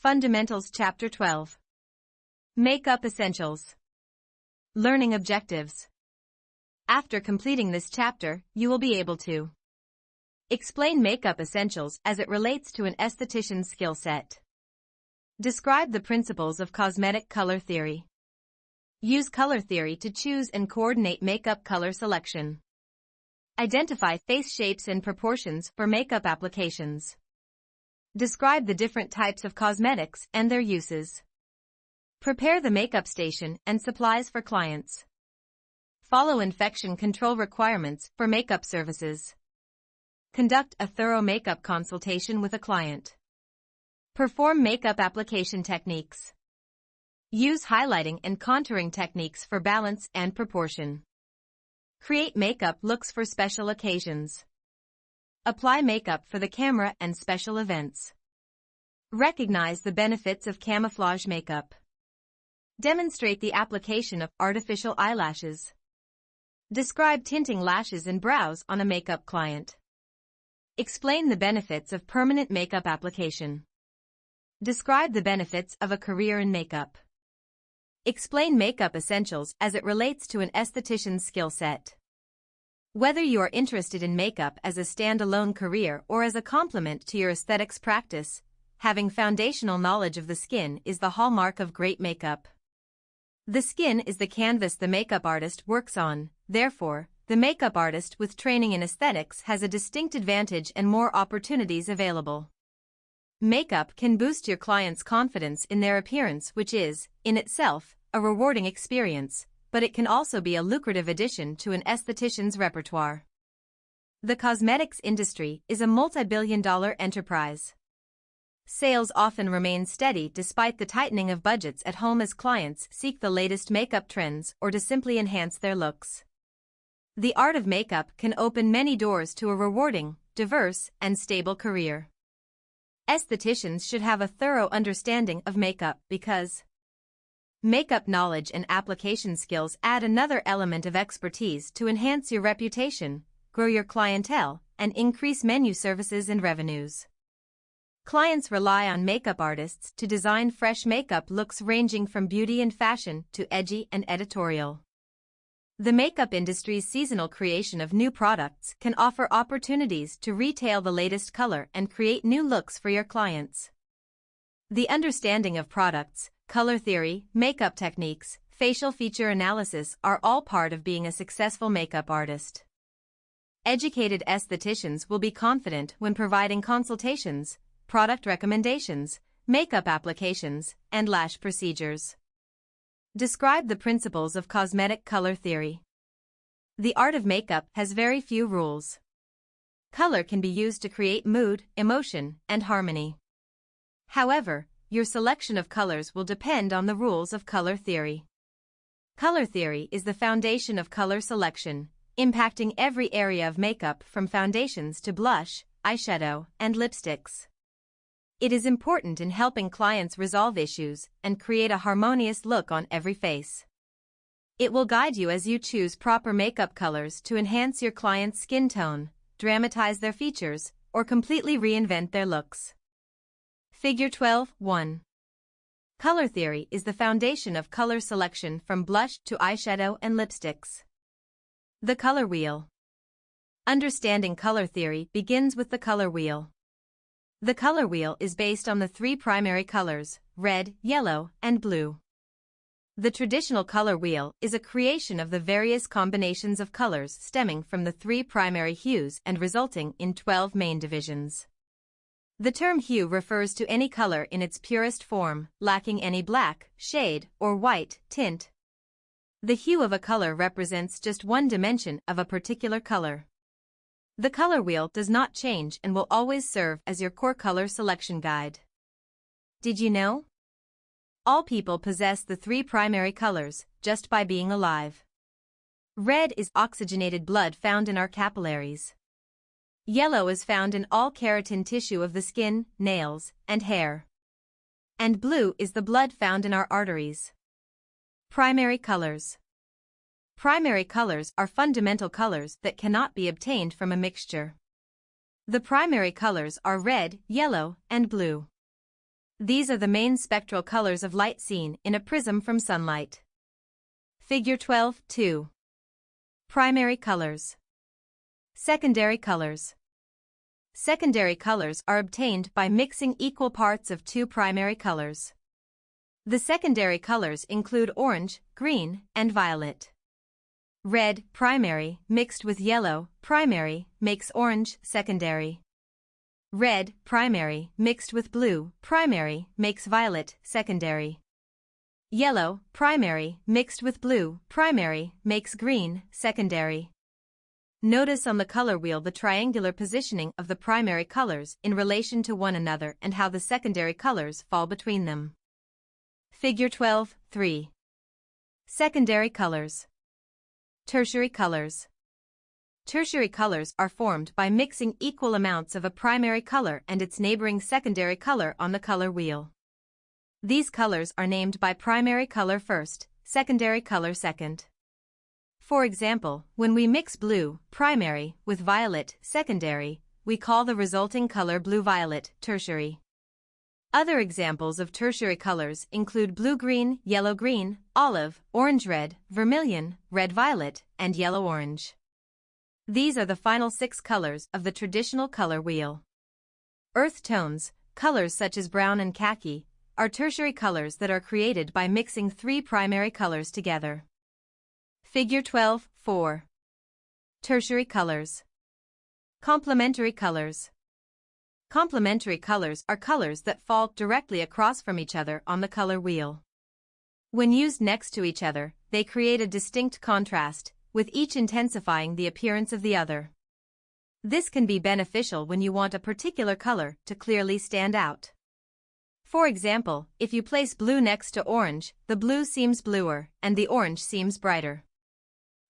Fundamentals Chapter 12. Makeup Essentials. Learning Objectives. After completing this chapter, you will be able to explain makeup essentials as it relates to an esthetician's skill set. Describe the principles of cosmetic color theory. Use color theory to choose and coordinate makeup color selection. Identify face shapes and proportions for makeup applications. Describe the different types of cosmetics and their uses. Prepare the makeup station and supplies for clients. Follow infection control requirements for makeup services. Conduct a thorough makeup consultation with a client. Perform makeup application techniques. Use highlighting and contouring techniques for balance and proportion. Create makeup looks for special occasions. Apply makeup for the camera and special events. Recognize the benefits of camouflage makeup. Demonstrate the application of artificial eyelashes. Describe tinting lashes and brows on a makeup client. Explain the benefits of permanent makeup application. Describe the benefits of a career in makeup. Explain makeup essentials as it relates to an esthetician's skill set. Whether you are interested in makeup as a standalone career or as a complement to your aesthetics practice, having foundational knowledge of the skin is the hallmark of great makeup. The skin is the canvas the makeup artist works on, therefore, the makeup artist with training in aesthetics has a distinct advantage and more opportunities available. Makeup can boost your client's confidence in their appearance, which is, in itself, a rewarding experience, but it can also be a lucrative addition to an esthetician's repertoire. The cosmetics industry is a multi-billion-dollar enterprise. Sales often remain steady despite the tightening of budgets at home as clients seek the latest makeup trends or to simply enhance their looks. The art of makeup can open many doors to a rewarding, diverse, and stable career. Estheticians should have a thorough understanding of makeup because makeup knowledge and application skills add another element of expertise to enhance your reputation, grow your clientele, and increase menu services and revenues. Clients rely on makeup artists to design fresh makeup looks ranging from beauty and fashion to edgy and editorial. The makeup industry's seasonal creation of new products can offer opportunities to retail the latest color and create new looks for your clients. The understanding of products, color theory, makeup techniques, facial feature analysis are all part of being a successful makeup artist. Educated estheticians will be confident when providing consultations, product recommendations, makeup applications, and lash procedures. Describe the principles of cosmetic color theory. The art of makeup has very few rules. Color can be used to create mood, emotion, and harmony. However, your selection of colors will depend on the rules of color theory. Color theory is the foundation of color selection, impacting every area of makeup from foundations to blush, eyeshadow, and lipsticks. It is important in helping clients resolve issues and create a harmonious look on every face. It will guide you as you choose proper makeup colors to enhance your client's skin tone, dramatize their features, or completely reinvent their looks. Figure 12.1. Color theory is the foundation of color selection from blush to eyeshadow and lipsticks. The color wheel. Understanding color theory begins with the color wheel. The color wheel is based on the three primary colors, red, yellow, and blue. The traditional color wheel is a creation of the various combinations of colors stemming from the three primary hues and resulting in 12 main divisions. The term hue refers to any color in its purest form, lacking any black, shade, or white tint. The hue of a color represents just one dimension of a particular color. The color wheel does not change and will always serve as your core color selection guide. Did you know? All people possess the three primary colors, just by being alive. Red is oxygenated blood found in our capillaries. Yellow is found in all keratin tissue of the skin, nails, and hair. And blue is the blood found in our arteries. Primary colors. Primary colors are fundamental colors that cannot be obtained from a mixture. The primary colors are red, yellow, and blue. These are the main spectral colors of light seen in a prism from sunlight. Figure 12.2. Primary colors. Secondary colors. Secondary colors are obtained by mixing equal parts of two primary colors. The secondary colors include orange, green, and violet. Red, primary, mixed with yellow, primary, makes orange, secondary. Red, primary, mixed with blue, primary, makes violet, secondary. Yellow, primary, mixed with blue, primary, makes green, secondary. Notice on the color wheel the triangular positioning of the primary colors in relation to one another and how the secondary colors fall between them. Figure 12.3. Secondary colors. Tertiary colors. Tertiary colors are formed by mixing equal amounts of a primary color and its neighboring secondary color on the color wheel. These colors are named by primary color first, secondary color second. For example, when we mix blue, primary, with violet, secondary, we call the resulting color blue-violet, tertiary. Other examples of tertiary colors include blue-green, yellow-green, olive, orange-red, vermilion, red-violet, and yellow-orange. These are the final 6 colors of the traditional color wheel. Earth tones, colors such as brown and khaki, are tertiary colors that are created by mixing 3 primary colors together. Figure 12.4. Tertiary colors. Complementary colors. Complementary colors are colors that fall directly across from each other on the color wheel. When used next to each other, they create a distinct contrast, with each intensifying the appearance of the other. This can be beneficial when you want a particular color to clearly stand out. For example, if you place blue next to orange, the blue seems bluer and the orange seems brighter.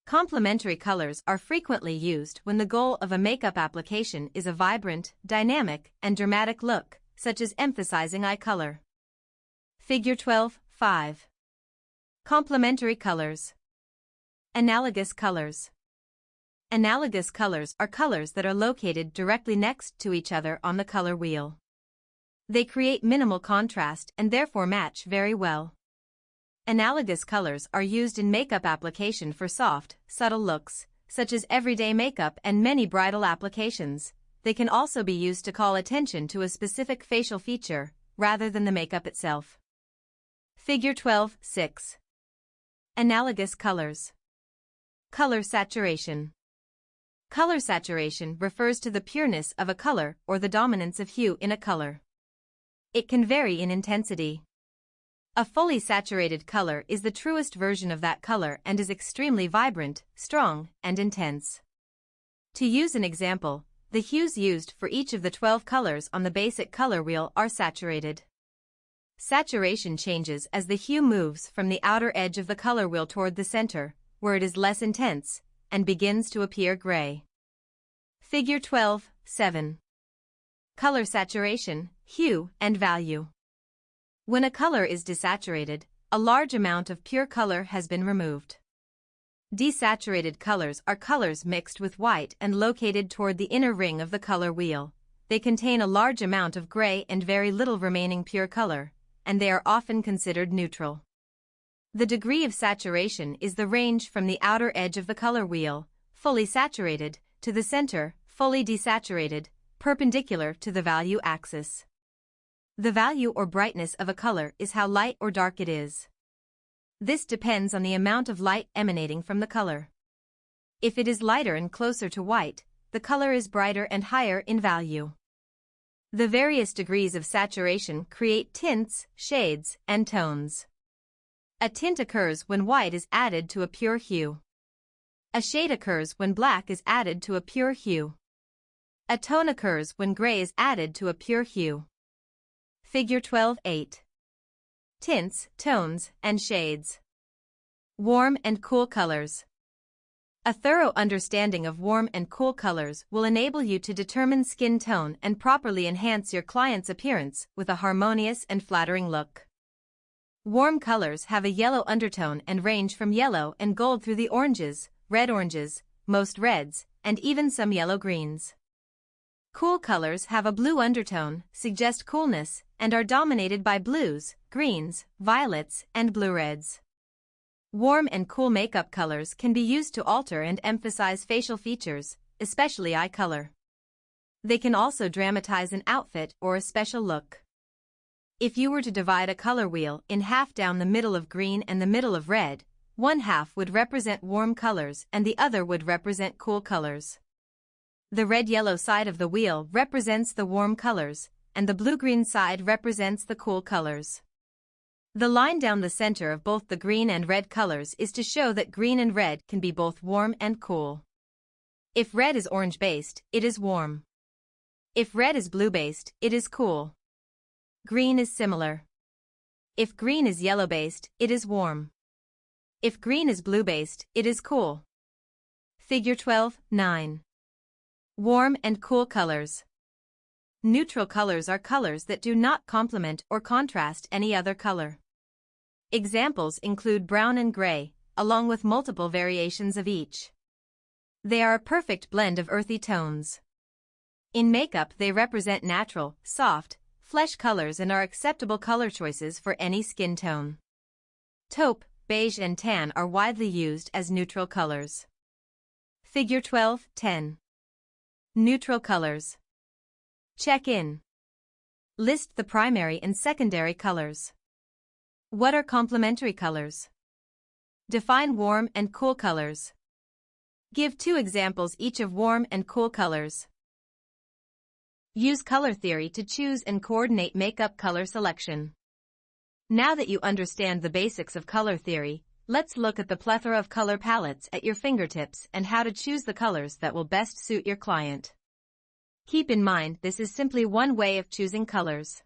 Complementary colors are frequently used when the goal of a makeup application is a vibrant, dynamic, and dramatic look, such as emphasizing eye color. Figure 12.5. Complementary colors. Analogous colors. Analogous colors are colors that are located directly next to each other on the color wheel. They create minimal contrast and therefore match very well. Analogous colors are used in makeup application for soft, subtle looks, such as everyday makeup and many bridal applications. They can also be used to call attention to a specific facial feature, rather than the makeup itself. Figure 12.6. Analogous colors. Color saturation. Color saturation refers to the pureness of a color or the dominance of hue in a color. It can vary in intensity. A fully saturated color is the truest version of that color and is extremely vibrant, strong, and intense. To use an example, the hues used for each of the 12 colors on the basic color wheel are saturated. Saturation changes as the hue moves from the outer edge of the color wheel toward the center, where it is less intense, and begins to appear gray. Figure 12.7. Color saturation, hue, and value. When a color is desaturated, a large amount of pure color has been removed. Desaturated colors are colors mixed with white and located toward the inner ring of the color wheel. They contain a large amount of gray and very little remaining pure color, and they are often considered neutral. The degree of saturation is the range from the outer edge of the color wheel, fully saturated, to the center, fully desaturated, perpendicular to the value axis. The value or brightness of a color is how light or dark it is. This depends on the amount of light emanating from the color. If it is lighter and closer to white, the color is brighter and higher in value. The various degrees of saturation create tints, shades, and tones. A tint occurs when white is added to a pure hue. A shade occurs when black is added to a pure hue. A tone occurs when gray is added to a pure hue. Figure 12.8. Tints, tones, and shades. Warm and cool colors. A thorough understanding of warm and cool colors will enable you to determine skin tone and properly enhance your client's appearance with a harmonious and flattering look. Warm colors have a yellow undertone and range from yellow and gold through the oranges, red oranges, most reds, and even some yellow greens. Cool colors have a blue undertone, suggest coolness, and are dominated by blues, greens, violets, and blue-reds. Warm and cool makeup colors can be used to alter and emphasize facial features, especially eye color. They can also dramatize an outfit or a special look. If you were to divide a color wheel in half down the middle of green and the middle of red, one half would represent warm colors and the other would represent cool colors. The red-yellow side of the wheel represents the warm colors, and the blue-green side represents the cool colors. The line down the center of both the green and red colors is to show that green and red can be both warm and cool. If red is orange-based, it is warm. If red is blue-based, it is cool. Green is similar. If green is yellow-based, it is warm. If green is blue-based, it is cool. Figure 12:9. Warm and cool colors. Neutral colors are colors that do not complement or contrast any other color. Examples include brown and gray, along with multiple variations of each. They are a perfect blend of earthy tones. In makeup, they represent natural, soft, flesh colors and are acceptable color choices for any skin tone. Taupe, beige and tan are widely used as neutral colors. Figure 12:10. Neutral colors. Check in. List the primary and secondary colors. What are complementary colors? Define warm and cool colors. Give 2 examples each of warm and cool colors. Use color theory to choose and coordinate makeup color selection. Now that you understand the basics of color theory, let's look at the plethora of color palettes at your fingertips and how to choose the colors that will best suit your client. Keep in mind, this is simply one way of choosing colors.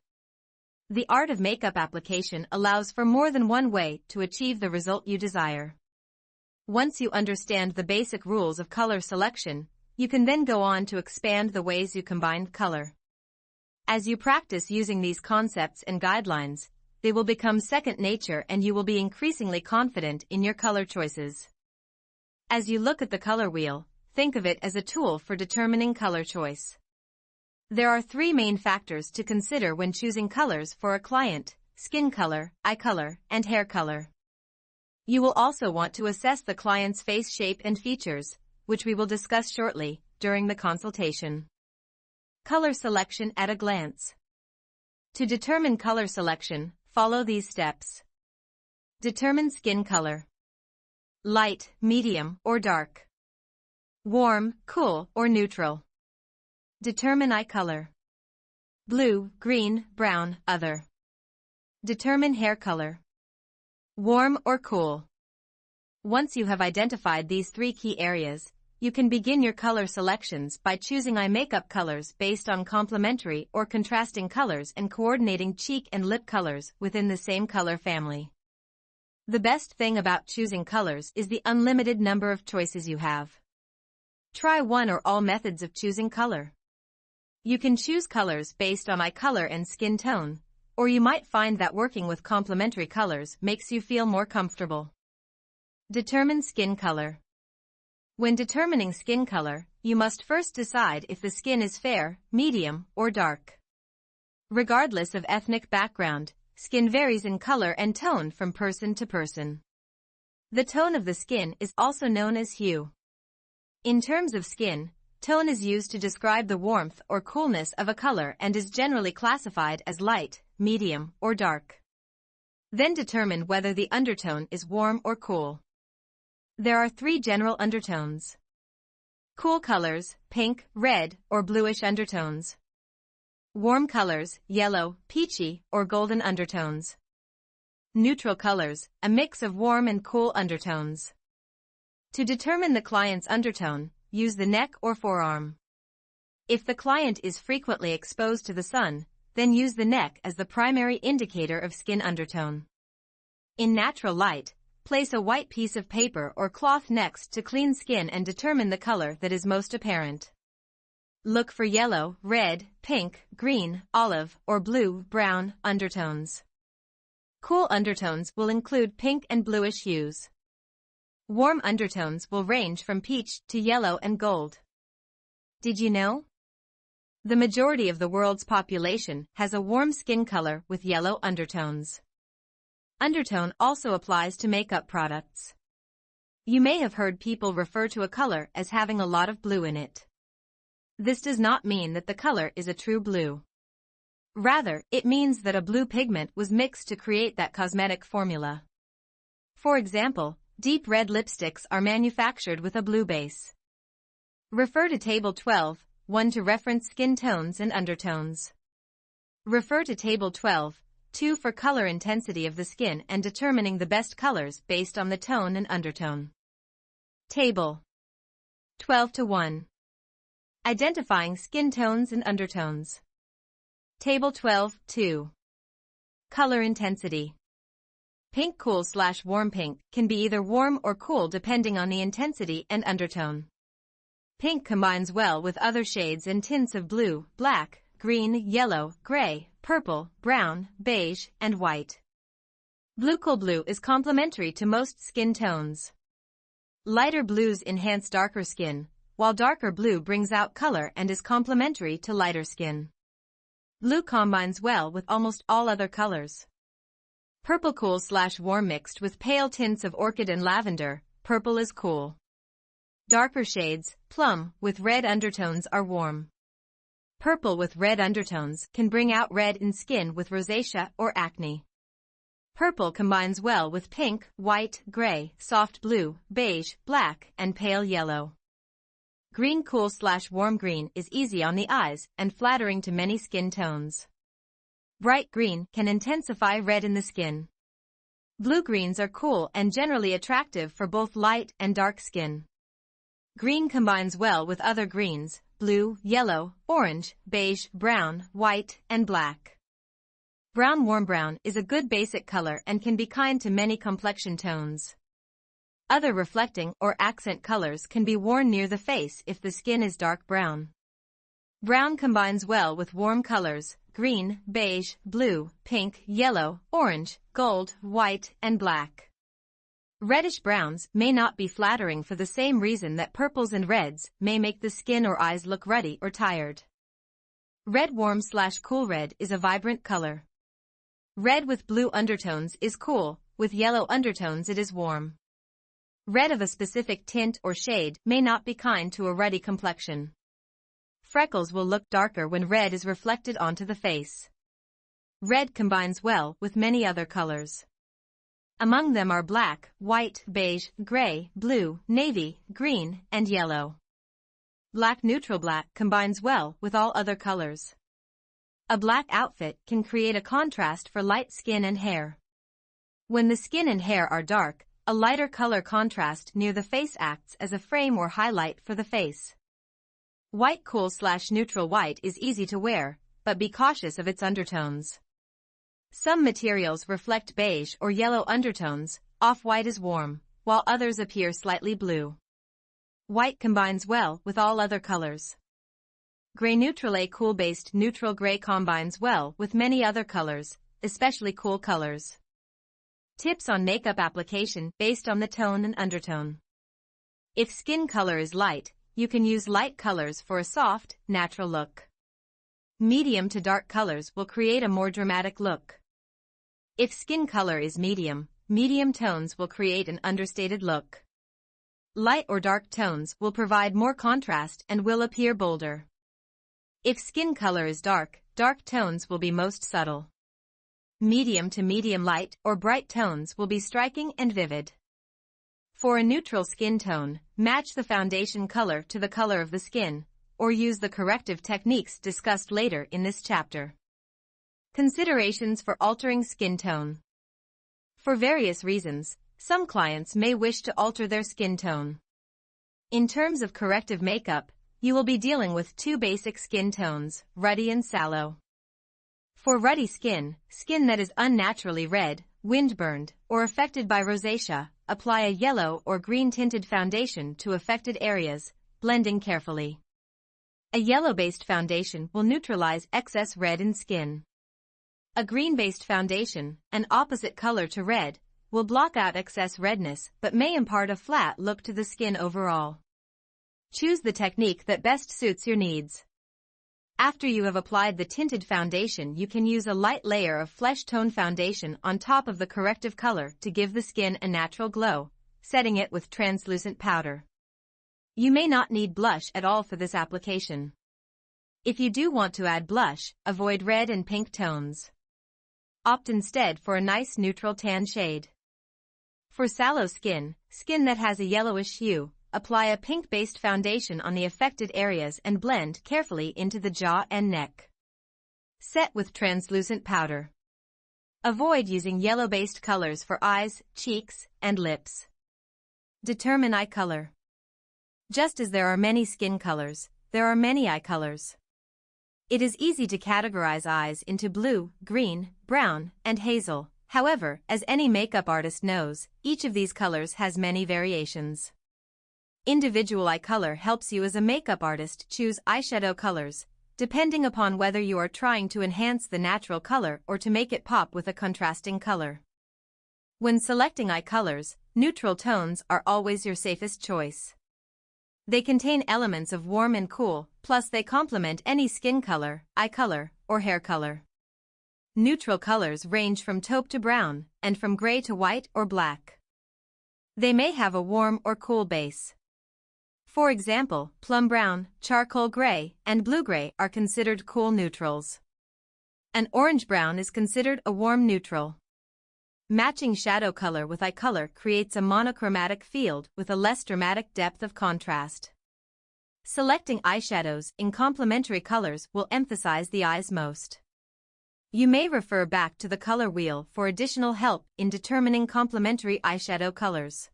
The art of makeup application allows for more than one way to achieve the result you desire. Once you understand the basic rules of color selection, you can then go on to expand the ways you combine color. As you practice using these concepts and guidelines, they will become second nature and you will be increasingly confident in your color choices. As you look at the color wheel, think of it as a tool for determining color choice. There are 3 main factors to consider when choosing colors for a client: skin color, eye color, and hair color. You will also want to assess the client's face shape and features, which we will discuss shortly during the consultation. Color selection at a glance. To determine color selection, follow these steps. Determine skin color. Light, medium, or dark. Warm, cool, or neutral. Determine eye color. Blue, green, brown, other. Determine hair color. Warm or cool. Once you have identified these 3 key areas, you can begin your color selections by choosing eye makeup colors based on complementary or contrasting colors and coordinating cheek and lip colors within the same color family. The best thing about choosing colors is the unlimited number of choices you have. Try one or all methods of choosing color. You can choose colors based on eye color and skin tone, or you might find that working with complementary colors makes you feel more comfortable. Determine skin color. When determining skin color, you must first decide if the skin is fair, medium, or dark. Regardless of ethnic background, skin varies in color and tone from person to person. The tone of the skin is also known as hue. In terms of skin, tone is used to describe the warmth or coolness of a color and is generally classified as light, medium, or dark. Then determine whether the undertone is warm or cool. There are 3 general undertones. Cool colors, pink, red, or bluish undertones. Warm colors, yellow, peachy, or golden undertones. Neutral colors, a mix of warm and cool undertones. To determine the client's undertone, use the neck or forearm. If the client is frequently exposed to the sun, then use the neck as the primary indicator of skin undertone. In natural light, place a white piece of paper or cloth next to clean skin and determine the color that is most apparent. Look for yellow, red, pink, green, olive, or blue, brown undertones. Cool undertones will include pink and bluish hues. Warm undertones will range from peach to yellow and gold. Did you know? The majority of the world's population has a warm skin color with yellow undertones. Undertone also applies to makeup products. You may have heard people refer to a color as having a lot of blue in it. This does not mean that the color is a true blue. Rather, it means that a blue pigment was mixed to create that cosmetic formula. For example, deep red lipsticks are manufactured with a blue base. Refer to Table 12:1 to reference skin tones and undertones. Refer to Table 12:2 for color intensity of the skin and determining the best colors based on the tone and undertone. Table 12:1. Identifying skin tones and undertones. Table 12:2. Color intensity. Pink cool/warm pink can be either warm or cool depending on the intensity and undertone. Pink combines well with other shades and tints of blue, black, green, yellow, gray, purple, brown, beige, and white. Blue cool blue is complementary to most skin tones. Lighter blues enhance darker skin, while darker blue brings out color and is complementary to lighter skin. Blue combines well with almost all other colors. Purple cool/warm mixed with pale tints of orchid and lavender, purple is cool. Darker shades, plum, with red undertones are warm. Purple with red undertones can bring out red in skin with rosacea or acne. Purple combines well with pink, white, gray, soft blue, beige, black, and pale yellow. Green cool/warm green is easy on the eyes and flattering to many skin tones. Bright green can intensify red in the skin. Blue greens are cool and generally attractive for both light and dark skin. Green combines well with other greens, blue, yellow, orange, beige, brown, white, and black. Brown warm brown is a good basic color and can be kind to many complexion tones. Other reflecting or accent colors can be worn near the face if the skin is dark brown. Brown combines well with warm colors, green, beige, blue, pink, yellow, orange, gold, white, and black. Reddish browns may not be flattering for the same reason that purples and reds may make the skin or eyes look ruddy or tired. Red warm/cool red is a vibrant color. Red with blue undertones is cool, with yellow undertones it is warm. Red of a specific tint or shade may not be kind to a ruddy complexion. Freckles will look darker when red is reflected onto the face. Red combines well with many other colors. Among them are black, white, beige, gray, blue, navy, green, and yellow. Black neutral black combines well with all other colors. A black outfit can create a contrast for light skin and hair. When the skin and hair are dark, a lighter color contrast near the face acts as a frame or highlight for the face. White cool/neutral white is easy to wear, but be cautious of its undertones. Some materials reflect beige or yellow undertones, off-white is warm, while others appear slightly blue. White combines well with all other colors. Gray neutral A cool-based neutral gray combines well with many other colors, especially cool colors. Tips on makeup application based on the tone and undertone. If skin color is light, you can use light colors for a soft, natural look. Medium to dark colors will create a more dramatic look. If skin color is medium, medium tones will create an understated look. Light or dark tones will provide more contrast and will appear bolder. If skin color is dark, dark tones will be most subtle. Medium to medium light or bright tones will be striking and vivid. For a neutral skin tone, match the foundation color to the color of the skin, or use the corrective techniques discussed later in this chapter. Considerations for altering skin tone. For various reasons, some clients may wish to alter their skin tone. In terms of corrective makeup, you will be dealing with two basic skin tones, ruddy and sallow. For ruddy skin, skin that is unnaturally red, windburned, or affected by rosacea, apply a yellow or green tinted foundation to affected areas, blending carefully. A yellow-based foundation will neutralize excess red in skin. A green-based foundation, an opposite color to red, will block out excess redness but may impart a flat look to the skin overall. Choose the technique that best suits your needs. After you have applied the tinted foundation, you can use a light layer of flesh tone foundation on top of the corrective color to give the skin a natural glow, setting it with translucent powder. You may not need blush at all for this application. If you do want to add blush, avoid red and pink tones. Opt instead for a nice neutral tan shade. For sallow skin that has a yellowish hue, apply a pink-based foundation on the affected areas and blend carefully into the jaw and neck. Set with translucent powder. Avoid using yellow-based colors for eyes, cheeks, and lips. Determine eye color. Just as there are many skin colors, there are many eye colors. It is easy to categorize eyes into blue, green, brown, and hazel. However, as any makeup artist knows, each of these colors has many variations. Individual eye color helps you as a makeup artist choose eyeshadow colors, depending upon whether you are trying to enhance the natural color or to make it pop with a contrasting color. When selecting eye colors, neutral tones are always your safest choice. They contain elements of warm and cool, plus they complement any skin color, eye color, or hair color. Neutral colors range from taupe to brown, and from gray to white or black. They may have a warm or cool base. For example, plum brown, charcoal gray, and blue-gray are considered cool neutrals. An orange brown is considered a warm neutral. Matching shadow color with eye color creates a monochromatic field with a less dramatic depth of contrast. Selecting eyeshadows in complementary colors will emphasize the eyes most. You may refer back to the color wheel for additional help in determining complementary eyeshadow colors.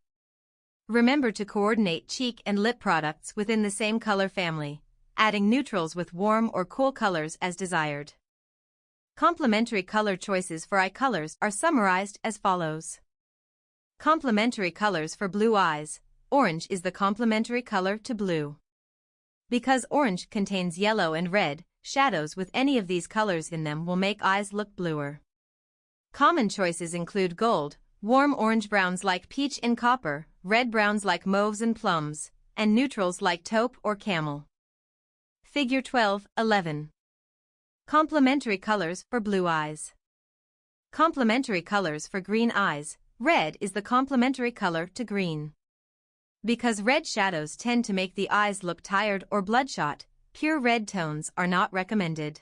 Remember to coordinate cheek and lip products within the same color family, adding neutrals with warm or cool colors as desired. Complementary color choices for eye colors are summarized as follows. Complementary colors for blue eyes. Orange is the complementary color to blue. Because orange contains yellow and red, shadows with any of these colors in them will make eyes look bluer. Common choices include gold, warm orange browns like peach and copper, red browns like mauves and plums, and neutrals like taupe or camel. Figure 12:11. Complementary colors for blue eyes. Complementary colors for green eyes. Red is the complementary color to green. Because red shadows tend to make the eyes look tired or bloodshot, pure red tones are not recommended.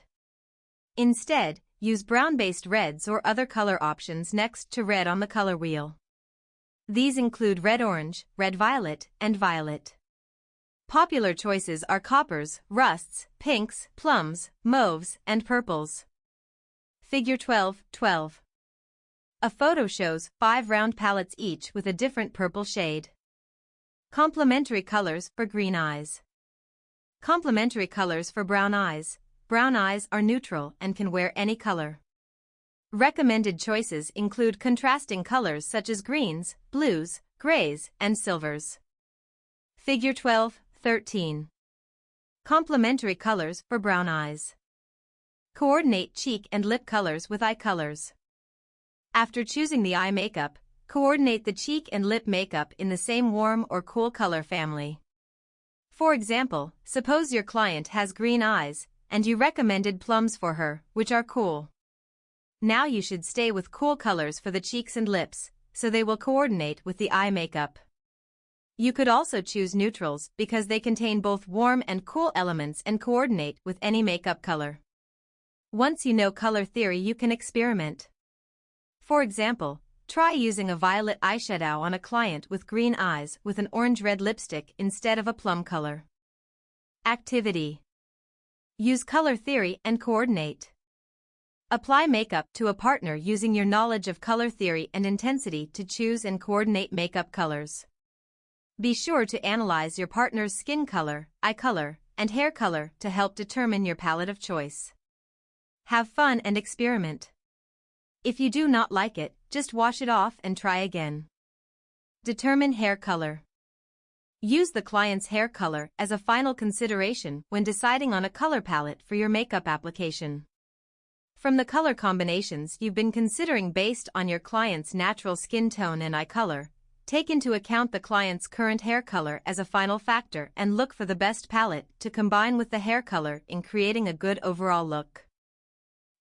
Instead, use brown-based reds or other color options next to red on the color wheel. These include red-orange, red-violet, and violet. Popular choices are coppers, rusts, pinks, plums, mauves, and purples. Figure 12:12. A photo shows 5 round palettes each with a different purple shade. Complementary colors for green eyes. Complementary colors for brown eyes. Brown eyes are neutral and can wear any color. Recommended choices include contrasting colors such as greens, blues, grays, and silvers. Figure 12:13. Complementary colors for brown eyes. Coordinate cheek and lip colors with eye colors. After choosing the eye makeup, coordinate the cheek and lip makeup in the same warm or cool color family. For example, suppose your client has green eyes, and you recommended plums for her, which are cool. Now you should stay with cool colors for the cheeks and lips, so they will coordinate with the eye makeup. You could also choose neutrals because they contain both warm and cool elements and coordinate with any makeup color. Once you know color theory, you can experiment. For example, try using a violet eyeshadow on a client with green eyes with an orange-red lipstick instead of a plum color. Activity. Use color theory and coordinate. Apply makeup to a partner using your knowledge of color theory and intensity to choose and coordinate makeup colors. Be sure to analyze your partner's skin color, eye color, and hair color to help determine your palette of choice. Have fun and experiment. If you do not like it, just wash it off and try again. Determine hair color. Use the client's hair color as a final consideration when deciding on a color palette for your makeup application. From the color combinations you've been considering based on your client's natural skin tone and eye color, Take into account the client's current hair color as a final factor and look for the best palette to combine with the hair color in creating a good overall look.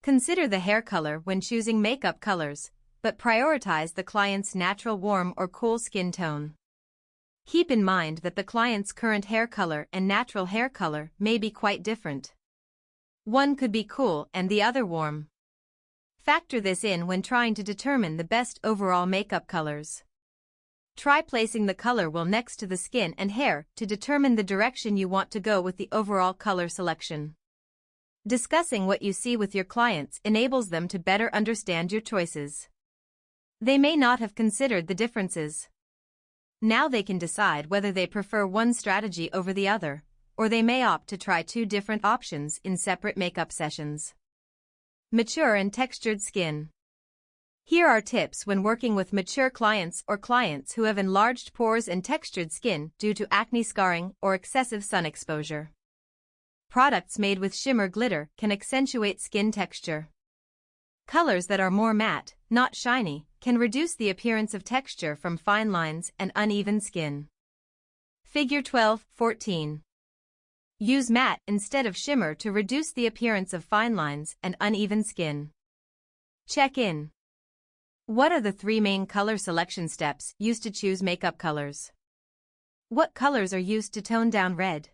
Consider the hair color when choosing makeup colors, but prioritize the client's natural warm or cool skin tone. Keep in mind that the client's current hair color and natural hair color may be quite different. One could be cool and the other warm. Factor this in when trying to determine the best overall makeup colors. Try placing the color wheel next to the skin and hair to determine the direction you want to go with the overall color selection. Discussing what you see with your clients enables them to better understand your choices. They may not have considered the differences. Now they can decide whether they prefer one strategy over the other, or they may opt to try two different options in separate makeup sessions. Mature and textured skin. Here are tips when working with mature clients or clients who have enlarged pores and textured skin due to acne scarring or excessive sun exposure. Products made with shimmer glitter can accentuate skin texture. Colors that are more matte, not shiny, can reduce the appearance of texture from fine lines and uneven skin. Figure 12-14. Use matte instead of shimmer to reduce the appearance of fine lines and uneven skin. Check in. What are the 3 main color selection steps used to choose makeup colors? What colors are used to tone down red?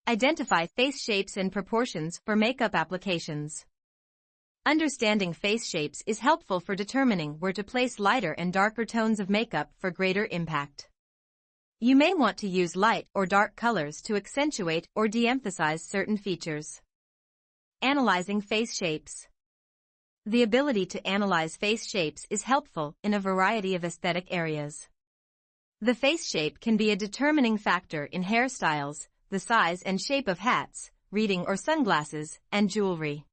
Identify face shapes and proportions for makeup applications. Understanding face shapes is helpful for determining where to place lighter and darker tones of makeup for greater impact. You may want to use light or dark colors to accentuate or de-emphasize certain features. Analyzing face shapes. The ability to analyze face shapes is helpful in a variety of aesthetic areas. The face shape can be a determining factor in hairstyles, the size and shape of hats, reading or sunglasses, and jewelry.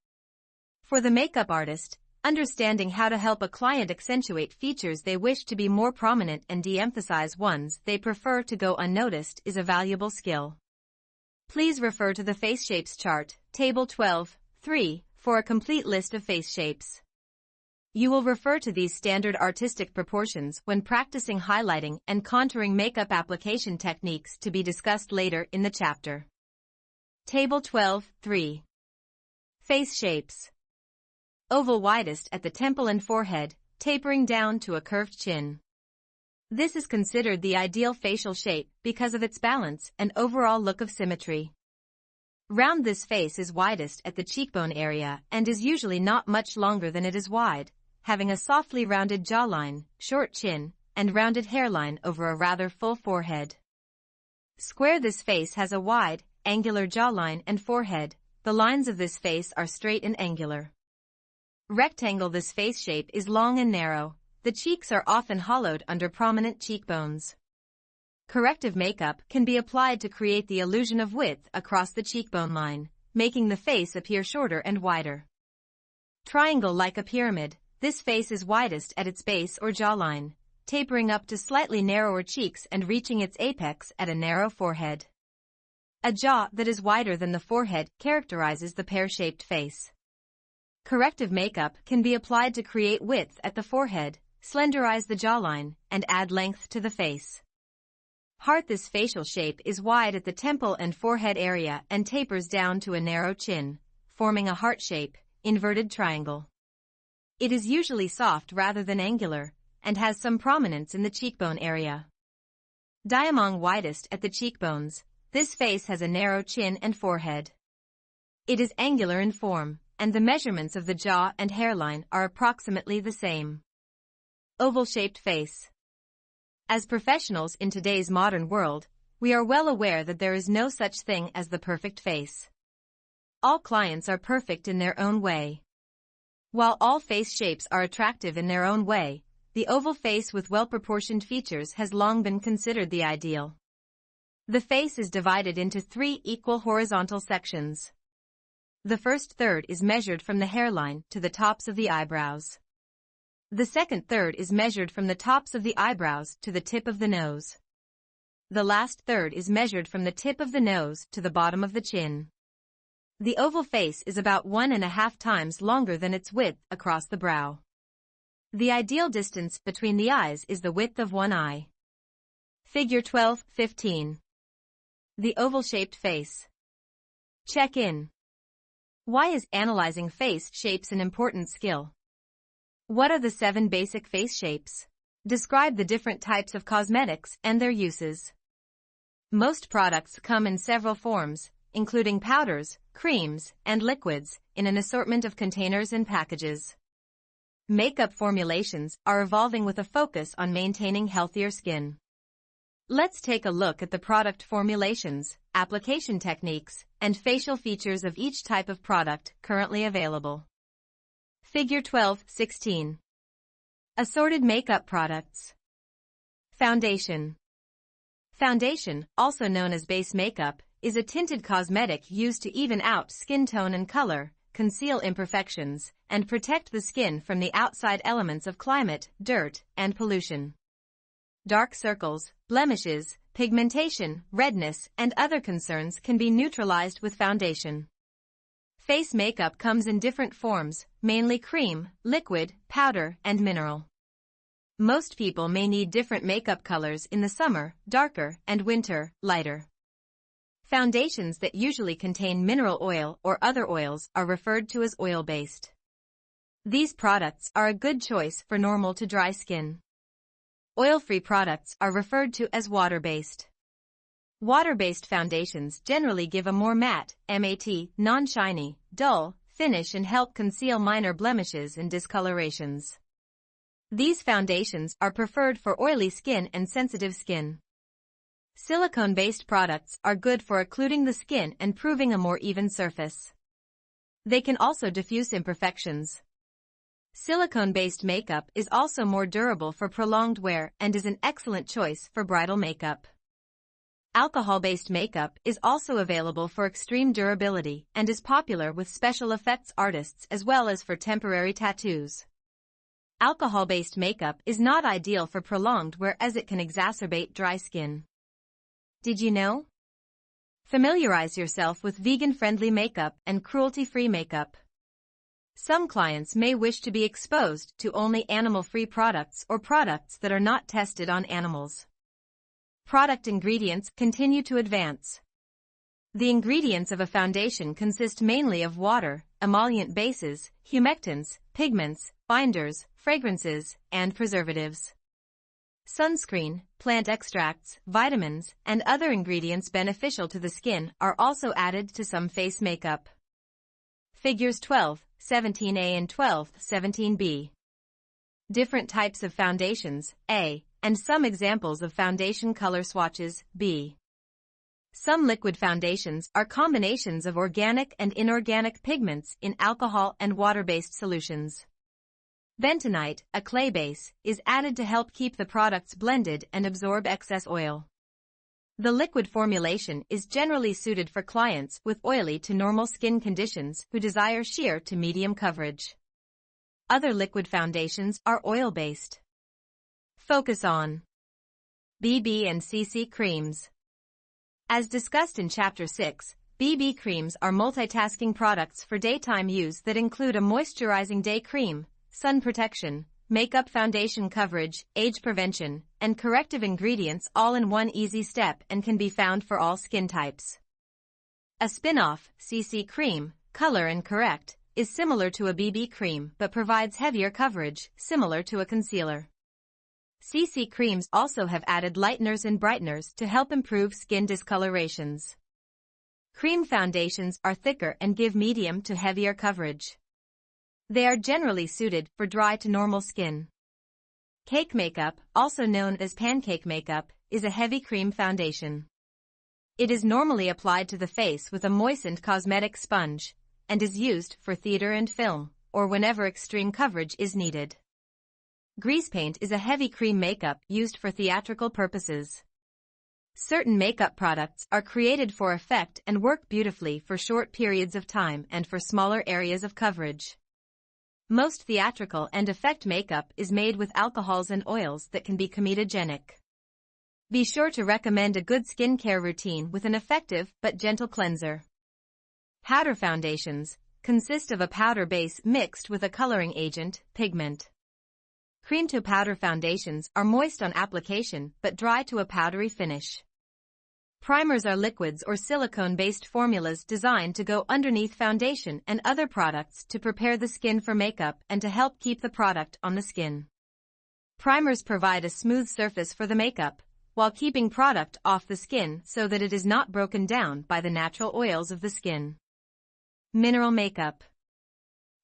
For the makeup artist, understanding how to help a client accentuate features they wish to be more prominent and de-emphasize ones they prefer to go unnoticed is a valuable skill. Please refer to the face shapes chart, Table 12-3, for a complete list of face shapes. You will refer to these standard artistic proportions when practicing highlighting and contouring makeup application techniques to be discussed later in the chapter. Table 12-3. Face shapes. Oval widest at the temple and forehead, tapering down to a curved chin. This is considered the ideal facial shape because of its balance and overall look of symmetry. Round this face is widest at the cheekbone area and is usually not much longer than it is wide, having a softly rounded jawline, short chin, and rounded hairline over a rather full forehead. Square this face has a wide, angular jawline and forehead. The lines of this face are straight and angular. Rectangle this face shape is long and narrow. The cheeks are often hollowed under prominent cheekbones. Corrective makeup can be applied to create the illusion of width across the cheekbone line, making the face appear shorter and wider. Triangle like a pyramid, this face is widest at its base or jawline, tapering up to slightly narrower cheeks and reaching its apex at a narrow forehead. A jaw that is wider than the forehead characterizes the pear-shaped face. Corrective makeup can be applied to create width at the forehead, slenderize the jawline, and add length to the face. Heart. This facial shape is wide at the temple and forehead area and tapers down to a narrow chin, forming a heart shape, inverted triangle. It is usually soft rather than angular, and has some prominence in the cheekbone area. Diamond. Widest at the cheekbones, this face has a narrow chin and forehead. It is angular in form, and the measurements of the jaw and hairline are approximately the same. Oval-shaped face. As professionals in today's modern world, we are well aware that there is no such thing as the perfect face. All clients are perfect in their own way. While all face shapes are attractive in their own way, the oval face with well-proportioned features has long been considered the ideal. The face is divided into 3 equal horizontal sections. The first third is measured from the hairline to the tops of the eyebrows. The second third is measured from the tops of the eyebrows to the tip of the nose. The last third is measured from the tip of the nose to the bottom of the chin. The oval face is about 1.5 times longer than its width across the brow. The ideal distance between the eyes is the width of one eye. Figure 12-15. The oval-shaped face. Check in. Why is analyzing face shapes an important skill? What are the 7 basic face shapes? Describe the different types of cosmetics and their uses. Most products come in several forms, including powders, creams, and liquids, in an assortment of containers and packages. Makeup formulations are evolving with a focus on maintaining healthier skin. Let's take a look at the product formulations, application techniques, and facial features of each type of product currently available. Figure 12-16. Assorted makeup products. Foundation. Foundation, also known as base makeup, is a tinted cosmetic used to even out skin tone and color, conceal imperfections, and protect the skin from the outside elements of climate, dirt, and pollution. Dark circles, blemishes, pigmentation, redness, and other concerns can be neutralized with foundation. Face makeup comes in different forms, mainly cream, liquid, powder, and mineral. Most people may need different makeup colors in the summer, darker, and winter, lighter. Foundations that usually contain mineral oil or other oils are referred to as oil-based. These products are a good choice for normal to dry skin. Oil-free products are referred to as water-based. Water-based foundations generally give a more matte, non-shiny, dull finish and help conceal minor blemishes and discolorations. These foundations are preferred for oily skin and sensitive skin. Silicone-based products are good for occluding the skin and proving a more even surface. They can also diffuse imperfections. Silicone-based makeup is also more durable for prolonged wear and is an excellent choice for bridal makeup. Alcohol-based makeup is also available for extreme durability and is popular with special effects artists as well as for temporary tattoos. Alcohol-based makeup is not ideal for prolonged wear as it can exacerbate dry skin. Did you know? Familiarize yourself with vegan-friendly makeup and cruelty-free makeup. Some clients may wish to be exposed to only animal-free products or products that are not tested on animals. Product ingredients continue to advance. The ingredients of a foundation consist mainly of water, emollient bases, humectants, pigments, binders, fragrances, and preservatives. Sunscreen, plant extracts, vitamins, and other ingredients beneficial to the skin are also added to some face makeup. Figures 12-17A and 12-17B. Different types of foundations, A, and some examples of foundation color swatches, B. Some liquid foundations are combinations of organic and inorganic pigments in alcohol and water-based solutions. Bentonite, a clay base, is added to help keep the products blended and absorb excess oil. The liquid formulation is generally suited for clients with oily to normal skin conditions who desire sheer to medium coverage. Other liquid foundations are oil-based. Focus on BB and CC creams. As discussed in Chapter 6, BB creams are multitasking products for daytime use that include a moisturizing day cream, sun protection, makeup foundation coverage, age prevention, and corrective ingredients all in one easy step and can be found for all skin types. A spin-off, CC cream, Color and Correct, is similar to a BB cream but provides heavier coverage, similar to a concealer. CC creams also have added lighteners and brighteners to help improve skin discolorations. Cream foundations are thicker and give medium to heavier coverage. They are generally suited for dry to normal skin. Cake makeup, also known as pancake makeup, is a heavy cream foundation. It is normally applied to the face with a moistened cosmetic sponge, and is used for theater and film, or whenever extreme coverage is needed. Grease paint is a heavy cream makeup used for theatrical purposes. Certain makeup products are created for effect and work beautifully for short periods of time and for smaller areas of coverage. Most theatrical and effect makeup is made with alcohols and oils that can be comedogenic. Be sure to recommend a good skincare routine with an effective but gentle cleanser. Powder foundations consist of a powder base mixed with a coloring agent, pigment. Cream to powder foundations are moist on application but dry to a powdery finish. Primers are liquids or silicone-based formulas designed to go underneath foundation and other products to prepare the skin for makeup and to help keep the product on the skin. Primers provide a smooth surface for the makeup, while keeping product off the skin so that it is not broken down by the natural oils of the skin. Mineral makeup.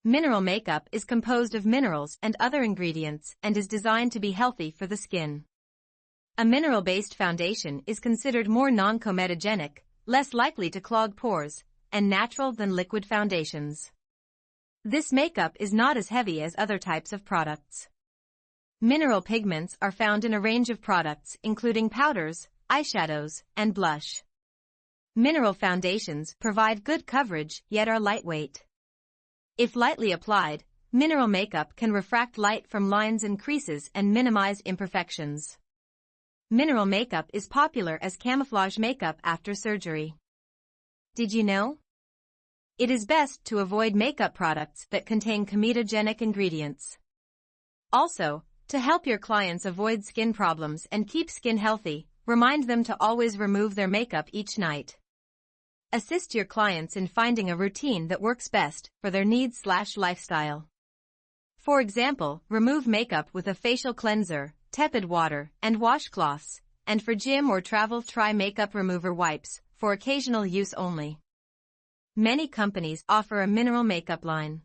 Mineral makeup is composed of minerals and other ingredients and is designed to be healthy for the skin. A mineral-based foundation is considered more non-comedogenic, less likely to clog pores, and natural than liquid foundations. This makeup is not as heavy as other types of products. Mineral pigments are found in a range of products including powders, eyeshadows, and blush. Mineral foundations provide good coverage yet are lightweight. If lightly applied, mineral makeup can refract light from lines and creases and minimize imperfections. Mineral makeup is popular as camouflage makeup after surgery. Did you know? It is best to avoid makeup products that contain comedogenic ingredients. Also, to help your clients avoid skin problems and keep skin healthy, remind them to always remove their makeup each night. Assist your clients in finding a routine that works best for their needs/lifestyle. For example, remove makeup with a facial cleanser, tepid water, and washcloths, and for gym or travel try makeup remover wipes, for occasional use only. Many companies offer a mineral makeup line.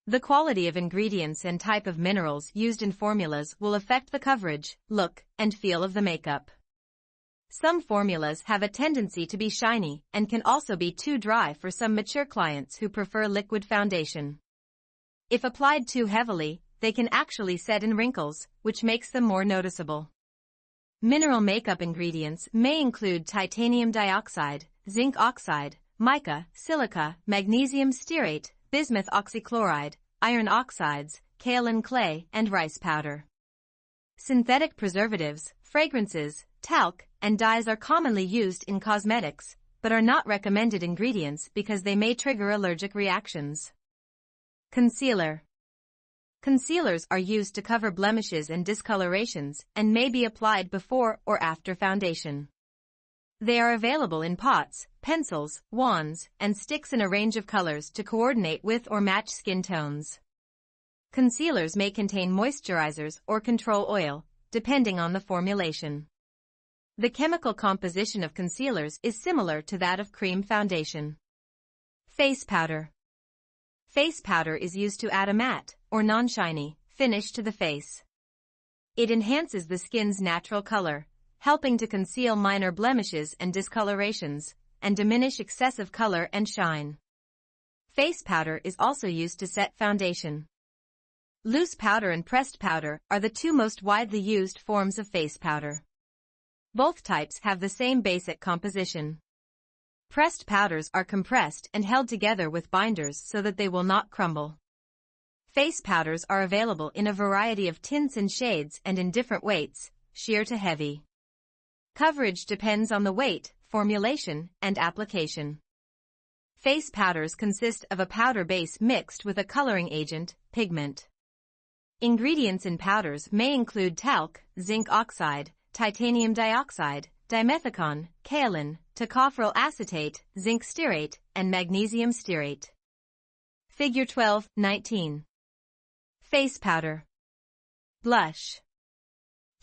The quality of ingredients and type of minerals used in formulas will affect the coverage, look, and feel of the makeup. Some formulas have a tendency to be shiny and can also be too dry for some mature clients who prefer liquid foundation. If applied too heavily, they can actually set in wrinkles, which makes them more noticeable. Mineral makeup ingredients may include titanium dioxide, zinc oxide, mica, silica, magnesium stearate, bismuth oxychloride, iron oxides, kaolin clay, and rice powder. Synthetic preservatives, fragrances, talc, and dyes are commonly used in cosmetics, but are not recommended ingredients because they may trigger allergic reactions. Concealer. Concealers are used to cover blemishes and discolorations and may be applied before or after foundation. They are available in pots, pencils, wands, and sticks in a range of colors to coordinate with or match skin tones. Concealers may contain moisturizers or control oil, depending on the formulation. The chemical composition of concealers is similar to that of cream foundation. Face powder. Face powder is used to add a matte, or non-shiny, finish to the face. It enhances the skin's natural color, helping to conceal minor blemishes and discolorations, and diminish excessive color and shine. Face powder is also used to set foundation. Loose powder and pressed powder are the two most widely used forms of face powder. Both types have the same basic composition. Pressed powders are compressed and held together with binders so that they will not crumble. Face powders are available in a variety of tints and shades and in different weights, sheer to heavy. Coverage depends on the weight, formulation, and application. Face powders consist of a powder base mixed with a coloring agent, pigment. Ingredients in powders may include talc, zinc oxide, titanium dioxide, dimethicone, kaolin, tocopherol acetate, zinc stearate, and magnesium stearate. Figure 12-19. Face powder. Blush.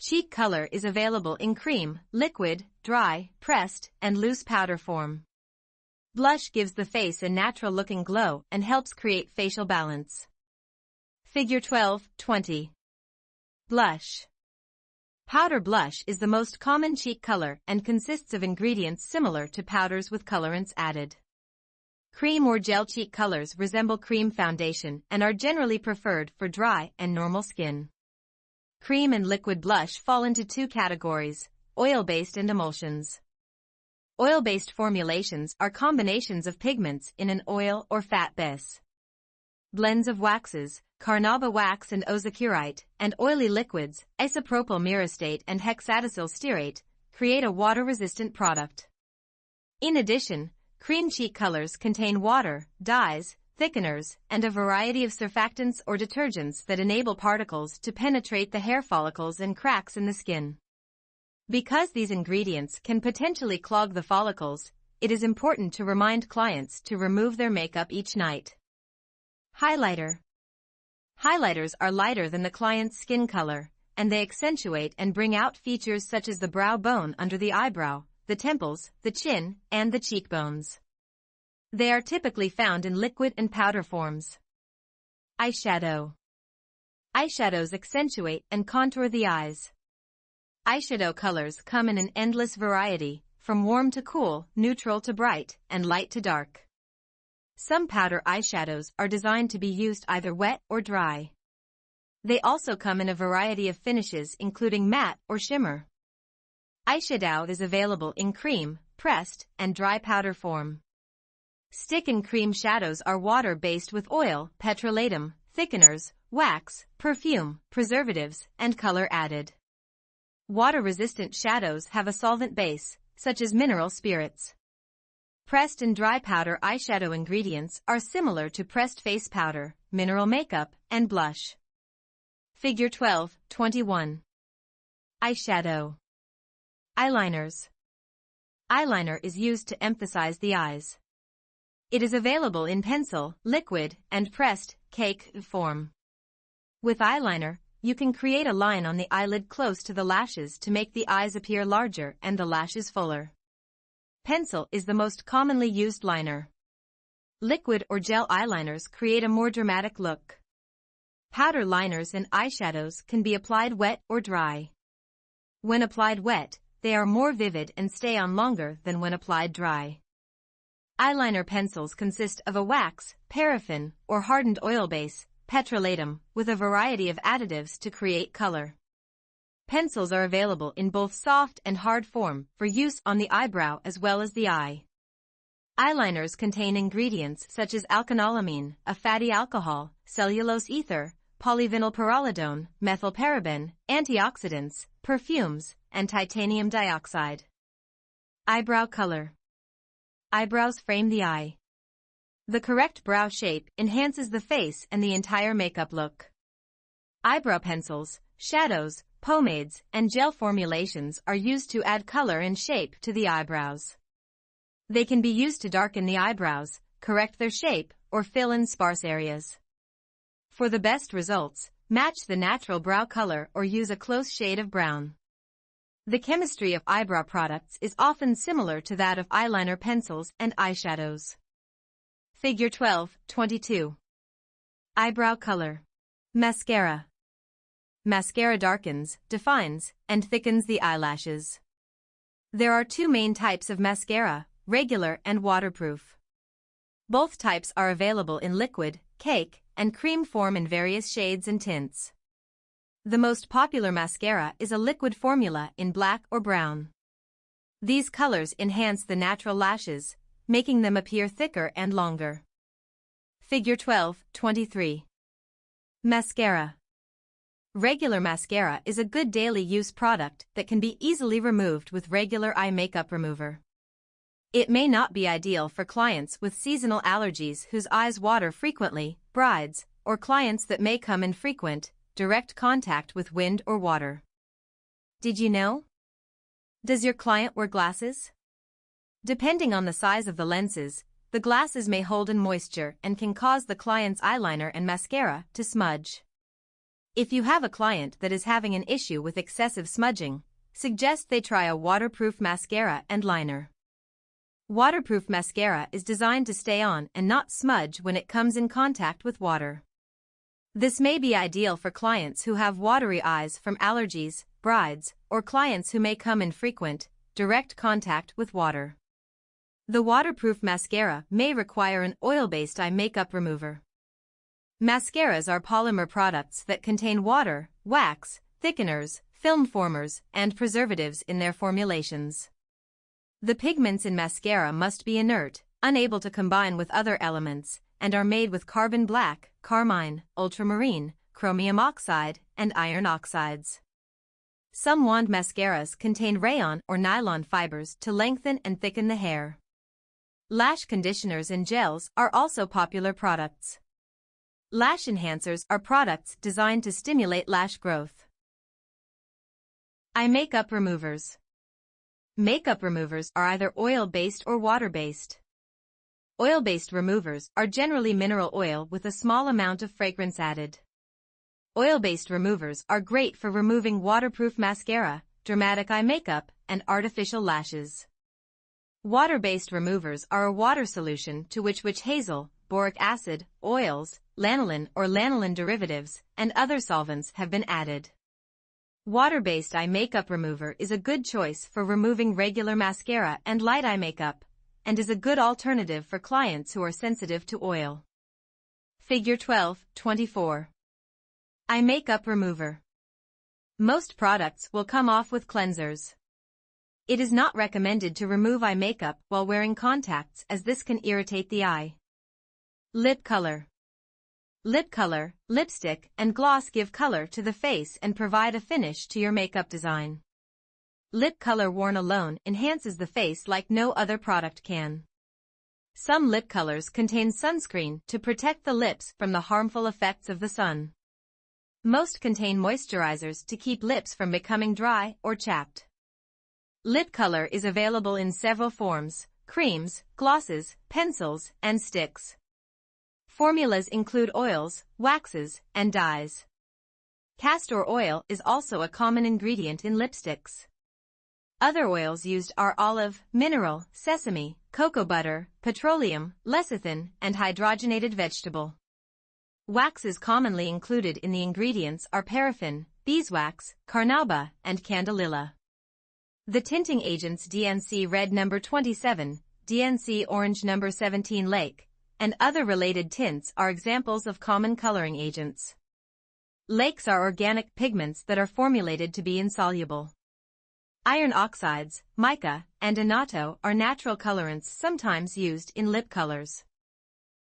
Cheek color is available in cream, liquid, dry, pressed, and loose powder form. Blush gives the face a natural-looking glow and helps create facial balance. Figure 12-20. Blush. Powder blush is the most common cheek color and consists of ingredients similar to powders with colorants added. Cream or gel cheek colors resemble cream foundation and are generally preferred for dry and normal skin. Cream and liquid blush fall into two categories, oil-based and emulsions. Oil-based formulations are combinations of pigments in an oil or fat base. Blends of waxes, carnauba wax and ozocurite, and oily liquids, isopropyl myristate and hexadecyl stearate, create a water-resistant product. In addition, cream cheek colors contain water, dyes, thickeners, and a variety of surfactants or detergents that enable particles to penetrate the hair follicles and cracks in the skin. Because these ingredients can potentially clog the follicles, it is important to remind clients to remove their makeup each night. Highlighter. Highlighters are lighter than the client's skin color, and they accentuate and bring out features such as the brow bone under the eyebrow, the temples, the chin, and the cheekbones. They are typically found in liquid and powder forms. Eyeshadow. Eyeshadows accentuate and contour the eyes. Eyeshadow colors come in an endless variety, from warm to cool, neutral to bright, and light to dark. Some powder eyeshadows are designed to be used either wet or dry. They also come in a variety of finishes including matte or shimmer. Eyeshadow is available in cream, pressed, and dry powder form. Stick and cream shadows are water-based with oil, petrolatum, thickeners, wax, perfume, preservatives, and color added. Water-resistant shadows have a solvent base, such as mineral spirits. Pressed and dry powder eyeshadow ingredients are similar to pressed face powder, mineral makeup, and blush. Figure 12.21. Eyeshadow. Eyeliners. Eyeliner is used to emphasize the eyes. It is available in pencil, liquid, and pressed, cake form. With eyeliner, you can create a line on the eyelid close to the lashes to make the eyes appear larger and the lashes fuller. Pencil is the most commonly used liner. Liquid or gel eyeliners create a more dramatic look. Powder liners and eyeshadows can be applied wet or dry. When applied wet, they are more vivid and stay on longer than when applied dry. Eyeliner pencils consist of a wax, paraffin, or hardened oil base, petrolatum, with a variety of additives to create color. Pencils are available in both soft and hard form for use on the eyebrow as well as the eye. Eyeliners contain ingredients such as alkanolamine, a fatty alcohol, cellulose ether, polyvinyl pyrrolidone, methylparaben, antioxidants, perfumes, and titanium dioxide. Eyebrow color. Eyebrows frame the eye. The correct brow shape enhances the face and the entire makeup look. Eyebrow pencils, shadows, pomades, and gel formulations are used to add color and shape to the eyebrows. They can be used to darken the eyebrows, correct their shape, or fill in sparse areas. For the best results, match the natural brow color or use a close shade of brown. The chemistry of eyebrow products is often similar to that of eyeliner pencils and eyeshadows. Figure 12.22. Eyebrow color. Mascara. Mascara darkens, defines, and thickens the eyelashes. There are two main types of mascara, regular and waterproof. Both types are available in liquid, cake, and cream form in various shades and tints. The most popular mascara is a liquid formula in black or brown. These colors enhance the natural lashes, making them appear thicker and longer. Figure 12.23. Mascara. Regular mascara is a good daily use product that can be easily removed with regular eye makeup remover. It may not be ideal for clients with seasonal allergies whose eyes water frequently, brides, or clients that may come in frequent, direct contact with wind or water. Did you know? Does your client wear glasses? Depending on the size of the lenses, the glasses may hold in moisture and can cause the client's eyeliner and mascara to smudge. If you have a client that is having an issue with excessive smudging, suggest they try a waterproof mascara and liner. Waterproof mascara is designed to stay on and not smudge when it comes in contact with water. This may be ideal for clients who have watery eyes from allergies, brides, or clients who may come in frequent, direct contact with water. The waterproof mascara may require an oil-based eye makeup remover. Mascaras are polymer products that contain water, wax, thickeners, film formers, and preservatives in their formulations. The pigments in mascara must be inert, unable to combine with other elements, and are made with carbon black, carmine, ultramarine, chromium oxide, and iron oxides. Some wand mascaras contain rayon or nylon fibers to lengthen and thicken the hair. Lash conditioners and gels are also popular products. Lash enhancers are products designed to stimulate lash growth. Eye makeup removers. Makeup removers are either oil-based or water-based. Oil-based removers are generally mineral oil with a small amount of fragrance added. Oil-based removers are great for removing waterproof mascara, dramatic eye makeup, and artificial lashes. Water-based removers are a water solution to which witch hazel, boric acid, oils, lanolin or lanolin derivatives, and other solvents have been added. Water-based eye makeup remover is a good choice for removing regular mascara and light eye makeup, and is a good alternative for clients who are sensitive to oil. Figure 12.24. Eye makeup remover. Most products will come off with cleansers. It is not recommended to remove eye makeup while wearing contacts as this can irritate the eye. Lip color. Lip color, lipstick, and gloss give color to the face and provide a finish to your makeup design. Lip color worn alone enhances the face like no other product can. Some lip colors contain sunscreen to protect the lips from the harmful effects of the sun. Most contain moisturizers to keep lips from becoming dry or chapped. Lip color is available in several forms: creams, glosses, pencils, and sticks. Formulas include oils, waxes, and dyes. Castor oil is also a common ingredient in lipsticks. Other oils used are olive, mineral, sesame, cocoa butter, petroleum, lecithin, and hydrogenated vegetable. Waxes commonly included in the ingredients are paraffin, beeswax, carnauba, and candelilla. The tinting agents DNC Red No. 27, DNC Orange No. 17 Lake, and other related tints are examples of common coloring agents. Lakes are organic pigments that are formulated to be insoluble. Iron oxides, mica, and annatto are natural colorants sometimes used in lip colors.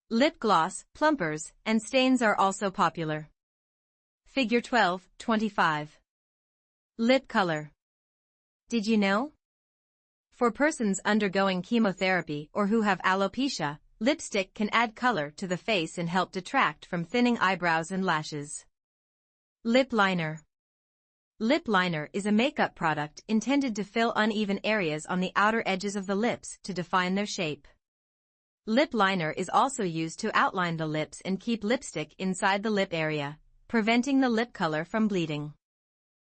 Lip gloss, plumpers, and stains are also popular. Figure 12.25. Lip color. Did you know? For persons undergoing chemotherapy or who have alopecia, lipstick can add color to the face and help detract from thinning eyebrows and lashes. Lip liner. Lip liner is a makeup product intended to fill uneven areas on the outer edges of the lips to define their shape. Lip liner is also used to outline the lips and keep lipstick inside the lip area, preventing the lip color from bleeding.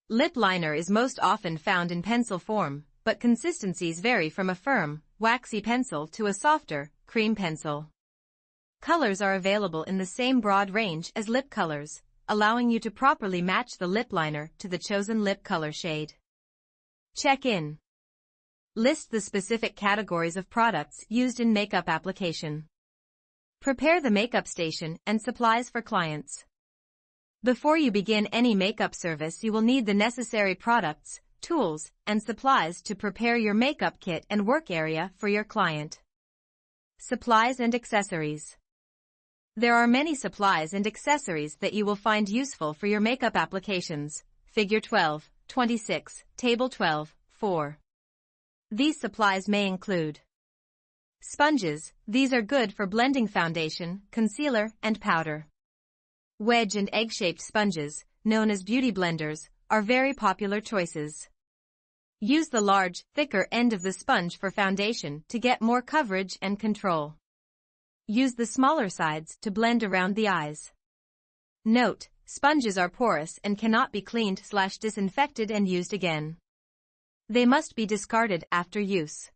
Lip liner is most often found in pencil form, but consistencies vary from a firm, waxy pencil to a softer, cream pencil. Colors are available in the same broad range as lip colors, allowing you to properly match the lip liner to the chosen lip color shade. Check in. List the specific categories of products used in makeup application. Prepare the makeup station and supplies for clients. Before you begin any makeup service, you will need the necessary products, tools, and supplies to prepare your makeup kit and work area for your client. Supplies and accessories. There are many supplies and accessories that you will find useful for your makeup applications. Figure 12.26, Table 12.4. These supplies may include sponges. These are good for blending foundation, concealer, and powder. Wedge and egg-shaped sponges, known as beauty blenders, are very popular choices. Use the large, thicker end of the sponge for foundation to get more coverage and control. Use the smaller sides to blend around the eyes. Note: sponges are porous and cannot be cleaned/disinfected and used again. They must be discarded after use.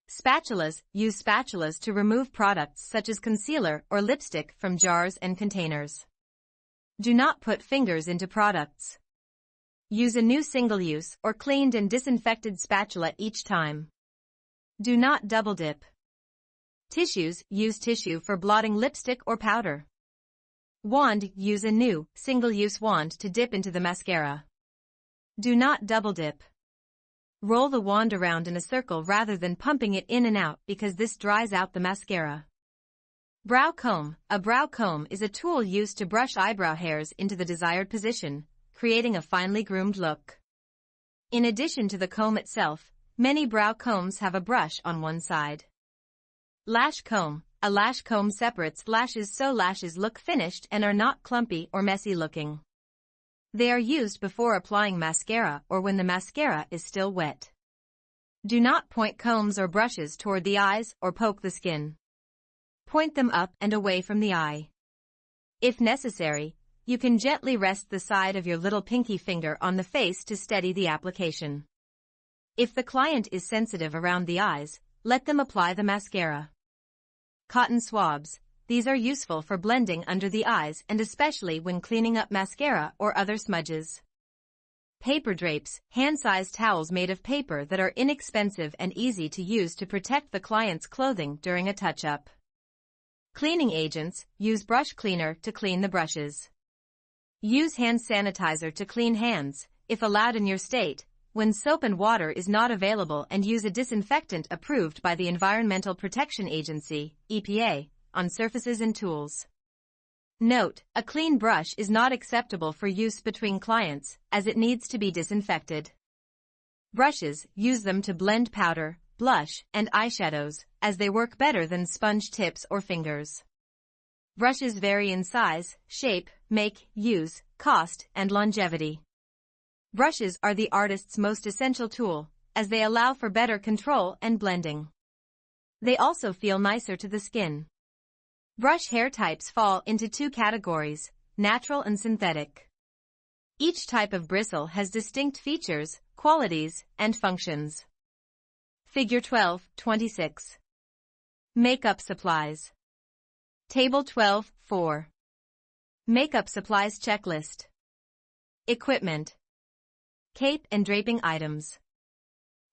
Spatulas. Use spatulas to remove products such as concealer or lipstick from jars and containers. Do not put fingers into products. Use a new single-use or cleaned and disinfected spatula each time. Do not double dip. Tissues. Use tissue for blotting lipstick or powder. Wand. Use a new, single-use wand to dip into the mascara. Do not double dip. Roll the wand around in a circle rather than pumping it in and out because this dries out the mascara. Brow comb. A brow comb is a tool used to brush eyebrow hairs into the desired position, creating a finely groomed look. In addition to the comb itself, many brow combs have a brush on one side. Lash comb. A lash comb separates lashes so lashes look finished and are not clumpy or messy looking. They are used before applying mascara or when the mascara is still wet. Do not point combs or brushes toward the eyes or poke the skin. Point them up and away from the eye. If necessary, you can gently rest the side of your little pinky finger on the face to steady the application. If the client is sensitive around the eyes, let them apply the mascara. Cotton swabs. These are useful for blending under the eyes and especially when cleaning up mascara or other smudges. Paper drapes. Hand-sized towels made of paper that are inexpensive and easy to use to protect the client's clothing during a touch-up. Cleaning agents. Use brush cleaner to clean the brushes. Use hand sanitizer to clean hands, if allowed in your state, when soap and water is not available, and use a disinfectant approved by the Environmental Protection Agency, EPA, on surfaces and tools. Note: a clean brush is not acceptable for use between clients, as it needs to be disinfected. Brushes. Use them to blend powder, blush, and eyeshadows, as they work better than sponge tips or fingers. Brushes vary in size, shape, make, use, cost, and longevity. Brushes are the artist's most essential tool, as they allow for better control and blending. They also feel nicer to the skin. Brush hair types fall into two categories, natural and synthetic. Each type of bristle has distinct features, qualities, and functions. Figure 12.26. Makeup supplies. Table 12.4. Makeup supplies checklist. Equipment. Cape and draping items.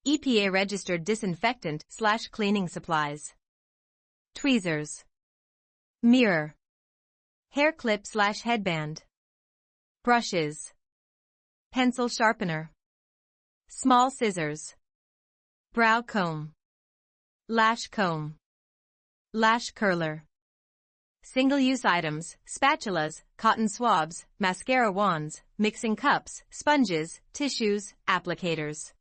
EPA-registered disinfectant/cleaning supplies. Tweezers. Mirror. Hair clip/headband. Brushes. Pencil sharpener. Small scissors. Brow comb. Lash comb. Lash curler. Single-use items, spatulas, cotton swabs, mascara wands, mixing cups, sponges, tissues, applicators.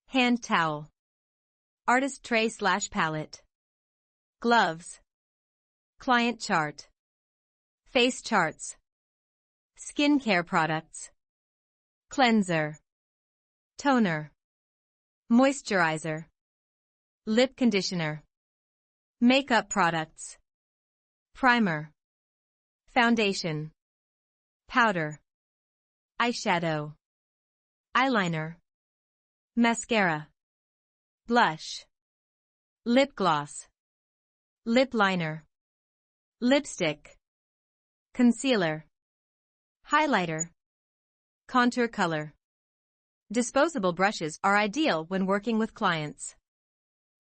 Hand towel. Artist tray/palette. Gloves. Client chart. Face charts. Skincare products. Cleanser. Toner. Moisturizer. Lip conditioner. Makeup products. Primer. Foundation. Powder. Eyeshadow. Eyeliner. Mascara. Blush. Lip gloss. Lip liner. Lipstick. Concealer. Highlighter. Contour color. Disposable brushes are ideal when working with clients.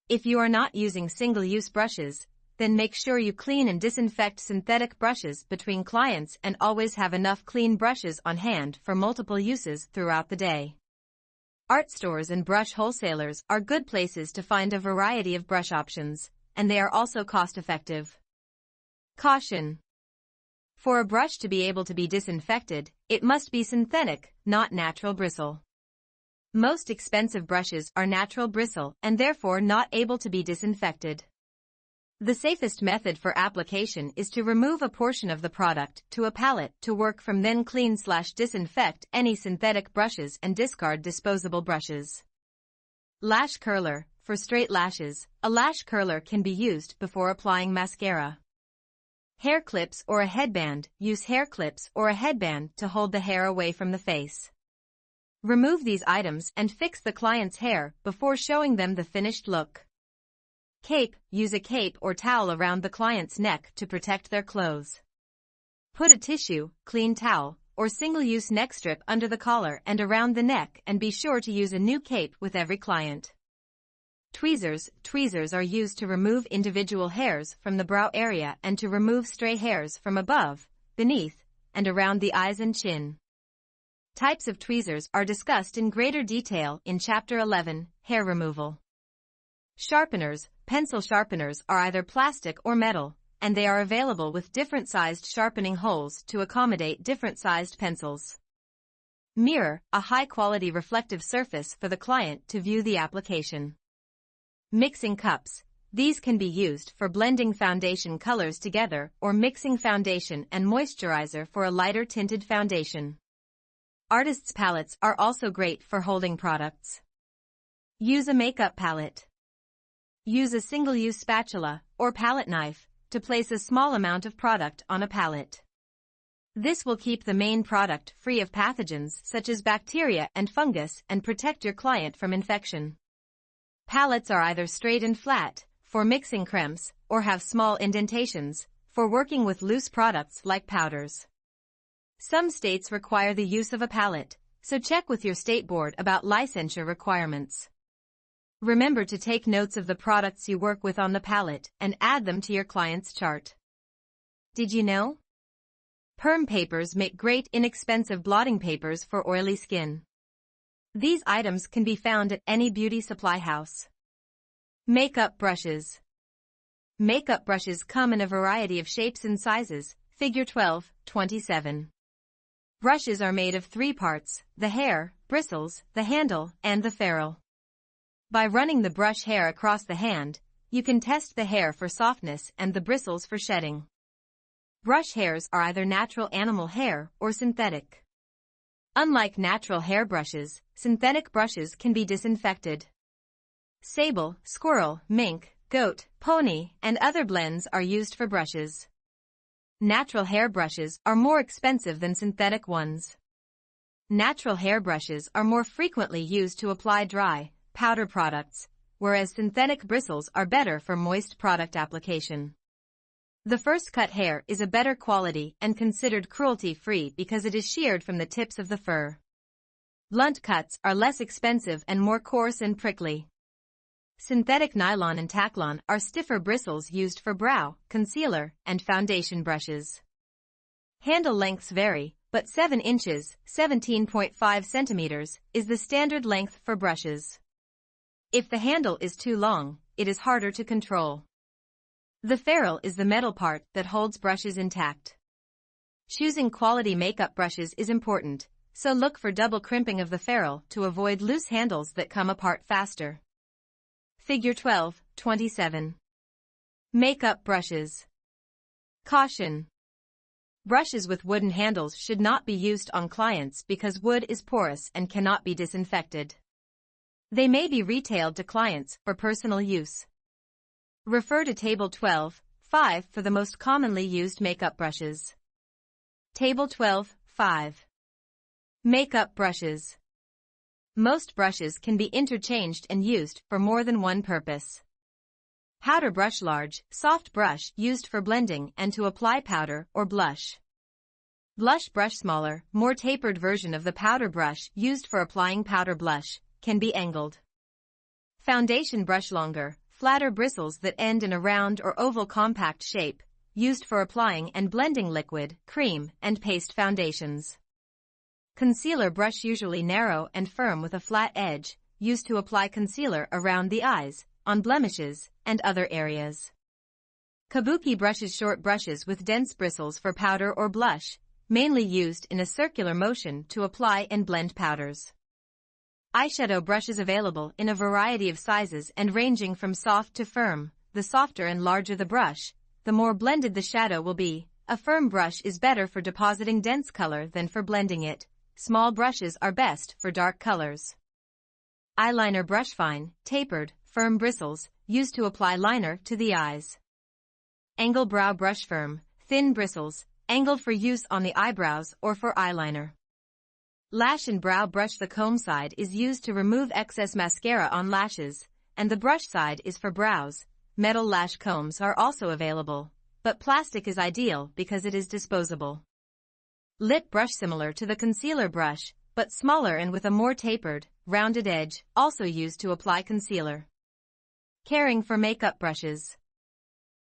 If you are not using single-use brushes, then make sure you clean and disinfect synthetic brushes between clients and always have enough clean brushes on hand for multiple uses throughout the day. Art stores and brush wholesalers are good places to find a variety of brush options, and they are also cost-effective. Caution. For a brush to be able to be disinfected, it must be synthetic, not natural bristle. Most expensive brushes are natural bristle and therefore not able to be disinfected. The safest method for application is to remove a portion of the product to a palette to work from, then clean/disinfect any synthetic brushes and discard disposable brushes. Lash curler. For straight lashes, a lash curler can be used before applying mascara. Hair clips or a headband. Use hair clips or a headband to hold the hair away from the face. Remove these items and fix the client's hair before showing them the finished look. Cape. Use a cape or towel around the client's neck to protect their clothes. Put a tissue, clean towel, or single-use neck strip under the collar and around the neck, and be sure to use a new cape with every client. Tweezers. Tweezers are used to remove individual hairs from the brow area and to remove stray hairs from above, beneath, and around the eyes and chin. Types of tweezers are discussed in greater detail in Chapter 11, Hair Removal. Sharpeners. Pencil sharpeners are either plastic or metal, and they are available with different-sized sharpening holes to accommodate different-sized pencils. Mirror. A high-quality reflective surface for the client to view the application. Mixing cups. These can be used for blending foundation colors together or mixing foundation and moisturizer for a lighter tinted foundation. Artists' palettes are also great for holding products. Use a makeup palette. Use a single-use spatula or palette knife to place a small amount of product on a palette. This will keep the main product free of pathogens such as bacteria and fungus and protect your client from infection. Palettes are either straight and flat, for mixing cremes, or have small indentations, for working with loose products like powders. Some states require the use of a palette, so check with your state board about licensure requirements. Remember to take notes of the products you work with on the palette and add them to your client's chart. Did you know? Perm papers make great inexpensive blotting papers for oily skin. These items can be found at any beauty supply house. Makeup brushes. Makeup brushes come in a variety of shapes and sizes, figure 12-27. Brushes are made of 3 parts, the hair, bristles, the handle, and the ferrule. By running the brush hair across the hand, you can test the hair for softness and the bristles for shedding. Brush hairs are either natural animal hair or synthetic. Unlike natural hair brushes, synthetic brushes can be disinfected. Sable, squirrel, mink, goat, pony, and other blends are used for brushes. Natural hair brushes are more expensive than synthetic ones. Natural hair brushes are more frequently used to apply dry, powder products, whereas synthetic bristles are better for moist product application. The first cut hair is a better quality and considered cruelty-free because it is sheared from the tips of the fur. Blunt cuts are less expensive and more coarse and prickly. Synthetic nylon and Taclon are stiffer bristles used for brow, concealer, and foundation brushes. Handle lengths vary, but 7 inches, 17.5 centimeters, is the standard length for brushes. If the handle is too long, it is harder to control. The ferrule is the metal part that holds brushes intact. Choosing quality makeup brushes is important, so look for double crimping of the ferrule to avoid loose handles that come apart faster. Figure 12-27. Makeup brushes. Caution. Brushes with wooden handles should not be used on clients because wood is porous and cannot be disinfected. They may be retailed to clients for personal use. Refer to Table 12.5 for the most commonly used makeup brushes. Table 12.5. Makeup brushes. Most brushes can be interchanged and used for more than one purpose. Powder brush, large, soft brush used for blending and to apply powder or blush. Blush brush, smaller, more tapered version of the powder brush used for applying powder blush, can be angled. Foundation brush, longer, flatter bristles that end in a round or oval compact shape, used for applying and blending liquid, cream, and paste foundations. Concealer brush, usually narrow and firm with a flat edge, used to apply concealer around the eyes, on blemishes, and other areas. Kabuki brushes, short brushes with dense bristles for powder or blush, mainly used in a circular motion to apply and blend powders. Eyeshadow brushes, available in a variety of sizes and ranging from soft to firm. The softer and larger the brush, the more blended the shadow will be. A firm brush is better for depositing dense color than for blending it. Small brushes are best for dark colors. Eyeliner brush, fine, tapered, firm bristles, used to apply liner to the eyes. Angle brow brush, firm, thin bristles, angled for use on the eyebrows or for eyeliner. Lash and brow brush, the comb side is used to remove excess mascara on lashes, and the brush side is for brows. Metal lash combs are also available, but plastic is ideal because it is disposable. Lip brush, similar to the concealer brush, but smaller and with a more tapered, rounded edge, also used to apply concealer. Caring for makeup brushes.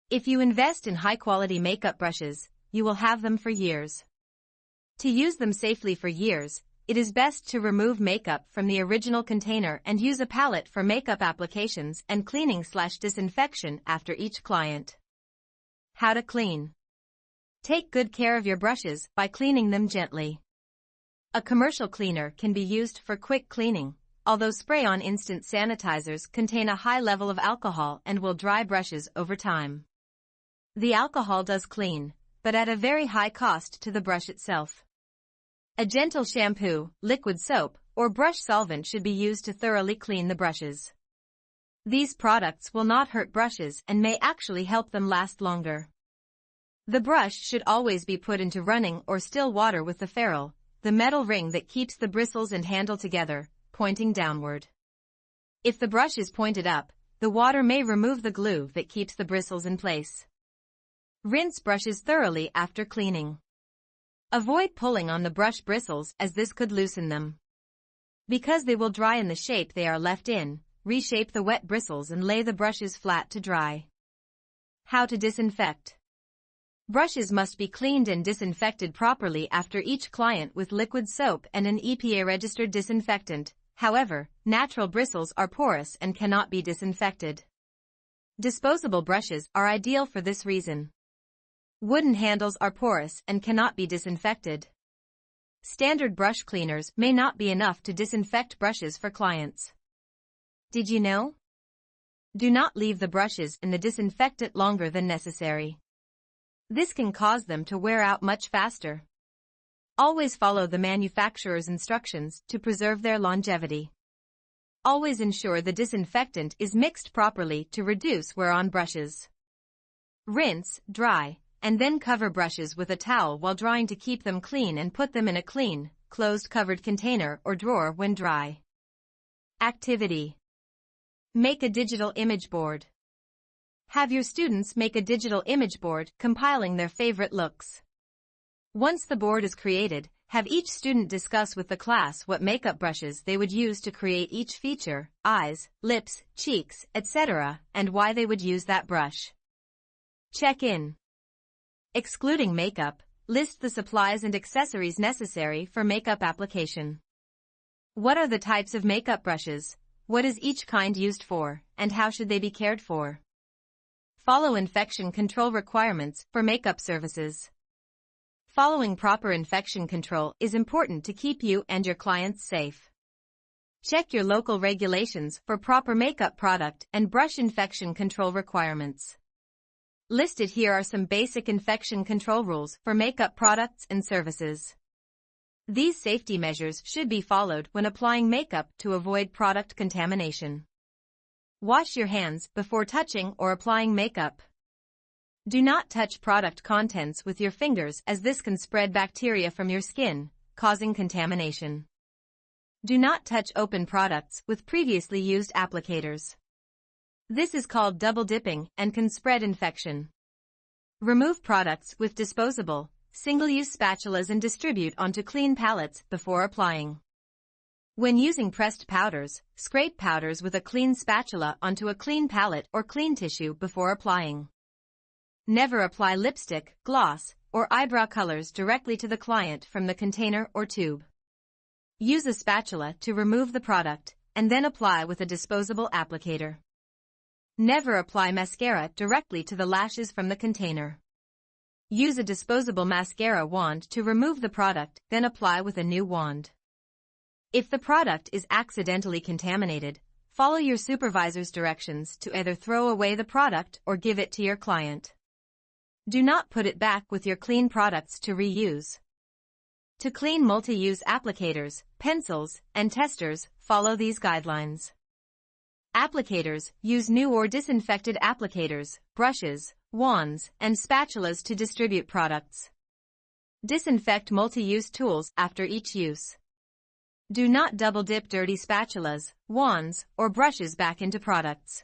If you invest in high-quality makeup brushes, you will have them for years. To use them safely for years, it is best to remove makeup from the original container and use a palette for makeup applications and cleaning/disinfection after each client. How to clean. Take good care of your brushes by cleaning them gently. A commercial cleaner can be used for quick cleaning, although spray-on instant sanitizers contain a high level of alcohol and will dry brushes over time. The alcohol does clean, but at a very high cost to the brush itself. A gentle shampoo, liquid soap, or brush solvent should be used to thoroughly clean the brushes. These products will not hurt brushes and may actually help them last longer. The brush should always be put into running or still water with the ferrule, the metal ring that keeps the bristles and handle together, pointing downward. If the brush is pointed up, the water may remove the glue that keeps the bristles in place. Rinse brushes thoroughly after cleaning. Avoid pulling on the brush bristles as this could loosen them. Because they will dry in the shape they are left in, reshape the wet bristles and lay the brushes flat to dry. How to disinfect. Brushes must be cleaned and disinfected properly after each client with liquid soap and an EPA-registered disinfectant. However, natural bristles are porous and cannot be disinfected. Disposable brushes are ideal for this reason. Wooden handles are porous and cannot be disinfected. Standard brush cleaners may not be enough to disinfect brushes for clients. Did you know? Do not leave the brushes in the disinfectant longer than necessary. This can cause them to wear out much faster. Always follow the manufacturer's instructions to preserve their longevity. Always ensure the disinfectant is mixed properly to reduce wear on brushes. Rinse, dry, and then cover brushes with a towel while drying to keep them clean and put them in a clean, closed covered container or drawer when dry. Activity. Make a digital image board. Have your students make a digital image board compiling their favorite looks. Once the board is created, have each student discuss with the class what makeup brushes they would use to create each feature, eyes, lips, cheeks, etc., and why they would use that brush. Check in. Excluding makeup, list the supplies and accessories necessary for makeup application. What are the types of makeup brushes? What is each kind used for, and how should they be cared for? Follow infection control requirements for makeup services. Following proper infection control is important to keep you and your clients safe. Check your local regulations for proper makeup product and brush infection control requirements. Listed here are some basic infection control rules for makeup products and services. These safety measures should be followed when applying makeup to avoid product contamination. Wash your hands before touching or applying makeup. Do not touch product contents with your fingers as this can spread bacteria from your skin, causing contamination. Do not touch open products with previously used applicators. This is called double dipping and can spread infection. Remove products with disposable, single-use spatulas and distribute onto clean palettes before applying. When using pressed powders, scrape powders with a clean spatula onto a clean palette or clean tissue before applying. Never apply lipstick, gloss, or eyebrow colors directly to the client from the container or tube. Use a spatula to remove the product, and then apply with a disposable applicator. Never apply mascara directly to the lashes from the container. Use a disposable mascara wand to remove the product, then apply with a new wand. If the product is accidentally contaminated, follow your supervisor's directions to either throw away the product or give it to your client. Do not put it back with your clean products to reuse. To clean multi-use applicators, pencils, and testers, follow these guidelines. Applicators, use new or disinfected applicators, brushes, wands, and spatulas to distribute products. Disinfect multi-use tools after each use. Do not double-dip dirty spatulas, wands, or brushes back into products.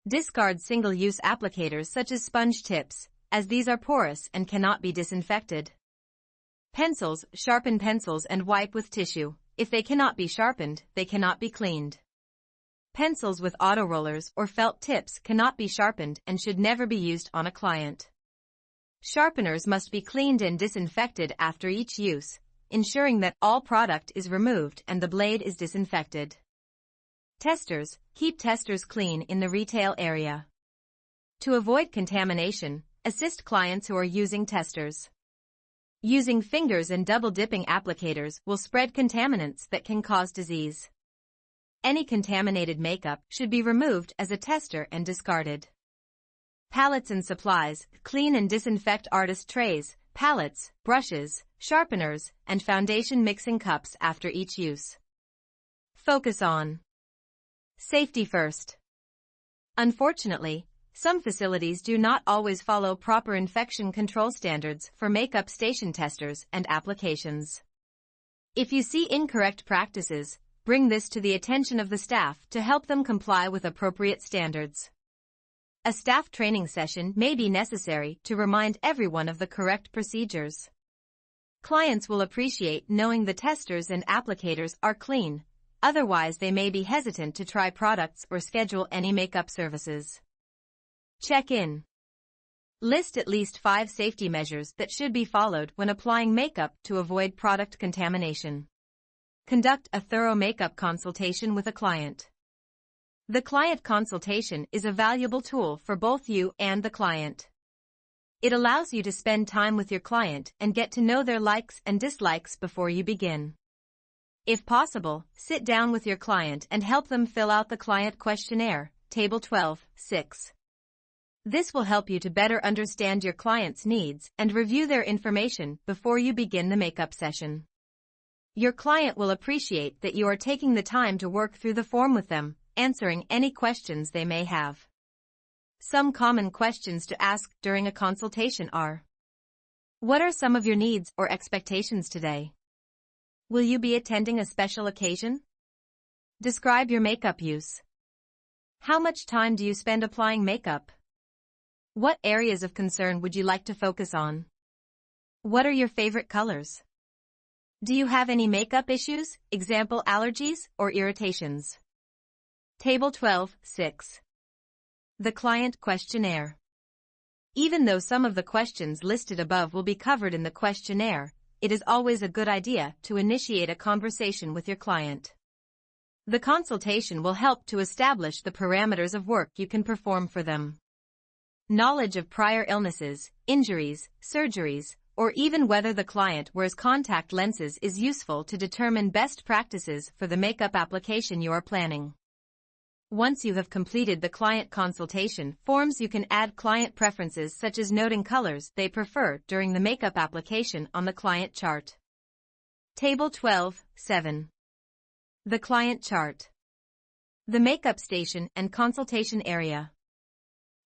Discard single-use applicators such as sponge tips, as these are porous and cannot be disinfected. Pencils, sharpen pencils and wipe with tissue. If they cannot be sharpened, they cannot be cleaned. Pencils with autorollers or felt tips cannot be sharpened and should never be used on a client. Sharpeners must be cleaned and disinfected after each use, ensuring that all product is removed and the blade is disinfected. Testers, keep testers clean in the retail area. To avoid contamination, assist clients who are using testers. Using fingers and double-dipping applicators will spread contaminants that can cause disease. Any contaminated makeup should be removed as a tester and discarded. Palettes and supplies. Clean and disinfect artist trays, palettes, brushes, sharpeners, and foundation mixing cups after each use. Focus on safety first. Unfortunately, some facilities do not always follow proper infection control standards for makeup station testers and applications. If you see incorrect practices, bring this to the attention of the staff to help them comply with appropriate standards. A staff training session may be necessary to remind everyone of the correct procedures. Clients will appreciate knowing the testers and applicators are clean, otherwise they may be hesitant to try products or schedule any makeup services. Check in. List at least 5 safety measures that should be followed when applying makeup to avoid product contamination. Conduct a thorough makeup consultation with a client. The client consultation is a valuable tool for both you and the client. It allows you to spend time with your client and get to know their likes and dislikes before you begin. If possible, sit down with your client and help them fill out the client questionnaire, Table 12(6). This will help you to better understand your client's needs and review their information before you begin the makeup session. Your client will appreciate that you are taking the time to work through the form with them, answering any questions they may have. Some common questions to ask during a consultation are: what are some of your needs or expectations today? Will you be attending a special occasion? Describe your makeup use. How much time do you spend applying makeup? What areas of concern would you like to focus on? What are your favorite colors? Do you have any makeup issues, example allergies or irritations? Table 12(6). The client questionnaire. Even though some of the questions listed above will be covered in the questionnaire, it is always a good idea to initiate a conversation with your client. The consultation will help to establish the parameters of work you can perform for them. Knowledge of prior illnesses, injuries, surgeries, or even whether the client wears contact lenses is useful to determine best practices for the makeup application you are planning. Once you have completed the client consultation forms, you can add client preferences such as noting colors they prefer during the makeup application on the client chart. Table 12(7). The client chart. The makeup station and consultation area.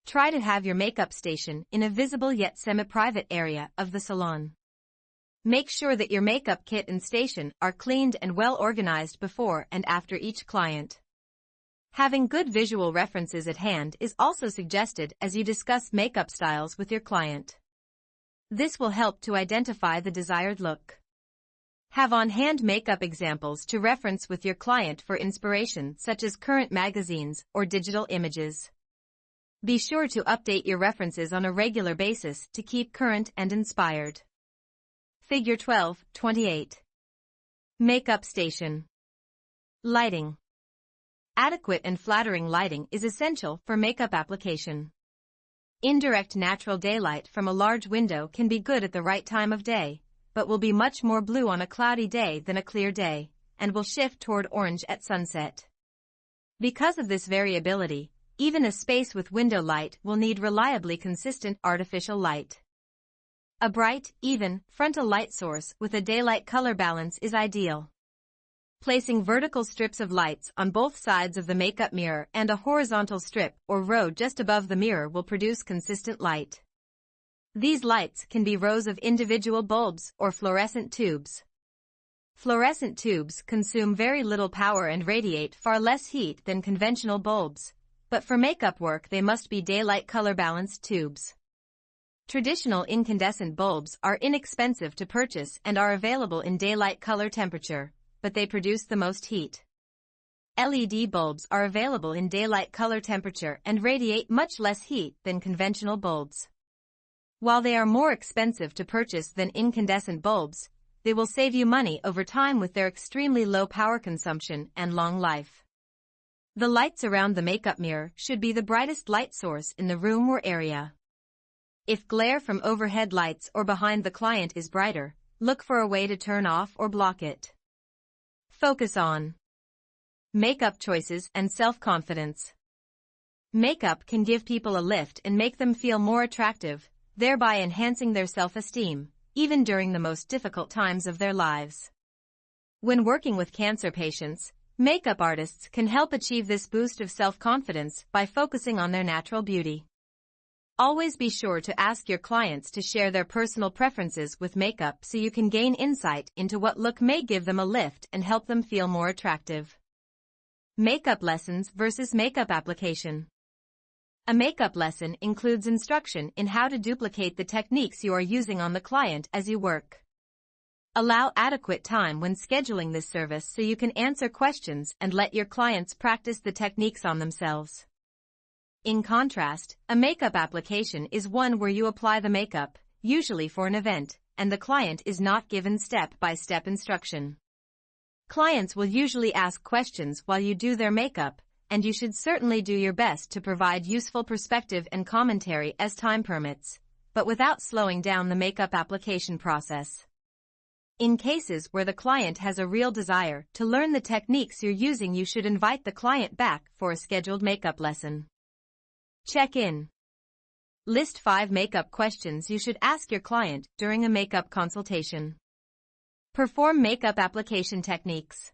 Try to have your makeup station in a visible yet semi-private area of the salon. Make sure that your makeup kit and station are cleaned and well organized before and after each client. Having good visual references at hand is also suggested as you discuss makeup styles with your client. This will help to identify the desired look. Have on-hand makeup examples to reference with your client for inspiration, such as current magazines or digital images. Be sure to update your references on a regular basis to keep current and inspired. Figure 12(28). Makeup station. Lighting. Adequate and flattering lighting is essential for makeup application. Indirect natural daylight from a large window can be good at the right time of day, but will be much more blue on a cloudy day than a clear day, and will shift toward orange at sunset. Because of this variability, even a space with window light will need reliably consistent artificial light. A bright, even, frontal light source with a daylight color balance is ideal. Placing vertical strips of lights on both sides of the makeup mirror and a horizontal strip or row just above the mirror will produce consistent light. These lights can be rows of individual bulbs or fluorescent tubes. Fluorescent tubes consume very little power and radiate far less heat than conventional bulbs, but for makeup work they must be daylight color balanced tubes. Traditional incandescent bulbs are inexpensive to purchase and are available in daylight color temperature, but they produce the most heat. LED bulbs are available in daylight color temperature and radiate much less heat than conventional bulbs. While they are more expensive to purchase than incandescent bulbs, they will save you money over time with their extremely low power consumption and long life. The lights around the makeup mirror should be the brightest light source in the room or area. If glare from overhead lights or behind the client is brighter, look for a way to turn off or block it. Focus on Makeup choices and self-confidence. Makeup can give people a lift and make them feel more attractive, thereby enhancing their self-esteem, even during the most difficult times of their lives. When working with cancer patients, makeup artists can help achieve this boost of self-confidence by focusing on their natural beauty. Always be sure to ask your clients to share their personal preferences with makeup so you can gain insight into what look may give them a lift and help them feel more attractive. Makeup lessons versus makeup application. A makeup lesson includes instruction in how to duplicate the techniques you are using on the client as you work. Allow adequate time when scheduling this service so you can answer questions and let your clients practice the techniques on themselves. In contrast, a makeup application is one where you apply the makeup, usually for an event, and the client is not given step-by-step instruction. Clients will usually ask questions while you do their makeup, and you should certainly do your best to provide useful perspective and commentary as time permits, but without slowing down the makeup application process. In cases where the client has a real desire to learn the techniques you're using, you should invite the client back for a scheduled makeup lesson. Check-in. List 5 makeup questions you should ask your client during a makeup consultation. Perform makeup application techniques.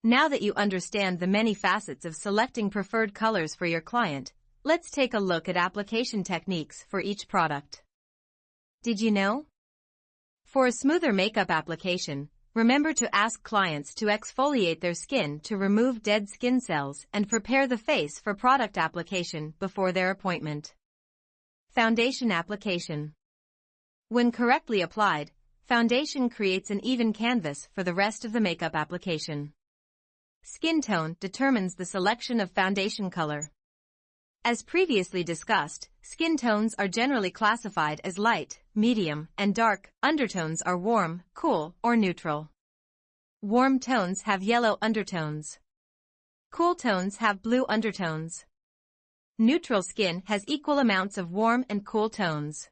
Now that you understand the many facets of selecting preferred colors for your client, let's take a look at application techniques for each product. Did you know? For a smoother makeup application, remember to ask clients to exfoliate their skin to remove dead skin cells and prepare the face for product application before their appointment. Foundation application. When correctly applied, foundation creates an even canvas for the rest of the makeup application. Skin tone determines the selection of foundation color. As previously discussed, skin tones are generally classified as light, medium, and dark. Undertones are warm, cool, or neutral. Warm tones have yellow undertones. Cool tones have blue undertones. Neutral skin has equal amounts of warm and cool tones.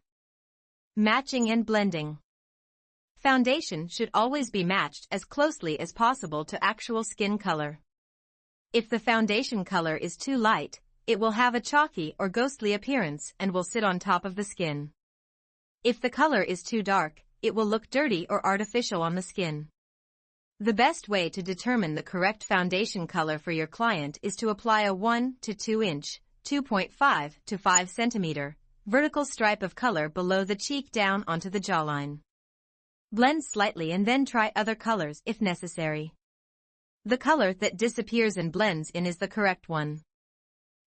Matching and blending. Foundation should always be matched as closely as possible to actual skin color. If the foundation color is too light, it will have a chalky or ghostly appearance and will sit on top of the skin. If the color is too dark, it will look dirty or artificial on the skin. The best way to determine the correct foundation color for your client is to apply a 1 to 2 inch, 2.5 to 5 centimeter, vertical stripe of color below the cheek down onto the jawline. Blend slightly and then try other colors if necessary. The color that disappears and blends in is the correct one.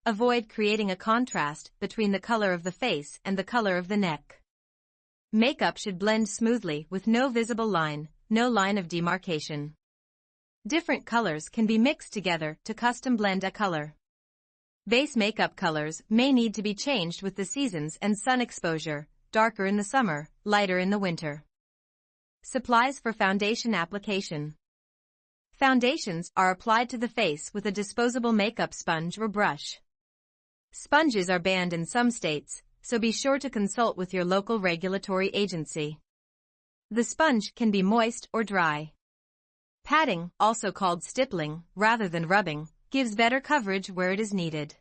Avoid creating a contrast between the color of the face and the color of the neck. Makeup should blend smoothly with no visible line, no line of demarcation. Different colors can be mixed together to custom blend a color. Base makeup colors may need to be changed with the seasons and sun exposure, darker in the summer, lighter in the winter. Supplies for foundation application. Foundations are applied to the face with a disposable makeup sponge or brush. Sponges are banned in some states, so be sure to consult with your local regulatory agency. The sponge can be moist or dry. Patting, also called stippling, rather than rubbing, gives better coverage where it is needed.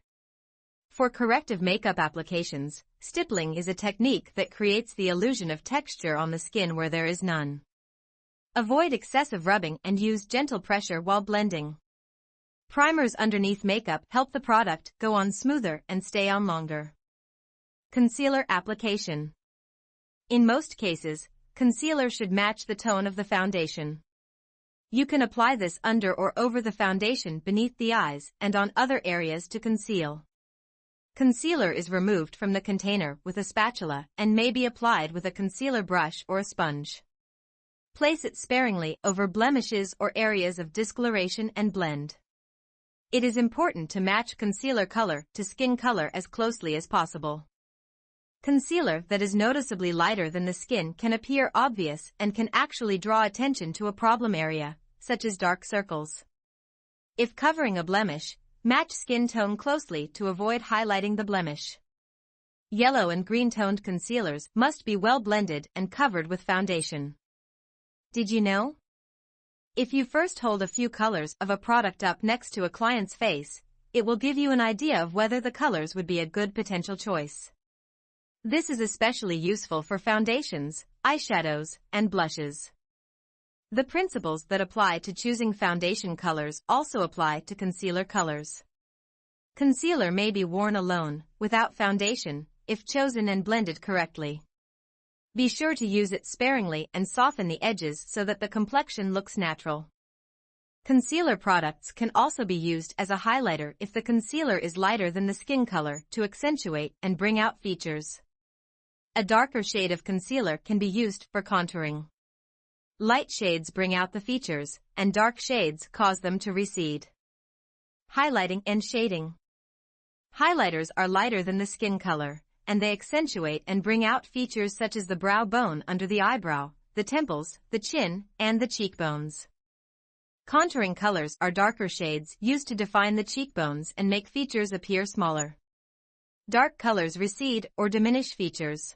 For corrective makeup applications, stippling is a technique that creates the illusion of texture on the skin where there is none. Avoid excessive rubbing and use gentle pressure while blending. Primers underneath makeup help the product go on smoother and stay on longer. Concealer application. In most cases, concealer should match the tone of the foundation. You can apply this under or over the foundation beneath the eyes and on other areas to conceal. Concealer is removed from the container with a spatula and may be applied with a concealer brush or a sponge. Place it sparingly over blemishes or areas of discoloration and blend. It is important to match concealer color to skin color as closely as possible. Concealer that is noticeably lighter than the skin can appear obvious and can actually draw attention to a problem area, such as dark circles. If covering a blemish, match skin tone closely to avoid highlighting the blemish. Yellow and green-toned concealers must be well blended and covered with foundation. Did you know? If you first hold a few colors of a product up next to a client's face, it will give you an idea of whether the colors would be a good potential choice. This is especially useful for foundations, eyeshadows, and blushes. The principles that apply to choosing foundation colors also apply to concealer colors. Concealer may be worn alone, without foundation, if chosen and blended correctly. Be sure to use it sparingly and soften the edges so that the complexion looks natural. Concealer products can also be used as a highlighter if the concealer is lighter than the skin color to accentuate and bring out features. A darker shade of concealer can be used for contouring. Light shades bring out the features, and dark shades cause them to recede. Highlighting and shading. Highlighters are lighter than the skin color, and they accentuate and bring out features such as the brow bone under the eyebrow, the temples, the chin, and the cheekbones. Contouring colors are darker shades used to define the cheekbones and make features appear smaller. Dark colors recede or diminish features.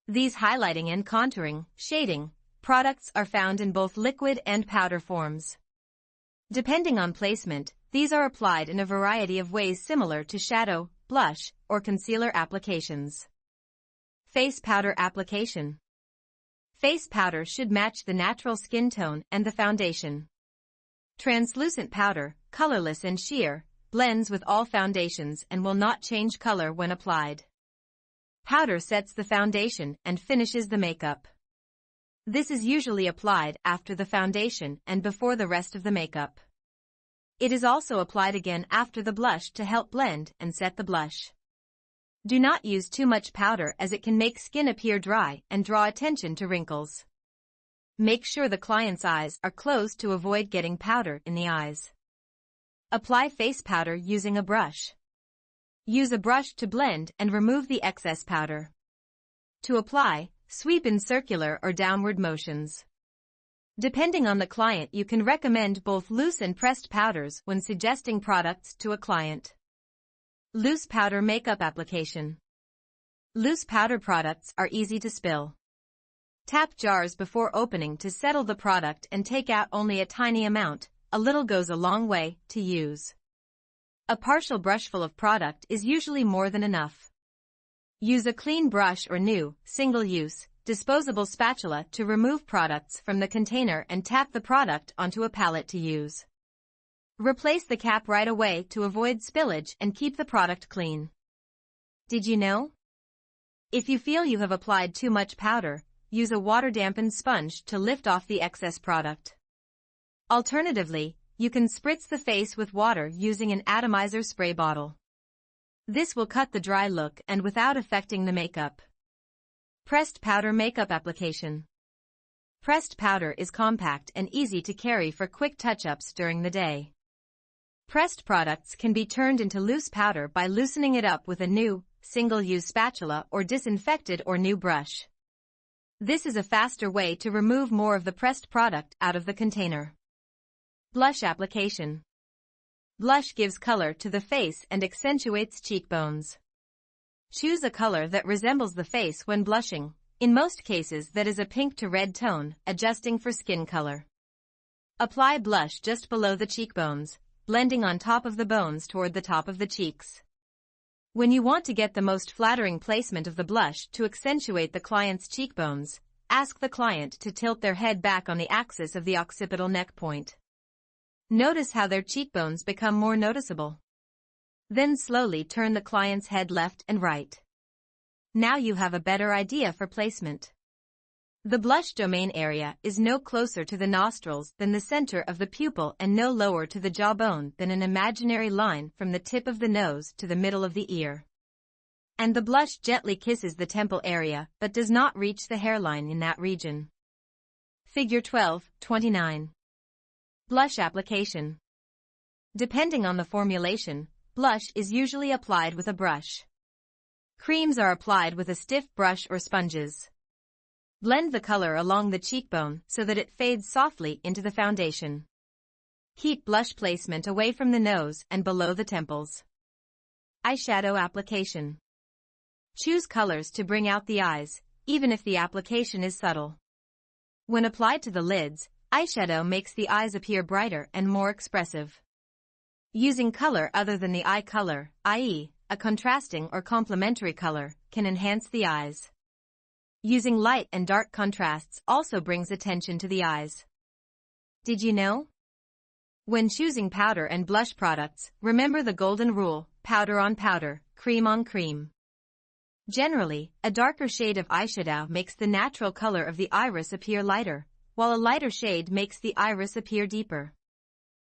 These highlighting and contouring, shading, products are found in both liquid and powder forms. Depending on placement, these are applied in a variety of ways similar to shadow, blush, or concealer applications. Face powder application. Face powder should match the natural skin tone and the foundation. Translucent powder, colorless and sheer, blends with all foundations and will not change color when applied. Powder sets the foundation and finishes the makeup. This is usually applied after the foundation and before the rest of the makeup. It is also applied again after the blush to help blend and set the blush. Do not use too much powder as it can make skin appear dry and draw attention to wrinkles. Make sure the client's eyes are closed to avoid getting powder in the eyes. Apply face powder using a brush. Use a brush to blend and remove the excess powder. To apply, sweep in circular or downward motions. Depending on the client, you can recommend both loose and pressed powders when suggesting products to a client. Loose powder makeup application. Loose powder products are easy to spill. Tap jars before opening to settle the product and take out only a tiny amount. A little goes a long way to use. A partial brushful of product is usually more than enough. Use a clean brush or new, single-use, disposable spatula to remove products from the container and tap the product onto a palette to use. Replace the cap right away to avoid spillage and keep the product clean. Did you know? If you feel you have applied too much powder, use a water-dampened sponge to lift off the excess product. Alternatively, you can spritz the face with water using an atomizer spray bottle. This will cut the dry look and without affecting the makeup. Pressed powder makeup application. Pressed powder is compact and easy to carry for quick touch-ups during the day. Pressed products can be turned into loose powder by loosening it up with a new, single-use spatula or disinfected or new brush. This is a faster way to remove more of the pressed product out of the container. Blush application. Blush gives color to the face and accentuates cheekbones. Choose a color that resembles the face when blushing. In most cases that is a pink to red tone, adjusting for skin color. Apply blush just below the cheekbones, blending on top of the bones toward the top of the cheeks. When you want to get the most flattering placement of the blush to accentuate the client's cheekbones, ask the client to tilt their head back on the axis of the occipital neck point. Notice how their cheekbones become more noticeable. Then slowly turn the client's head left and right. Now you have a better idea for placement. The blush domain area is no closer to the nostrils than the center of the pupil and no lower to the jawbone than an imaginary line from the tip of the nose to the middle of the ear. And the blush gently kisses the temple area but does not reach the hairline in that region. Figure 12:29. Blush application. Depending on the formulation, blush is usually applied with a brush. Creams are applied with a stiff brush or sponges. Blend the color along the cheekbone so that it fades softly into the foundation. Keep blush placement away from the nose and below the temples. Eyeshadow application. Choose colors to bring out the eyes, even if the application is subtle. When applied to the lids, Eyeshadow makes the eyes appear brighter and more expressive. Using color other than the eye color, i.e., a contrasting or complementary color, can enhance the eyes. Using light and dark contrasts also brings attention to the eyes. Did you know? When choosing powder and blush products, remember the golden rule: powder on powder, cream on cream. Generally, a darker shade of eyeshadow makes the natural color of the iris appear lighter, while a lighter shade makes the iris appear deeper.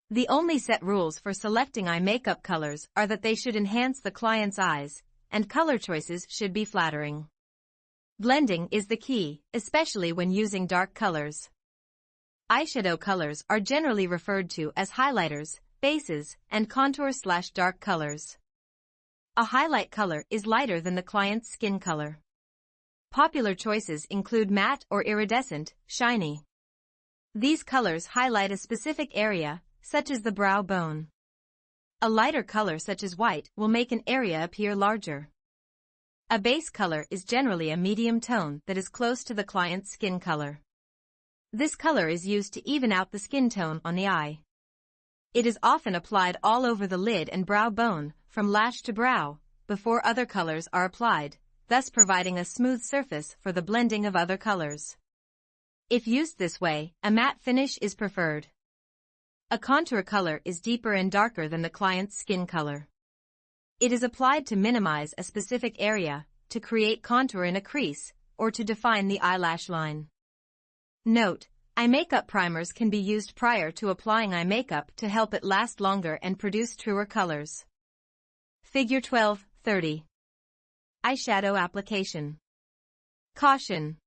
The only set rules for selecting eye makeup colors are that they should enhance the client's eyes, and color choices should be flattering. Blending is the key, especially when using dark colors. Eyeshadow colors are generally referred to as highlighters, bases, and contour/dark colors. A highlight color is lighter than the client's skin color. Popular choices include matte or iridescent, shiny. These colors highlight a specific area, such as the brow bone. A lighter color such as white will make an area appear larger. A base color is generally a medium tone that is close to the client's skin color. This color is used to even out the skin tone on the eye. It is often applied all over the lid and brow bone, from lash to brow, before other colors are applied, thus providing a smooth surface for the blending of other colors. If used this way, a matte finish is preferred. A contour color is deeper and darker than the client's skin color. It is applied to minimize a specific area, to create contour in a crease, or to define the eyelash line. Note: eye makeup primers can be used prior to applying eye makeup to help it last longer and produce truer colors. Figure 12:30. Eyeshadow application. Caution: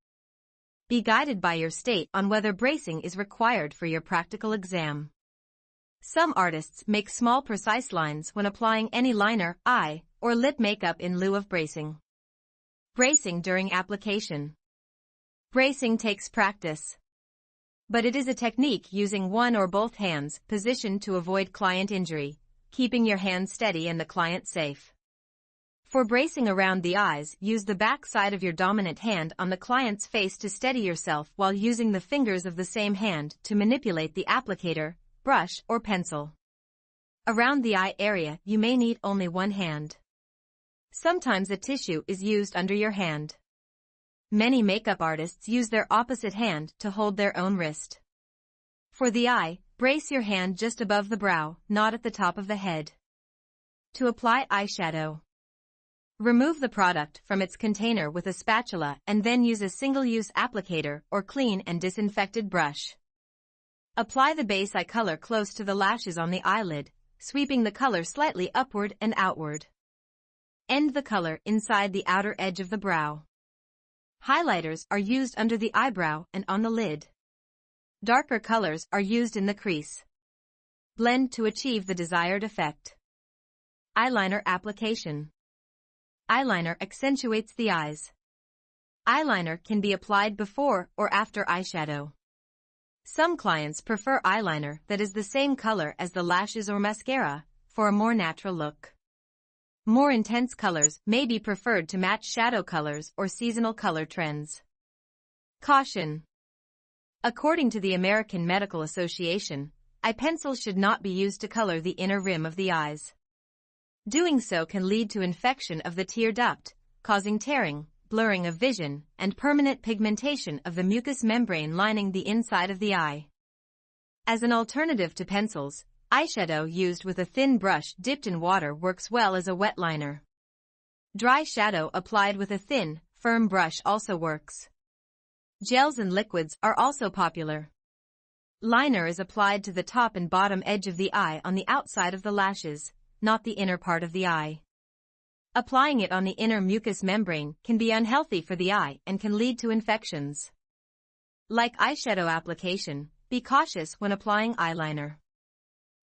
be guided by your state on whether bracing is required for your practical exam. Some artists make small precise lines when applying any liner, eye, or lip makeup in lieu of bracing. Bracing during application. Bracing takes practice. But it is a technique using one or both hands positioned to avoid client injury, keeping your hand steady and the client safe. For bracing around the eyes, use the back side of your dominant hand on the client's face to steady yourself while using the fingers of the same hand to manipulate the applicator, brush, or pencil. Around the eye area, you may need only one hand. Sometimes a tissue is used under your hand. Many makeup artists use their opposite hand to hold their own wrist. For the eye, brace your hand just above the brow, not at the top of the head. To apply eyeshadow. Remove the product from its container with a spatula and then use a single-use applicator or clean and disinfected brush. Apply the base eye color close to the lashes on the eyelid, sweeping the color slightly upward and outward. End the color inside the outer edge of the brow. Highlighters are used under the eyebrow and on the lid. Darker colors are used in the crease. Blend to achieve the desired effect. Eyeliner application. Eyeliner accentuates the eyes. Eyeliner can be applied before or after eyeshadow. Some clients prefer eyeliner that is the same color as the lashes or mascara, for a more natural look. More intense colors may be preferred to match shadow colors or seasonal color trends. Caution: according to the American Medical Association, eye pencils should not be used to color the inner rim of the eyes. Doing so can lead to infection of the tear duct, causing tearing, blurring of vision, and permanent pigmentation of the mucous membrane lining the inside of the eye. As an alternative to pencils, eyeshadow used with a thin brush dipped in water works well as a wet liner. Dry shadow applied with a thin, firm brush also works. Gels and liquids are also popular. Liner is applied to the top and bottom edge of the eye on the outside of the lashes, not the inner part of the eye. Applying it on the inner mucous membrane can be unhealthy for the eye and can lead to infections. Like eyeshadow application, be cautious when applying eyeliner.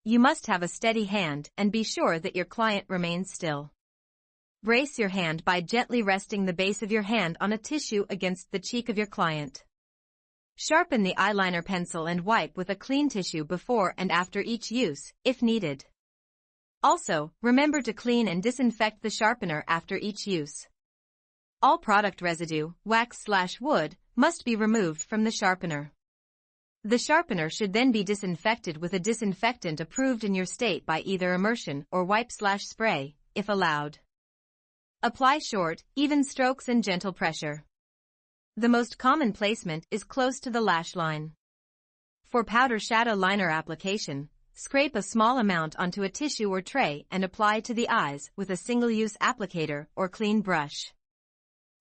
You must have a steady hand and be sure that your client remains still. Brace your hand by gently resting the base of your hand on a tissue against the cheek of your client. Sharpen the eyeliner pencil and wipe with a clean tissue before and after each use, if needed. Also, remember to clean and disinfect the sharpener after each use. All product residue, wax/wood, must be removed from the sharpener. The sharpener should then be disinfected with a disinfectant approved in your state by either immersion or wipe/spray, if allowed. Apply short, even strokes and gentle pressure. The most common placement is close to the lash line. For powder shadow liner application, scrape a small amount onto a tissue or tray and apply to the eyes with a single-use applicator or clean brush.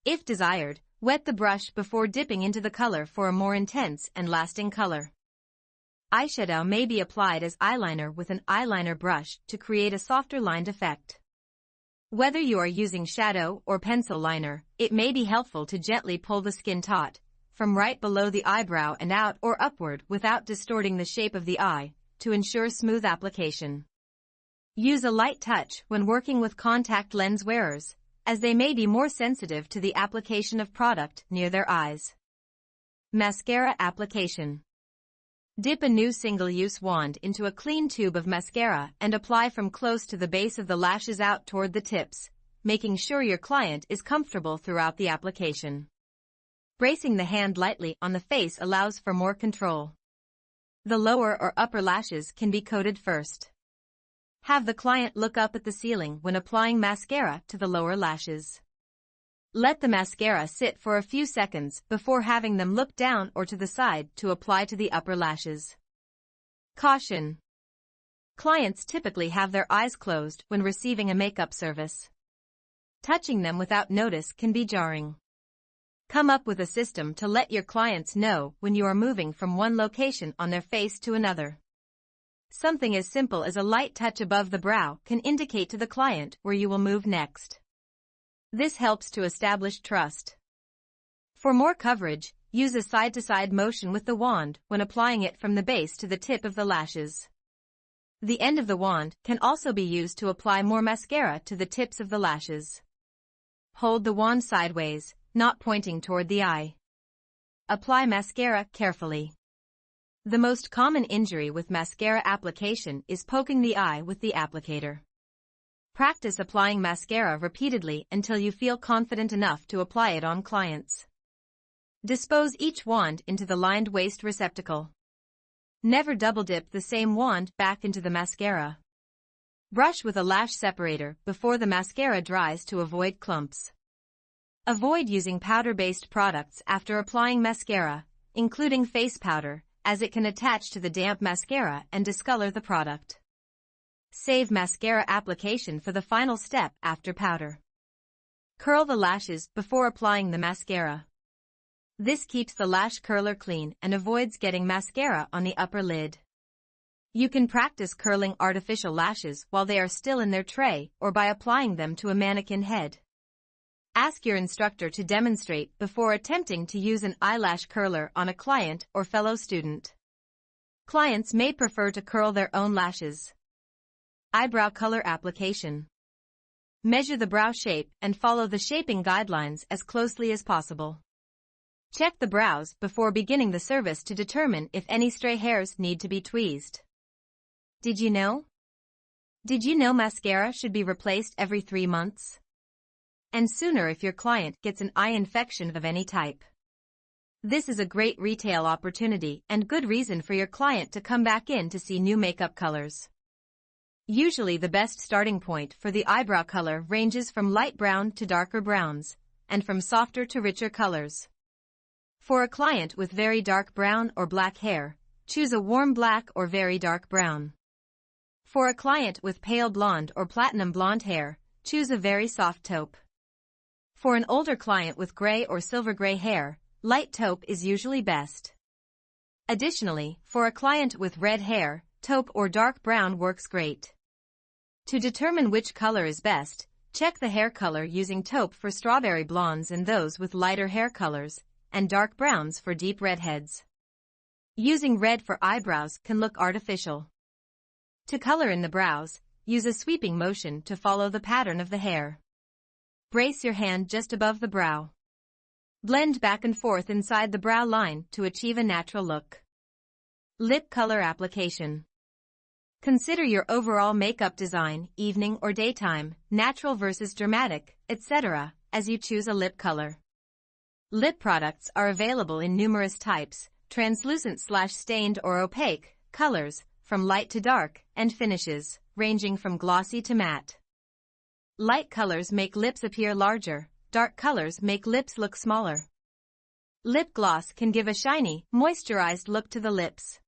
If desired, wet the brush before dipping into the color for a more intense and lasting color. Eyeshadow may be applied as eyeliner with an eyeliner brush to create a softer lined effect. Whether you are using shadow or pencil liner, it may be helpful to gently pull the skin taut from right below the eyebrow and out or upward without distorting the shape of the eye, to ensure smooth application. Use a light touch when working with contact lens wearers, as they may be more sensitive to the application of product near their eyes. Mascara application. Dip a new single-use wand into a clean tube of mascara and apply from close to the base of the lashes out toward the tips, making sure your client is comfortable throughout the application. Bracing the hand lightly on the face allows for more control. The lower or upper lashes can be coated first. Have the client look up at the ceiling when applying mascara to the lower lashes. Let the mascara sit for a few seconds before having them look down or to the side to apply to the upper lashes. Caution. Clients typically have their eyes closed when receiving a makeup service. Touching them without notice can be jarring. Come up with a system to let your clients know when you are moving from one location on their face to another. Something as simple as a light touch above the brow can indicate to the client where you will move next. This helps to establish trust. For more coverage, use a side-to-side motion with the wand when applying it from the base to the tip of the lashes. The end of the wand can also be used to apply more mascara to the tips of the lashes. Hold the wand sideways, not pointing toward the eye. Apply mascara carefully. The most common injury with mascara application is poking the eye with the applicator. Practice applying mascara repeatedly until you feel confident enough to apply it on clients. Dispose each wand into the lined waste receptacle. Never double-dip the same wand back into the mascara. Brush with a lash separator before the mascara dries to avoid clumps. Avoid using powder-based products after applying mascara, including face powder, as it can attach to the damp mascara and discolor the product. Save mascara application for the final step after powder. Curl the lashes before applying the mascara. This keeps the lash curler clean and avoids getting mascara on the upper lid. You can practice curling artificial lashes while they are still in their tray or by applying them to a mannequin head. Ask your instructor to demonstrate before attempting to use an eyelash curler on a client or fellow student. Clients may prefer to curl their own lashes. Eyebrow color application. Measure the brow shape and follow the shaping guidelines as closely as possible. Check the brows before beginning the service to determine if any stray hairs need to be tweezed. Did you know? Did you know mascara should be replaced every 3 months? And sooner if your client gets an eye infection of any type. This is a great retail opportunity and good reason for your client to come back in to see new makeup colors. Usually the best starting point for the eyebrow color ranges from light brown to darker browns, and from softer to richer colors. For a client with very dark brown or black hair, choose a warm black or very dark brown. For a client with pale blonde or platinum blonde hair, choose a very soft taupe. For an older client with gray or silver gray hair, light taupe is usually best. Additionally, for a client with red hair, taupe or dark brown works great. To determine which color is best, check the hair color using taupe for strawberry blondes and those with lighter hair colors, and dark browns for deep redheads. Using red for eyebrows can look artificial. To color in the brows, use a sweeping motion to follow the pattern of the hair. Brace your hand just above the brow. Blend back and forth inside the brow line to achieve a natural look. Lip color application. Consider your overall makeup design, evening or daytime, natural versus dramatic, etc., as you choose a lip color. Lip products are available in numerous types, translucent/stained or opaque, colors, from light to dark, and finishes, ranging from glossy to matte. Light colors make lips appear larger, dark colors make lips look smaller. Lip gloss can give a shiny, moisturized look to the lips.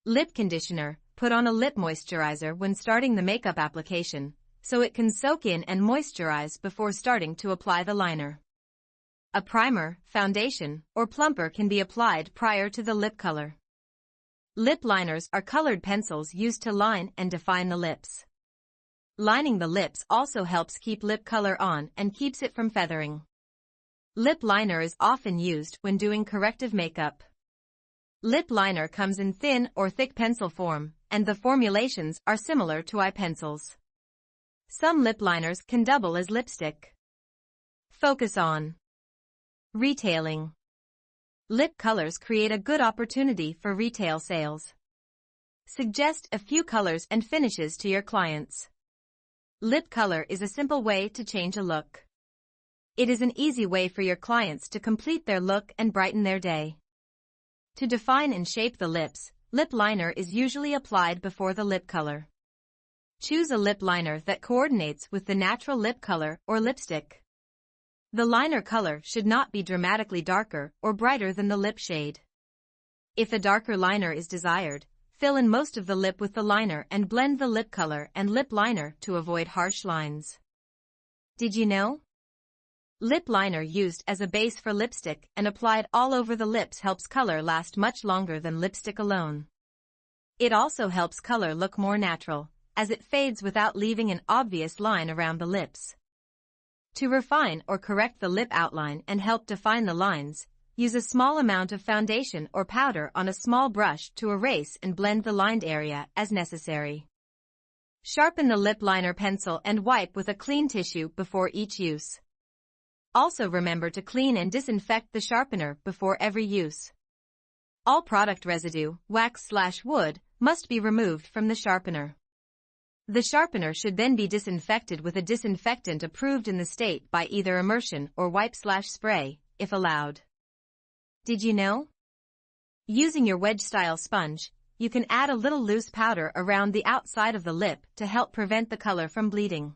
Lip conditioner, put on a lip moisturizer when starting the makeup application, so it can soak in and moisturize before starting to apply the liner. A primer, foundation, or plumper can be applied prior to the lip color. Lip liners are colored pencils used to line and define the lips. Lining the lips also helps keep lip color on and keeps it from feathering. Lip liner is often used when doing corrective makeup. Lip liner comes in thin or thick pencil form, and the formulations are similar to eye pencils. Some lip liners can double as lipstick. Focus on retailing. Lip colors create a good opportunity for retail sales. Suggest a few colors and finishes to your clients. Lip color is a simple way to change a look. It is an easy way for your clients to complete their look and brighten their day. To define and shape the lips, lip liner is usually applied before the lip color. Choose a lip liner that coordinates with the natural lip color or lipstick. The liner color should not be dramatically darker or brighter than the lip shade. If a darker liner is desired, fill in most of the lip with the liner and blend the lip color and lip liner to avoid harsh lines. Did you know? Lip liner used as a base for lipstick and applied all over the lips helps color last much longer than lipstick alone. It also helps color look more natural, as it fades without leaving an obvious line around the lips. To refine or correct the lip outline and help define the lines, use a small amount of foundation or powder on a small brush to erase and blend the lined area as necessary. Sharpen the lip liner pencil and wipe with a clean tissue before each use. Also remember to clean and disinfect the sharpener before every use. All product residue, wax/wood, must be removed from the sharpener. The sharpener should then be disinfected with a disinfectant approved in the state by either immersion or wipe/spray, if allowed. Did you know? Using your wedge-style sponge, you can add a little loose powder around the outside of the lip to help prevent the color from bleeding.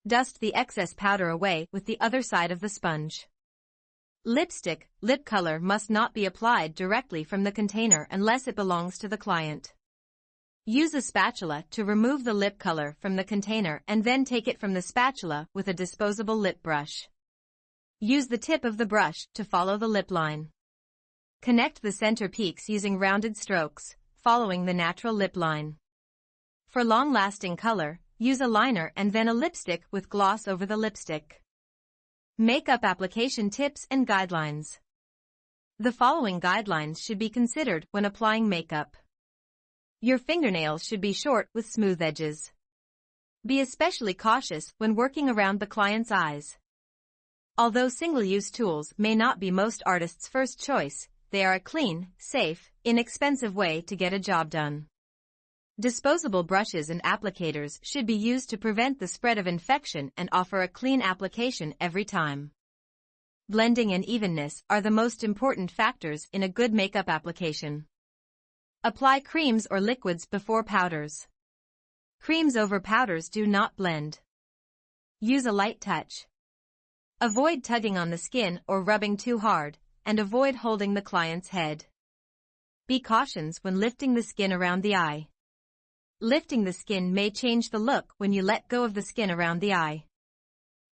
Dust the excess powder away with the other side of the sponge. Lipstick, lip color must not be applied directly from the container unless it belongs to the client. Use a spatula to remove the lip color from the container and then take it from the spatula with a disposable lip brush. Use the tip of the brush to follow the lip line. Connect the center peaks using rounded strokes, following the natural lip line. For long-lasting color, use a liner and then a lipstick with gloss over the lipstick. Makeup application tips and guidelines. The following guidelines should be considered when applying makeup. Your fingernails should be short with smooth edges. Be especially cautious when working around the client's eyes. Although single-use tools may not be most artists' first choice, they are a clean, safe, inexpensive way to get a job done. Disposable brushes and applicators should be used to prevent the spread of infection and offer a clean application every time. Blending and evenness are the most important factors in a good makeup application. Apply creams or liquids before powders. Creams over powders do not blend. Use a light touch. Avoid tugging on the skin or rubbing too hard, and avoid holding the client's head. Be cautious when lifting the skin around the eye. Lifting the skin may change the look when you let go of the skin around the eye.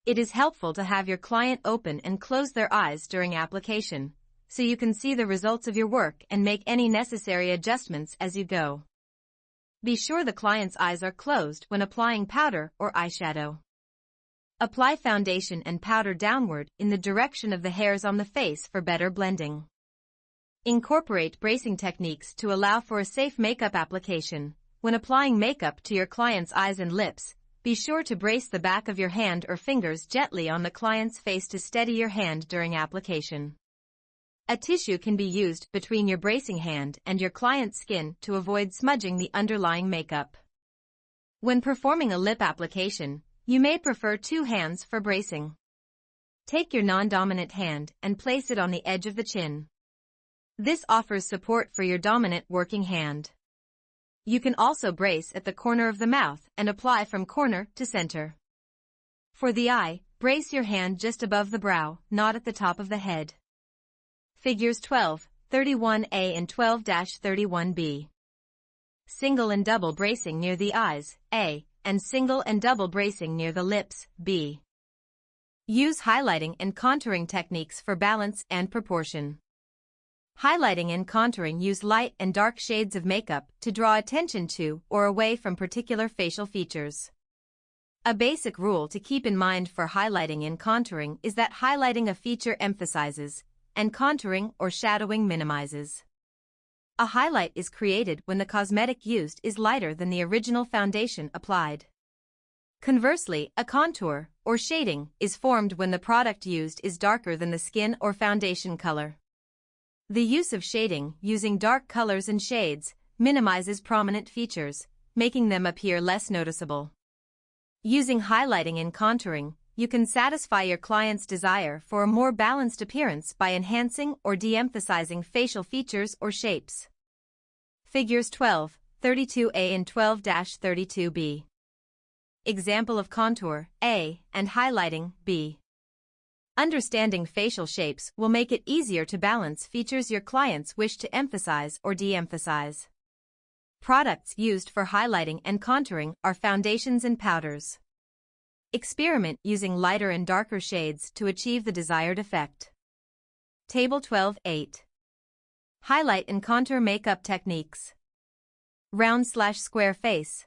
It is helpful to have your client open and close their eyes during application, so you can see the results of your work and make any necessary adjustments as you go. Be sure the client's eyes are closed when applying powder or eyeshadow. Apply foundation and powder downward in the direction of the hairs on the face for better blending. Incorporate bracing techniques to allow for a safe makeup application. When applying makeup to your client's eyes and lips, be sure to brace the back of your hand or fingers gently on the client's face to steady your hand during application. A tissue can be used between your bracing hand and your client's skin to avoid smudging the underlying makeup. When performing a lip application, you may prefer two hands for bracing. Take your non-dominant hand and place it on the edge of the chin. This offers support for your dominant working hand. You can also brace at the corner of the mouth and apply from corner to center. For the eye, brace your hand just above the brow, not at the top of the head. Figures 12, 31A and 12-31B. Single and double bracing near the eyes, A, and single and double bracing near the lips, B. Use highlighting and contouring techniques for balance and proportion. Highlighting and contouring use light and dark shades of makeup to draw attention to or away from particular facial features. A basic rule to keep in mind for highlighting and contouring is that highlighting a feature emphasizes, and contouring or shadowing minimizes. A highlight is created when the cosmetic used is lighter than the original foundation applied. Conversely, a contour, or shading, is formed when the product used is darker than the skin or foundation color. The use of shading, using dark colors and shades, minimizes prominent features, making them appear less noticeable. Using highlighting and contouring, you can satisfy your client's desire for a more balanced appearance by enhancing or de-emphasizing facial features or shapes. Figures 12, 32A and 12-32B. Example of contour, A, and highlighting, B. Understanding facial shapes will make it easier to balance features your clients wish to emphasize or de-emphasize. Products used for highlighting and contouring are foundations and powders. Experiment using lighter and darker shades to achieve the desired effect. Table 12.8. Highlight and contour makeup techniques. Round/square face.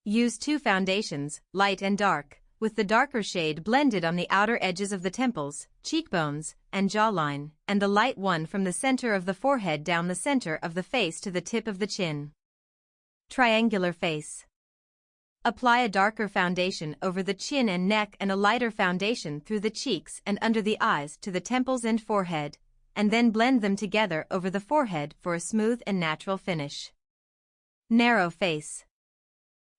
Use two foundations, light and dark, with the darker shade blended on the outer edges of the temples, cheekbones, and jawline, and the light one from the center of the forehead down the center of the face to the tip of the chin. Triangular face. Apply a darker foundation over the chin and neck and a lighter foundation through the cheeks and under the eyes to the temples and forehead, and then blend them together over the forehead for a smooth and natural finish. Narrow face.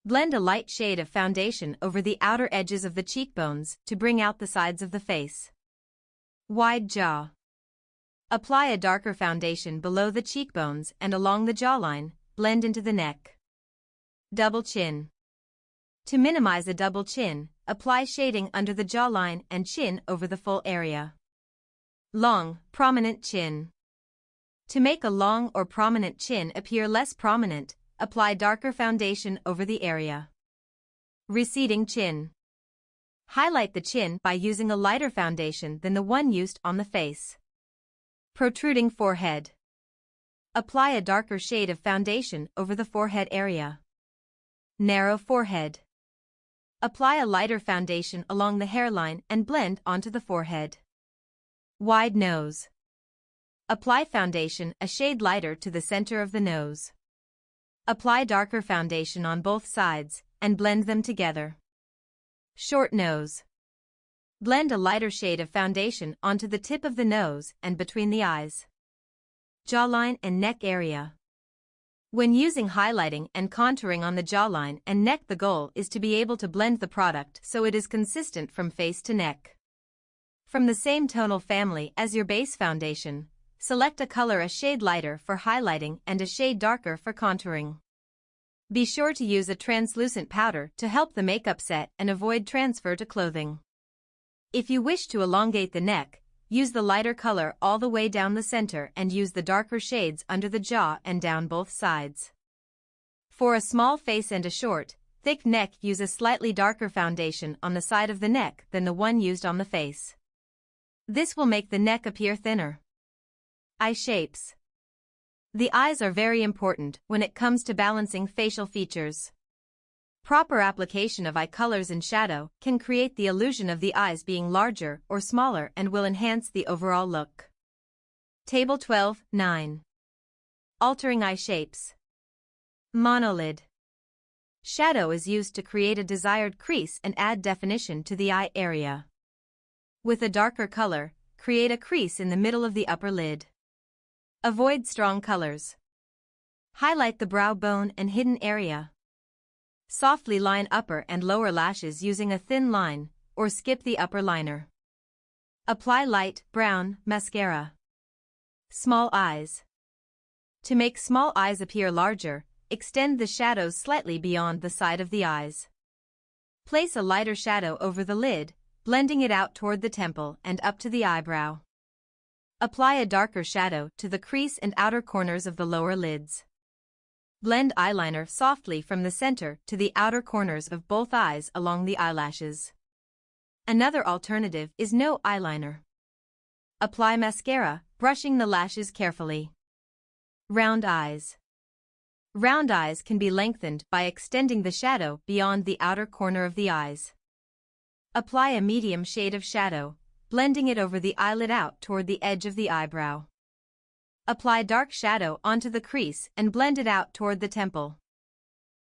Blend a light shade of foundation over the outer edges of the cheekbones to bring out the sides of the face. Wide jaw. Apply a darker foundation below the cheekbones and along the jawline, blend into the neck. Double chin. To minimize a double chin, apply shading under the jawline and chin over the full area. Long, prominent chin. To make a long or prominent chin appear less prominent, apply darker foundation over the area. Receding chin. Highlight the chin by using a lighter foundation than the one used on the face. Protruding forehead. Apply a darker shade of foundation over the forehead area. Narrow forehead. Apply a lighter foundation along the hairline and blend onto the forehead. Wide nose. Apply foundation a shade lighter to the center of the nose. Apply darker foundation on both sides, and blend them together. Short nose. Blend a lighter shade of foundation onto the tip of the nose and between the eyes. Jawline and neck area. When using highlighting and contouring on the jawline and neck, the goal is to be able to blend the product so it is consistent from face to neck. From the same tonal family as your base foundation, select a color a shade lighter for highlighting and a shade darker for contouring. Be sure to use a translucent powder to help the makeup set and avoid transfer to clothing. If you wish to elongate the neck, use the lighter color all the way down the center and use the darker shades under the jaw and down both sides. For a small face and a short, thick neck, use a slightly darker foundation on the side of the neck than the one used on the face. This will make the neck appear thinner. Eye shapes. The eyes are very important when it comes to balancing facial features. Proper application of eye colors and shadow can create the illusion of the eyes being larger or smaller and will enhance the overall look. Table 12.9. Altering eye shapes. Monolid. Shadow is used to create a desired crease and add definition to the eye area. With a darker color, create a crease in the middle of the upper lid. Avoid strong colors. Highlight the brow bone and hidden area. Softly line upper and lower lashes using a thin line, or skip the upper liner. Apply light, brown, mascara. Small eyes. To make small eyes appear larger, extend the shadows slightly beyond the side of the eyes. Place a lighter shadow over the lid, blending it out toward the temple and up to the eyebrow. Apply a darker shadow to the crease and outer corners of the lower lids. Blend eyeliner softly from the center to the outer corners of both eyes along the eyelashes. Another alternative is no eyeliner. Apply mascara, brushing the lashes carefully. Round eyes. Round eyes can be lengthened by extending the shadow beyond the outer corner of the eyes. Apply a medium shade of shadow, blending it over the eyelid out toward the edge of the eyebrow. Apply dark shadow onto the crease and blend it out toward the temple.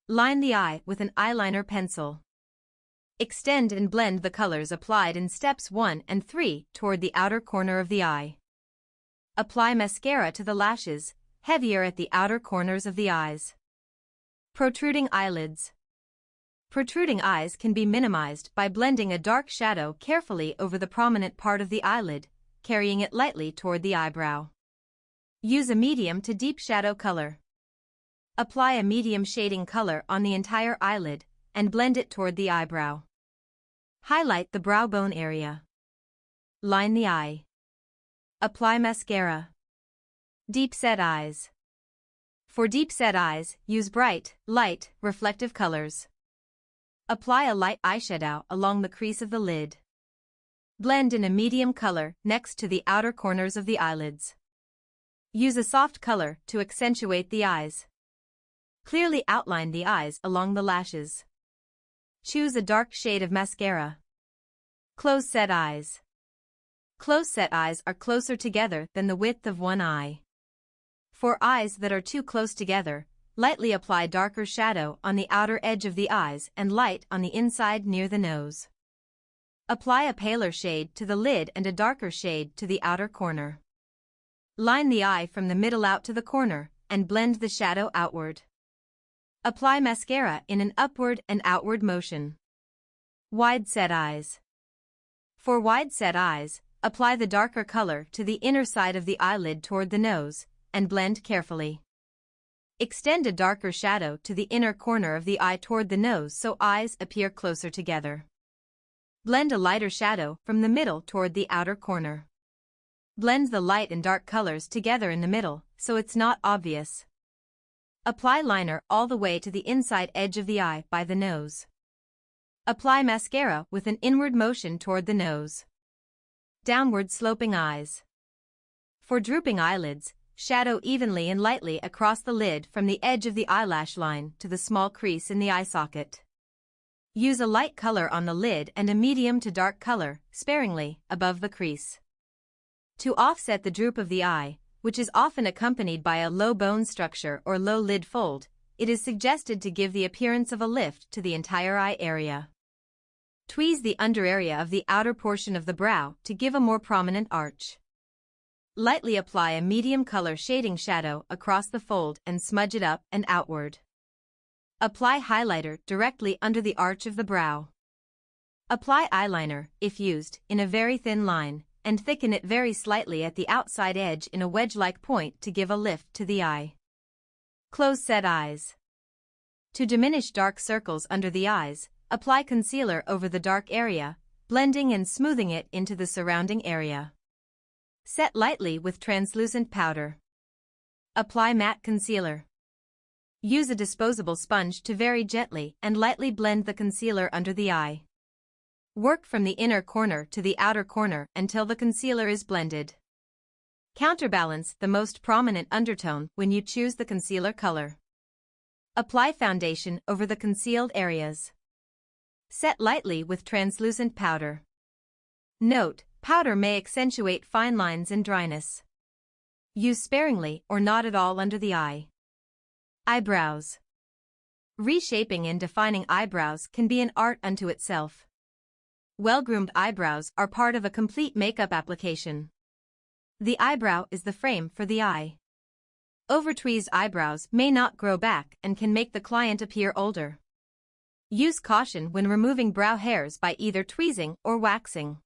Line the eye with an eyeliner pencil. Extend and blend the colors applied in steps 1 and 3 toward the outer corner of the eye. Apply mascara to the lashes, heavier at the outer corners of the eyes. Protruding eyelids. Protruding eyes can be minimized by blending a dark shadow carefully over the prominent part of the eyelid, carrying it lightly toward the eyebrow. Use a medium to deep shadow color. Apply a medium shading color on the entire eyelid and blend it toward the eyebrow. Highlight the brow bone area. Line the eye. Apply mascara. Deep set eyes. For deep set eyes, use bright, light, reflective colors. Apply a light eyeshadow along the crease of the lid. Blend in a medium color next to the outer corners of the eyelids. Use a soft color to accentuate the eyes. Clearly outline the eyes along the lashes. Choose a dark shade of mascara. Close set eyes. Close set eyes are closer together than the width of one eye. For eyes that are too close together, lightly apply darker shadow on the outer edge of the eyes and light on the inside near the nose. Apply a paler shade to the lid and a darker shade to the outer corner. Line the eye from the middle out to the corner and blend the shadow outward. Apply mascara in an upward and outward motion. Wide set eyes. For wide set eyes, apply the darker color to the inner side of the eyelid toward the nose and blend carefully. Extend a darker shadow to the inner corner of the eye toward the nose so eyes appear closer together. Blend a lighter shadow from the middle toward the outer corner. Blend the light and dark colors together in the middle so it's not obvious. Apply liner all the way to the inside edge of the eye by the nose. Apply mascara with an inward motion toward the nose. Downward sloping eyes. For drooping eyelids, shadow evenly and lightly across the lid from the edge of the eyelash line to the small crease in the eye socket. Use a light color on the lid and a medium to dark color, sparingly, above the crease. To offset the droop of the eye, which is often accompanied by a low bone structure or low lid fold, it is suggested to give the appearance of a lift to the entire eye area. Tweeze the under area of the outer portion of the brow to give a more prominent arch. Lightly apply a medium color shading shadow across the fold and smudge it up and outward. Apply highlighter directly under the arch of the brow. Apply eyeliner, if used, in a very thin line, and thicken it very slightly at the outside edge in a wedge-like point to give a lift to the eye. Close set eyes. To diminish dark circles under the eyes, apply concealer over the dark area, blending and smoothing it into the surrounding area. Set lightly with translucent powder. Apply matte concealer. Use a disposable sponge to very gently and lightly blend the concealer under the eye. Work from the inner corner to the outer corner until the concealer is blended. Counterbalance the most prominent undertone when you choose the concealer color. Apply foundation over the concealed areas. Set lightly with translucent powder. Note, powder may accentuate fine lines and dryness. Use sparingly or not at all under the eye. Eyebrows. Reshaping and defining eyebrows can be an art unto itself. Well-groomed eyebrows are part of a complete makeup application. The eyebrow is the frame for the eye. Over-tweezed eyebrows may not grow back and can make the client appear older. Use caution when removing brow hairs by either tweezing or waxing.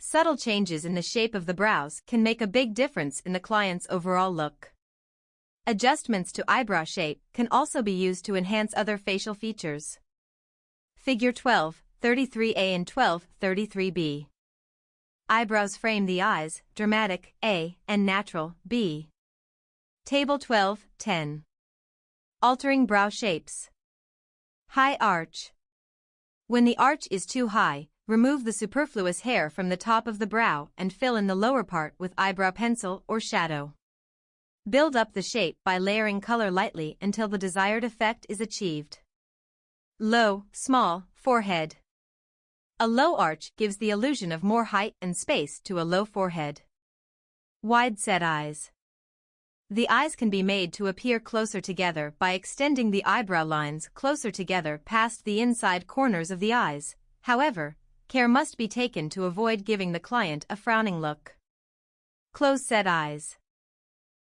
Subtle changes in the shape of the brows can make a big difference in the client's overall look. Adjustments to eyebrow shape can also be used to enhance other facial features. Figure 12:33A and 12:33B. Eyebrows frame the eyes, dramatic, A, and natural, B. Table 12:10. Altering brow shapes. High arch. When the arch is too high, remove the superfluous hair from the top of the brow and fill in the lower part with eyebrow pencil or shadow. Build up the shape by layering color lightly until the desired effect is achieved. Low, small, forehead. A low arch gives the illusion of more height and space to a low forehead. Wide-set eyes. The eyes can be made to appear closer together by extending the eyebrow lines closer together past the inside corners of the eyes. However, care must be taken to avoid giving the client a frowning look. Close-set eyes.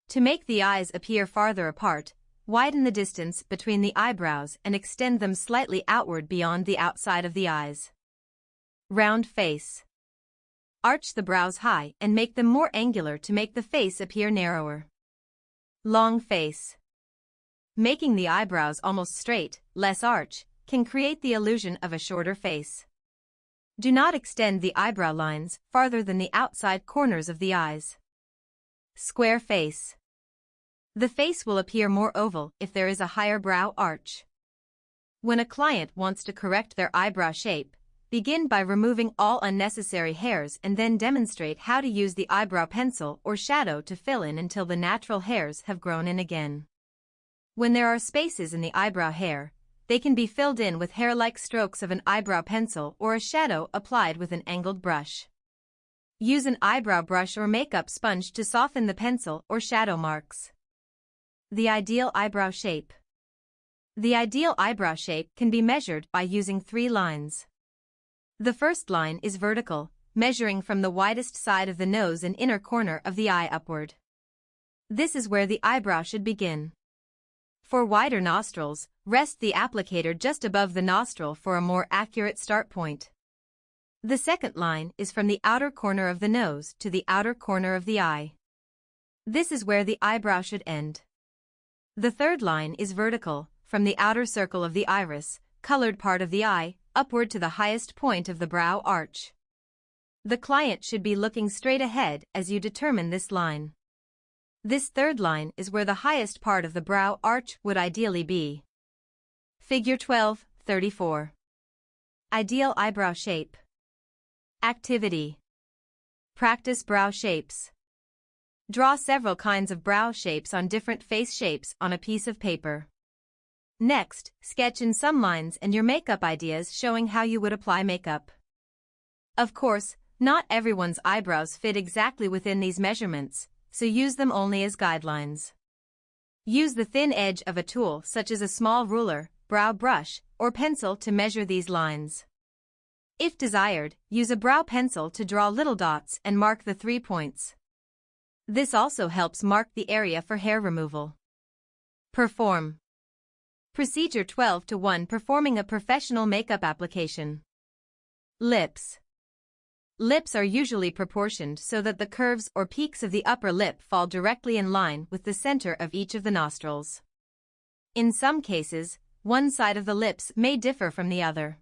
To make the eyes appear farther apart, widen the distance between the eyebrows and extend them slightly outward beyond the outside of the eyes. Round face. Arch the brows high and make them more angular to make the face appear narrower. Long face. Making the eyebrows almost straight, less arch, can create the illusion of a shorter face. Do not extend the eyebrow lines farther than the outside corners of the eyes. Square face. The face will appear more oval if there is a higher brow arch. When a client wants to correct their eyebrow shape, begin by removing all unnecessary hairs and then demonstrate how to use the eyebrow pencil or shadow to fill in until the natural hairs have grown in again. When there are spaces in the eyebrow hair, they can be filled in with hair-like strokes of an eyebrow pencil or a shadow applied with an angled brush. Use an eyebrow brush or makeup sponge to soften the pencil or shadow marks. The ideal eyebrow shape. The ideal eyebrow shape can be measured by using 3 lines. The first line is vertical, measuring from the widest side of the nose and inner corner of the eye upward. This is where the eyebrow should begin. For wider nostrils, rest the applicator just above the nostril for a more accurate start point. The second line is from the outer corner of the nose to the outer corner of the eye. This is where the eyebrow should end. The third line is vertical, from the outer circle of the iris, colored part of the eye, upward to the highest point of the brow arch. The client should be looking straight ahead as you determine this line. This third line is where the highest part of the brow arch would ideally be. Figure 12:34. Ideal eyebrow shape. Activity. Practice brow shapes. Draw several kinds of brow shapes on different face shapes on a piece of paper. Next, sketch in some lines and your makeup ideas showing how you would apply makeup. Of course, not everyone's eyebrows fit exactly within these measurements, so use them only as guidelines. Use the thin edge of a tool such as a small ruler, brow brush, or pencil to measure these lines. If desired, use a brow pencil to draw little dots and mark the 3 points. This also helps mark the area for hair removal. Perform. Procedure 12:1 Performing a professional makeup application. Lips. Lips are usually proportioned so that the curves or peaks of the upper lip fall directly in line with the center of each of the nostrils. In some cases, one side of the lips may differ from the other.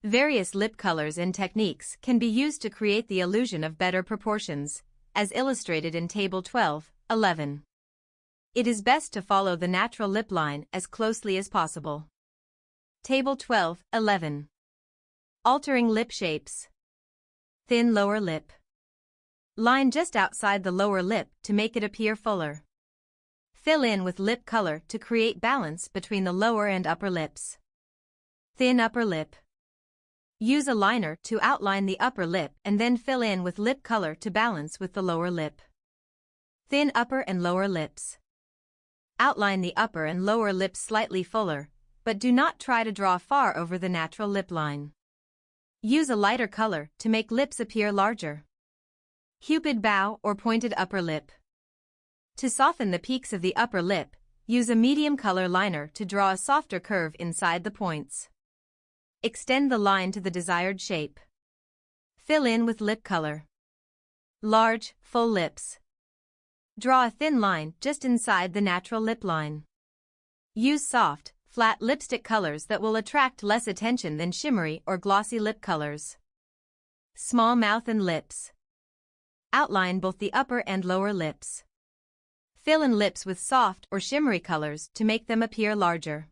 Various lip colors and techniques can be used to create the illusion of better proportions, as illustrated in Table 12:11. It is best to follow the natural lip line as closely as possible. Table 12:11. Altering lip shapes. Thin lower lip. Line just outside the lower lip to make it appear fuller. Fill in with lip color to create balance between the lower and upper lips. Thin upper lip. Use a liner to outline the upper lip and then fill in with lip color to balance with the lower lip. Thin upper and lower lips. Outline the upper and lower lips slightly fuller, but do not try to draw far over the natural lip line. Use a lighter color to make lips appear larger. Cupid bow or pointed upper lip. To soften the peaks of the upper lip, use a medium color liner to draw a softer curve inside the points. Extend the line to the desired shape. Fill in with lip color. Large, full lips. Draw a thin line just inside the natural lip line. Use soft, flat lipstick colors that will attract less attention than shimmery or glossy lip colors. Small mouth and lips. Outline both the upper and lower lips. Fill in lips with soft or shimmery colors to make them appear larger.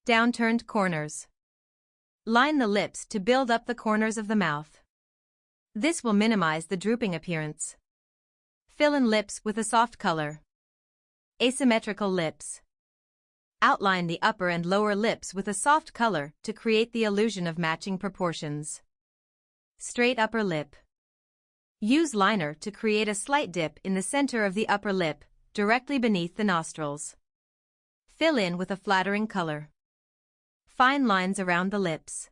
Downturned corners. Line the lips to build up the corners of the mouth. This will minimize the drooping appearance. Fill in lips with a soft color. Asymmetrical lips. Outline the upper and lower lips with a soft color to create the illusion of matching proportions. Straight upper lip. Use liner to create a slight dip in the center of the upper lip, directly beneath the nostrils. Fill in with a flattering color. Fine lines around the lips.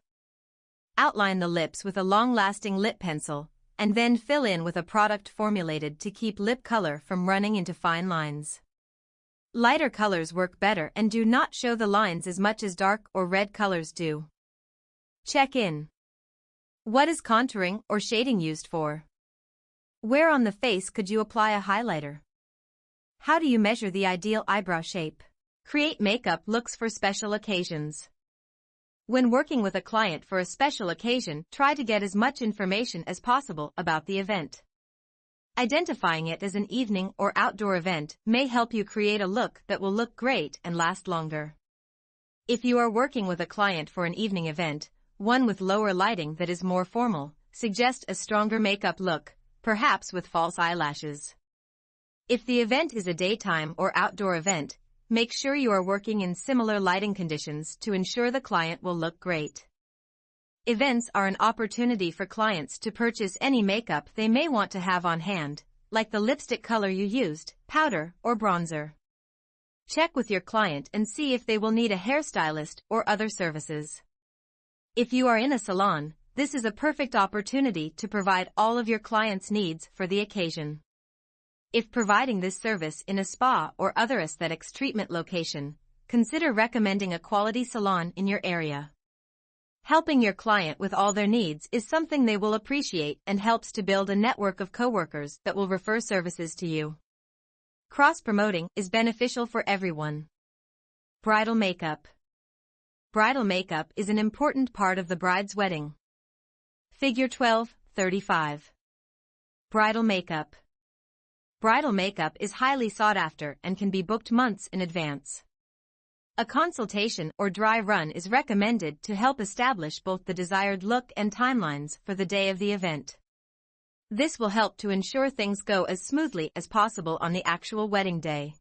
Outline the lips with a long-lasting lip pencil, and then fill in with a product formulated to keep lip color from running into fine lines. Lighter colors work better and do not show the lines as much as dark or red colors do. Check in. What is contouring or shading used for? Where on the face could you apply a highlighter? How do you measure the ideal eyebrow shape? Create makeup looks for special occasions. When working with a client for a special occasion, try to get as much information as possible about the event. Identifying it as an evening or outdoor event may help you create a look that will look great and last longer. If you are working with a client for an evening event, one with lower lighting that is more formal, suggest a stronger makeup look, perhaps with false eyelashes. If the event is a daytime or outdoor event, make sure you are working in similar lighting conditions to ensure the client will look great. Events are an opportunity for clients to purchase any makeup they may want to have on hand, like the lipstick color you used, powder, or bronzer. Check with your client and see if they will need a hairstylist or other services. If you are in a salon, this is a perfect opportunity to provide all of your clients' needs for the occasion. If providing this service in a spa or other aesthetics treatment location, consider recommending a quality salon in your area. Helping your client with all their needs is something they will appreciate and helps to build a network of coworkers that will refer services to you. Cross-promoting is beneficial for everyone. Bridal makeup. Bridal makeup is an important part of the bride's wedding. Figure 12:35. Bridal makeup. Bridal makeup is highly sought after and can be booked months in advance. A consultation or dry run is recommended to help establish both the desired look and timelines for the day of the event. This will help to ensure things go as smoothly as possible on the actual wedding day.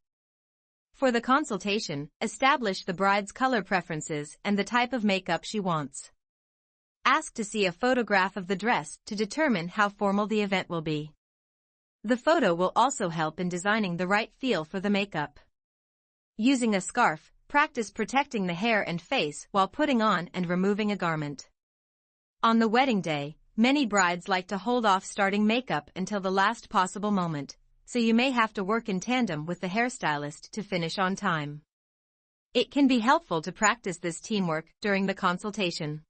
For the consultation, establish the bride's color preferences and the type of makeup she wants. Ask to see a photograph of the dress to determine how formal the event will be. The photo will also help in designing the right feel for the makeup. Using a scarf, practice protecting the hair and face while putting on and removing a garment. On the wedding day, many brides like to hold off starting makeup until the last possible moment, so you may have to work in tandem with the hairstylist to finish on time. It can be helpful to practice this teamwork during the consultation.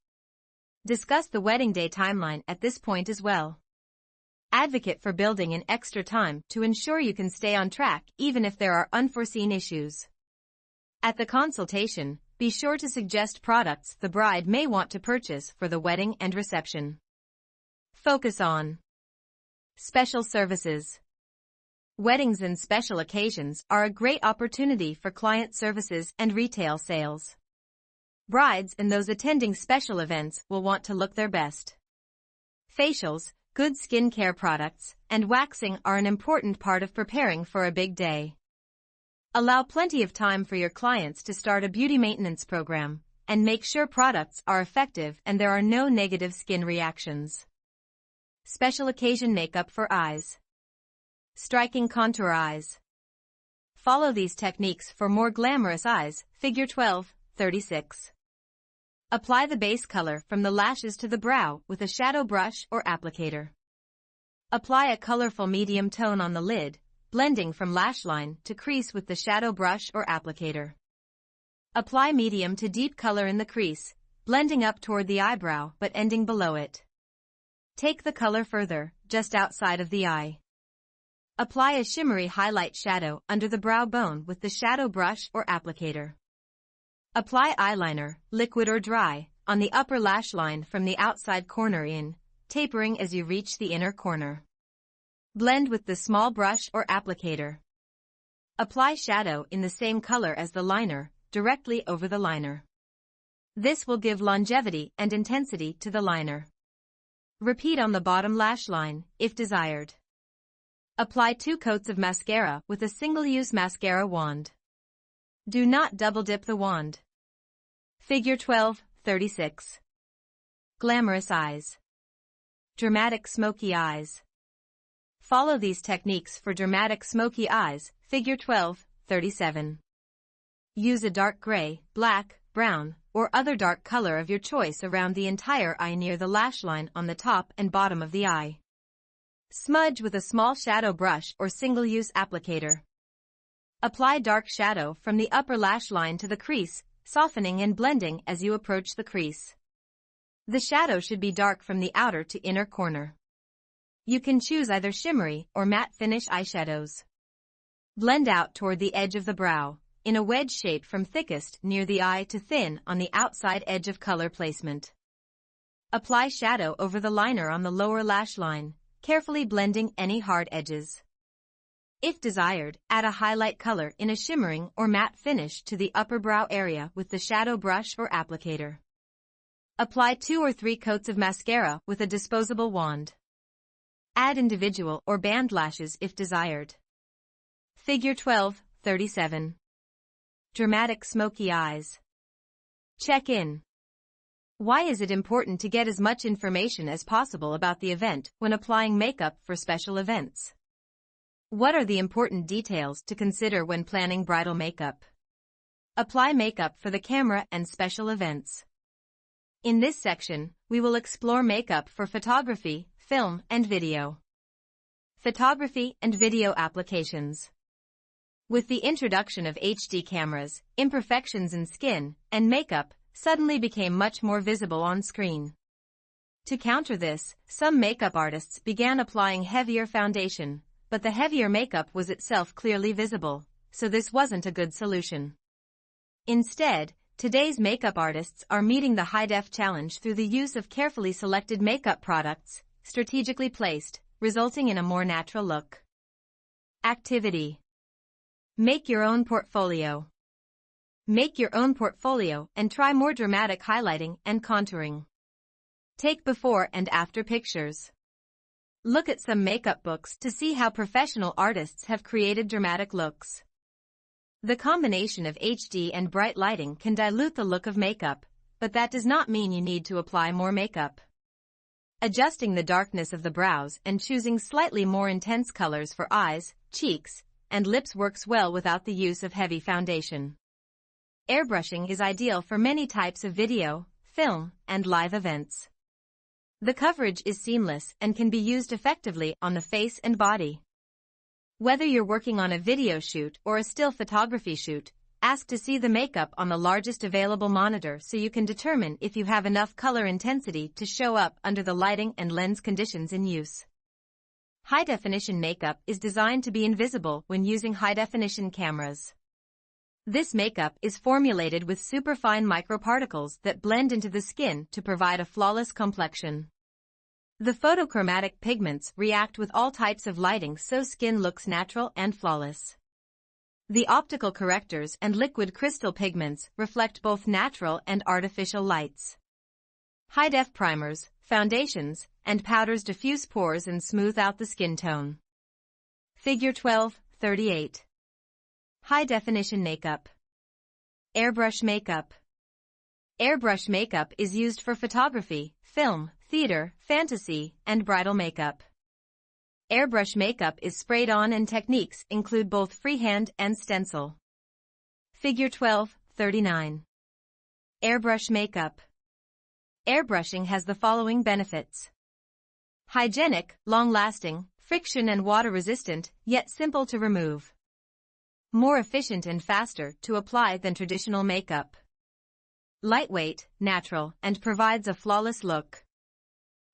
Discuss the wedding day timeline at this point as well. Advocate for building in extra time to ensure you can stay on track even if there are unforeseen issues. At the consultation, be sure to suggest products the bride may want to purchase for the wedding and reception. Focus on special services. Weddings and special occasions are a great opportunity for client services and retail sales. Brides and those attending special events will want to look their best. Facials, good skincare products, and waxing are an important part of preparing for a big day. Allow plenty of time for your clients to start a beauty maintenance program, and make sure products are effective and there are no negative skin reactions. Special occasion makeup for eyes. Striking contour eyes. Follow these techniques for more glamorous eyes, figure 12:36. Apply the base color from the lashes to the brow with a shadow brush or applicator. Apply a colorful medium tone on the lid, blending from lash line to crease with the shadow brush or applicator. Apply medium to deep color in the crease, blending up toward the eyebrow but ending below it. Take the color further, just outside of the eye. Apply a shimmery highlight shadow under the brow bone with the shadow brush or applicator. Apply eyeliner, liquid or dry, on the upper lash line from the outside corner in, tapering as you reach the inner corner. Blend with the small brush or applicator. Apply shadow in the same color as the liner, directly over the liner. This will give longevity and intensity to the liner. Repeat on the bottom lash line, if desired. Apply 2 coats of mascara with a single-use mascara wand. Do not double-dip the wand. Figure 12:36. Glamorous eyes. Dramatic smoky eyes. Follow these techniques for dramatic smoky eyes, figure 12:37. Use a dark gray, black, brown, or other dark color of your choice around the entire eye near the lash line on the top and bottom of the eye. Smudge with a small shadow brush or single-use applicator. Apply dark shadow from the upper lash line to the crease, softening and blending as you approach the crease. The shadow should be dark from the outer to inner corner. You can choose either shimmery or matte finish eyeshadows. Blend out toward the edge of the brow, in a wedge shape from thickest near the eye to thin on the outside edge of color placement. Apply shadow over the liner on the lower lash line, carefully blending any hard edges. If desired, add a highlight color in a shimmering or matte finish to the upper brow area with the shadow brush or applicator. Apply 2 or 3 coats of mascara with a disposable wand. Add individual or band lashes if desired. Figure 12:37. Dramatic smoky eyes. Check-in. Why is it important to get as much information as possible about the event when applying makeup for special events? What are the important details to consider when planning bridal makeup? Apply makeup for the camera and special events. In this section, we will explore makeup for photography, film, and video. Photography and video applications. With the introduction of HD cameras, imperfections in skin and makeup suddenly became much more visible on screen. To counter this, some makeup artists began applying heavier foundation, but the heavier makeup was itself clearly visible, so this wasn't a good solution. Instead, today's makeup artists are meeting the high-def challenge through the use of carefully selected makeup products, strategically placed, resulting in a more natural look. Activity. Make your own portfolio. Make your own portfolio and try more dramatic highlighting and contouring. Take before and after pictures. Look at some makeup books to see how professional artists have created dramatic looks. The combination of HD and bright lighting can dilute the look of makeup, but that does not mean you need to apply more makeup. Adjusting the darkness of the brows and choosing slightly more intense colors for eyes, cheeks, and lips works well without the use of heavy foundation. Airbrushing is ideal for many types of video, film, and live events. The coverage is seamless and can be used effectively on the face and body. Whether you're working on a video shoot or a still photography shoot, ask to see the makeup on the largest available monitor so you can determine if you have enough color intensity to show up under the lighting and lens conditions in use. High-definition makeup is designed to be invisible when using high-definition cameras. This makeup is formulated with superfine microparticles that blend into the skin to provide a flawless complexion. The photochromatic pigments react with all types of lighting so skin looks natural and flawless. The optical correctors and liquid crystal pigments reflect both natural and artificial lights. High-def primers, foundations, and powders diffuse pores and smooth out the skin tone. Figure 12:38. High-definition makeup. Airbrush makeup. Airbrush makeup is used for photography, film, theater, fantasy, and bridal makeup. Airbrush makeup is sprayed on and techniques include both freehand and stencil. Figure 12:39. Airbrush makeup. Airbrushing has the following benefits. Hygienic, long-lasting, friction and water-resistant, yet simple to remove. More efficient and faster to apply than traditional makeup. Lightweight, natural, and provides a flawless look.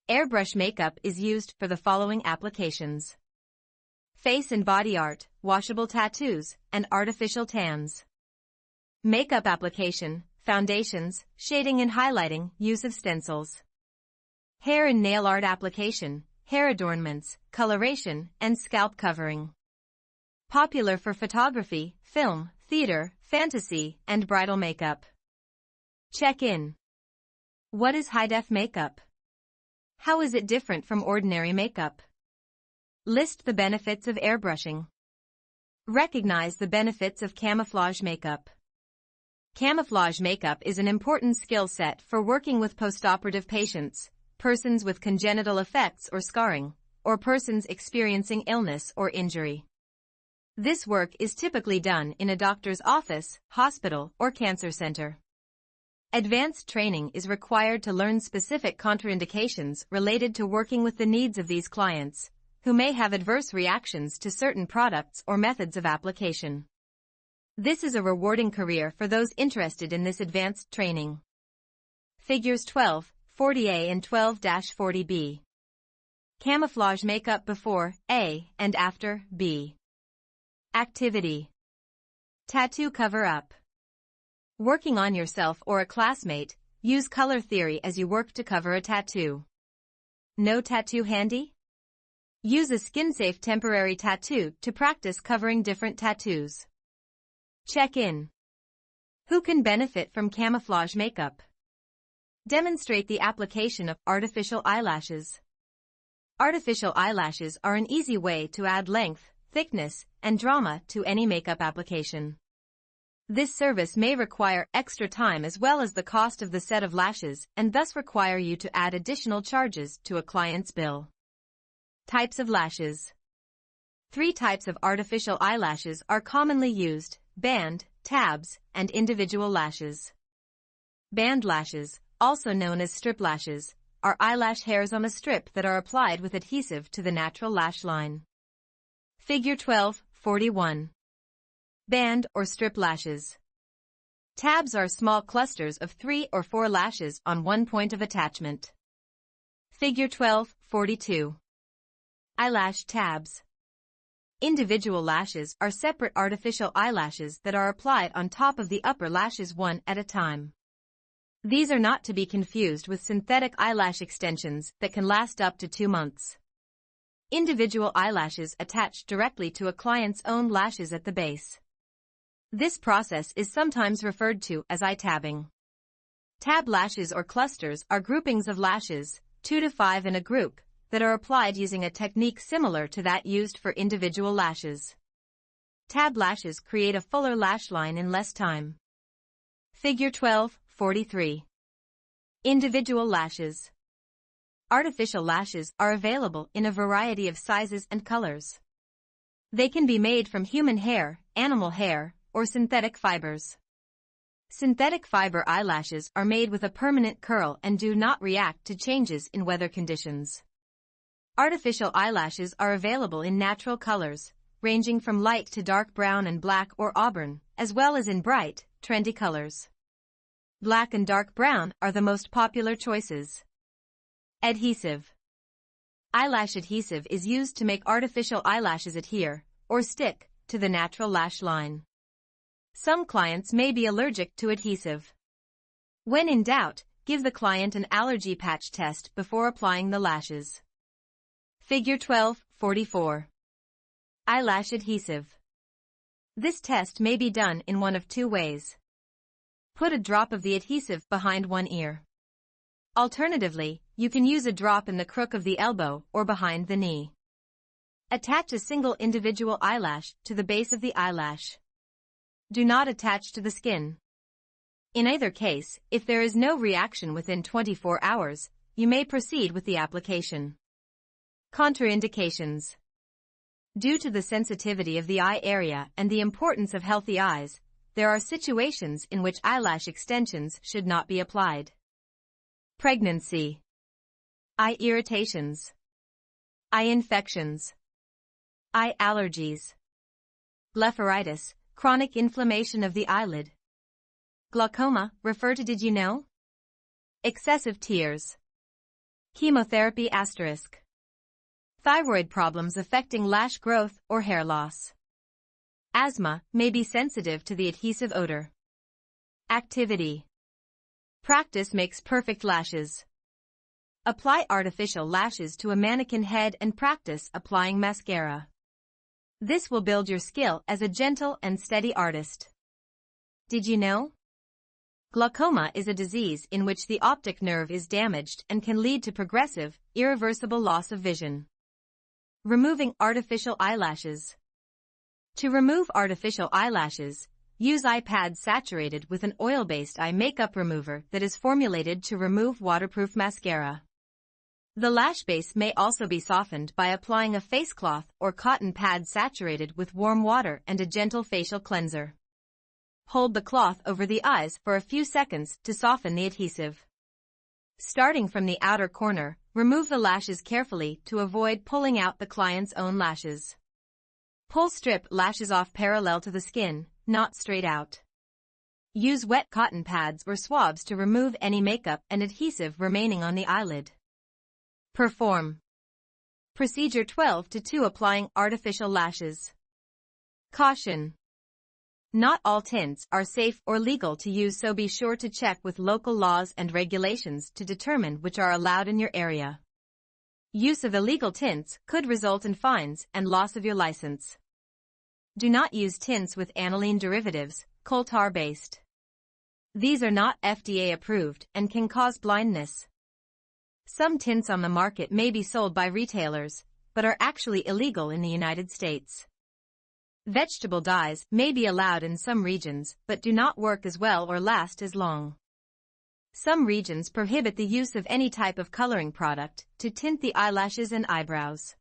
Airbrush makeup is used for the following applications: face and body art, washable tattoos, and artificial tans. Makeup application, foundations, shading and highlighting, use of stencils. Hair and nail art application, hair adornments, coloration, and scalp covering. Popular for photography, film, theater, fantasy, and bridal makeup. Check-in. What is high-def makeup? How is it different from ordinary makeup? List the benefits of airbrushing. Recognize the benefits of camouflage makeup. Camouflage makeup is an important skill set for working with postoperative patients, persons with congenital effects or scarring, or persons experiencing illness or injury. This work is typically done in a doctor's office, hospital, or cancer center. Advanced training is required to learn specific contraindications related to working with the needs of these clients, who may have adverse reactions to certain products or methods of application. This is a rewarding career for those interested in this advanced training. Figures 12, 40A and 12-40B. Camouflage makeup before A and after B. Activity. Tattoo cover-up. Working on yourself or a classmate, use color theory as you work to cover a tattoo. No tattoo handy? Use a skin-safe temporary tattoo to practice covering different tattoos. Check-in. Who can benefit from camouflage makeup? Demonstrate the application of artificial eyelashes. Artificial eyelashes are an easy way to add length, thickness, and drama to any makeup application. This service may require extra time as well as the cost of the set of lashes and thus require you to add additional charges to a client's bill. Types of lashes. 3 types of artificial eyelashes are commonly used: band, tabs, and individual lashes. Band lashes, also known as strip lashes, are eyelash hairs on a strip that are applied with adhesive to the natural lash line. Figure 12-41. Band or strip lashes. Tabs are small clusters of 3 or 4 lashes on one point of attachment. Figure 12-42. Eyelash tabs. Individual lashes are separate artificial eyelashes that are applied on top of the upper lashes one at a time. These are not to be confused with synthetic eyelash extensions that can last up to 2 months. Individual eyelashes attach directly to a client's own lashes at the base. This process is sometimes referred to as eye tabbing. Tab lashes or clusters are groupings of lashes, 2 to 5 in a group, that are applied using a technique similar to that used for individual lashes. Tab lashes create a fuller lash line in less time. Figure 12-43. Individual lashes. Artificial lashes are available in a variety of sizes and colors. They can be made from human hair, animal hair, or synthetic fibers. Synthetic fiber eyelashes are made with a permanent curl and do not react to changes in weather conditions. Artificial eyelashes are available in natural colors, ranging from light to dark brown and black or auburn, as well as in bright, trendy colors. Black and dark brown are the most popular choices. Adhesive. Eyelash adhesive is used to make artificial eyelashes adhere, or stick, to the natural lash line. Some clients may be allergic to adhesive. When in doubt, give the client an allergy patch test before applying the lashes. Figure 12-44. Eyelash adhesive. This test may be done in one of 2 ways. Put a drop of the adhesive behind one ear. Alternatively, you can use a drop in the crook of the elbow or behind the knee. Attach a single individual eyelash to the base of the eyelash. Do not attach to the skin. In either case, if there is no reaction within 24 hours, you may proceed with the application. Contraindications. Due to the sensitivity of the eye area and the importance of healthy eyes, there are situations in which eyelash extensions should not be applied. Pregnancy. Eye irritations. Eye infections. Eye allergies. Blepharitis, chronic inflammation of the eyelid. Glaucoma, refer to Did you know? Excessive tears. Chemotherapy asterisk. Thyroid problems affecting lash growth or hair loss. Asthma may be sensitive to the adhesive odor. Activity. Practice makes perfect lashes. Apply artificial lashes to a mannequin head and practice applying mascara. This will build your skill as a gentle and steady artist. Did you know? Glaucoma is a disease in which the optic nerve is damaged and can lead to progressive, irreversible loss of vision. Removing artificial eyelashes. To remove artificial eyelashes, use eye pads saturated with an oil-based eye makeup remover that is formulated to remove waterproof mascara. The lash base may also be softened by applying a face cloth or cotton pad saturated with warm water and a gentle facial cleanser. Hold the cloth over the eyes for a few seconds to soften the adhesive. Starting from the outer corner, remove the lashes carefully to avoid pulling out the client's own lashes. Pull strip lashes off parallel to the skin, not straight out. Use wet cotton pads or swabs to remove any makeup and adhesive remaining on the eyelid. Perform. Procedure 12-2 Applying artificial lashes. Caution. Not all tints are safe or legal to use, so be sure to check with local laws and regulations to determine which are allowed in your area. Use of illegal tints could result in fines and loss of your license. Do not use tints with aniline derivatives, coal tar based. These are not FDA approved and can cause blindness. Some tints on the market may be sold by retailers, but are actually illegal in the United States. Vegetable dyes may be allowed in some regions, but do not work as well or last as long. Some regions prohibit the use of any type of coloring product to tint the eyelashes and eyebrows.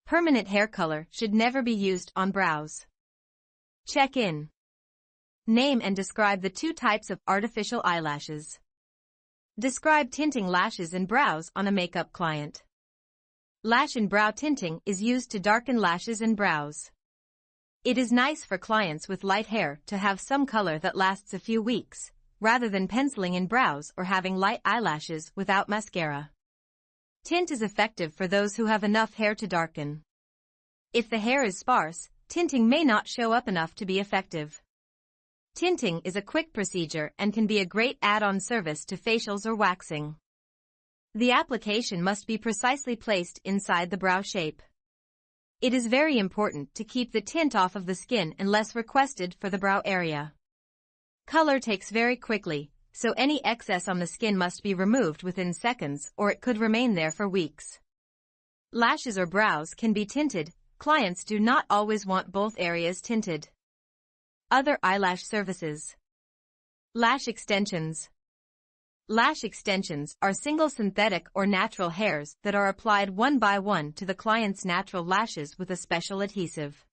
Permanent hair color should never be used on brows. Check in. Name and describe the two types of artificial eyelashes. Describe tinting lashes and brows on a makeup client. Lash and brow tinting is used to darken lashes and brows. It is nice for clients with light hair to have some color that lasts a few weeks, rather than penciling in brows or having light eyelashes without mascara. Tint is effective for those who have enough hair to darken. If the hair is sparse, tinting may not show up enough to be effective. Tinting is a quick procedure and can be a great add-on service to facials or waxing. The application must be precisely placed inside the brow shape. It is very important to keep the tint off of the skin unless requested for the brow area. Color takes very quickly, so any excess on the skin must be removed within seconds or it could remain there for weeks. Lashes or brows can be tinted. Clients do not always want both areas tinted. Other eyelash services. Lash extensions. Lash extensions are single synthetic or natural hairs that are applied one by one to the client's natural lashes with a special adhesive.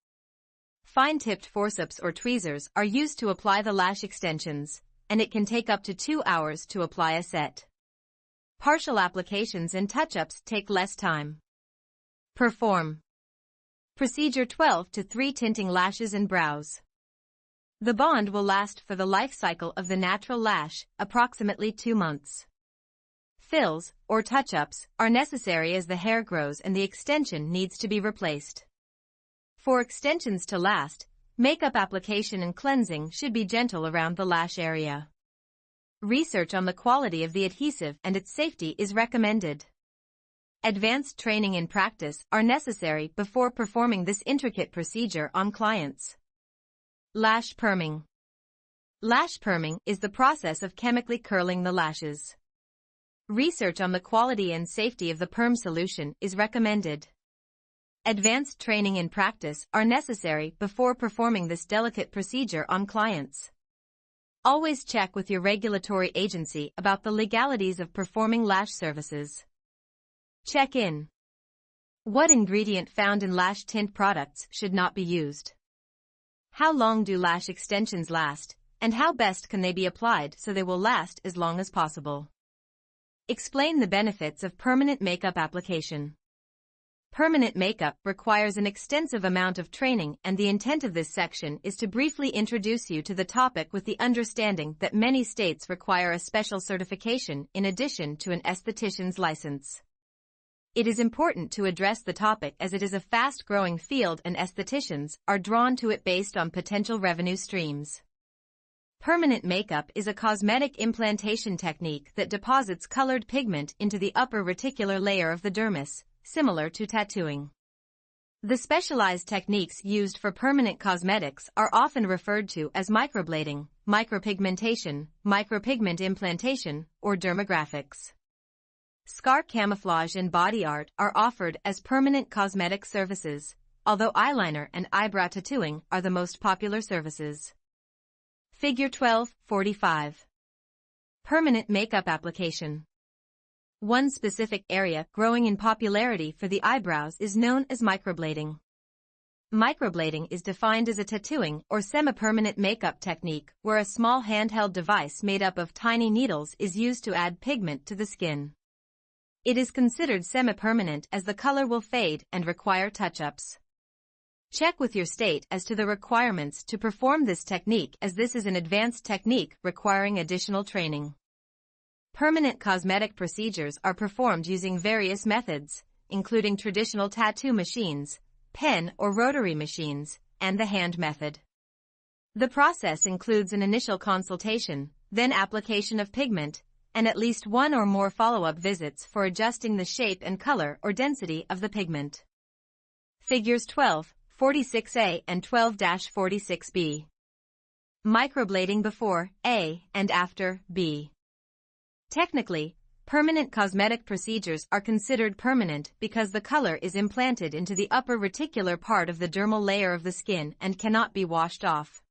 Fine-tipped forceps or tweezers are used to apply the lash extensions, and it can take up to 2 hours to apply a set. Partial applications and touch-ups take less time. Perform. Procedure 12-3 Tinting lashes and brows. The bond will last for the life cycle of the natural lash, approximately 2 months. Fills, or touch-ups, are necessary as the hair grows and the extension needs to be replaced. For extensions to last, makeup application and cleansing should be gentle around the lash area. Research on the quality of the adhesive and its safety is recommended. Advanced training and practice are necessary before performing this intricate procedure on clients. Lash perming. Lash perming is the process of chemically curling the lashes. Research on the quality and safety of the perm solution is recommended. Advanced training and practice are necessary before performing this delicate procedure on clients. Always check with your regulatory agency about the legalities of performing lash services. Check in. What ingredient found in lash tint products should not be used? How long do lash extensions last, and how best can they be applied so they will last as long as possible? Explain the benefits of permanent makeup application. Permanent makeup requires an extensive amount of training, and the intent of this section is to briefly introduce you to the topic with the understanding that many states require a special certification in addition to an esthetician's license. It is important to address the topic as it is a fast-growing field and estheticians are drawn to it based on potential revenue streams. Permanent makeup is a cosmetic implantation technique that deposits colored pigment into the upper reticular layer of the dermis, similar to tattooing. The specialized techniques used for permanent cosmetics are often referred to as microblading, micropigmentation, micropigment implantation, or dermographics. Scar camouflage and body art are offered as permanent cosmetic services, although eyeliner and eyebrow tattooing are the most popular services. Figure 12.45. Permanent makeup application. One specific area growing in popularity for the eyebrows is known as microblading. Microblading is defined as a tattooing or semi-permanent makeup technique where a small handheld device made up of tiny needles is used to add pigment to the skin. It is considered semi-permanent as the color will fade and require touch-ups. Check with your state as to the requirements to perform this technique, as this is an advanced technique requiring additional training. Permanent cosmetic procedures are performed using various methods, including traditional tattoo machines, pen or rotary machines, and the hand method. The process includes an initial consultation, then application of pigment, and at least one or more follow-up visits for adjusting the shape and color or density of the pigment. Figures 12.46a and 12-46b. Microblading before A and after B. Technically, permanent cosmetic procedures are considered permanent because the color is implanted into the upper reticular part of the dermal layer of the skin and cannot be washed off.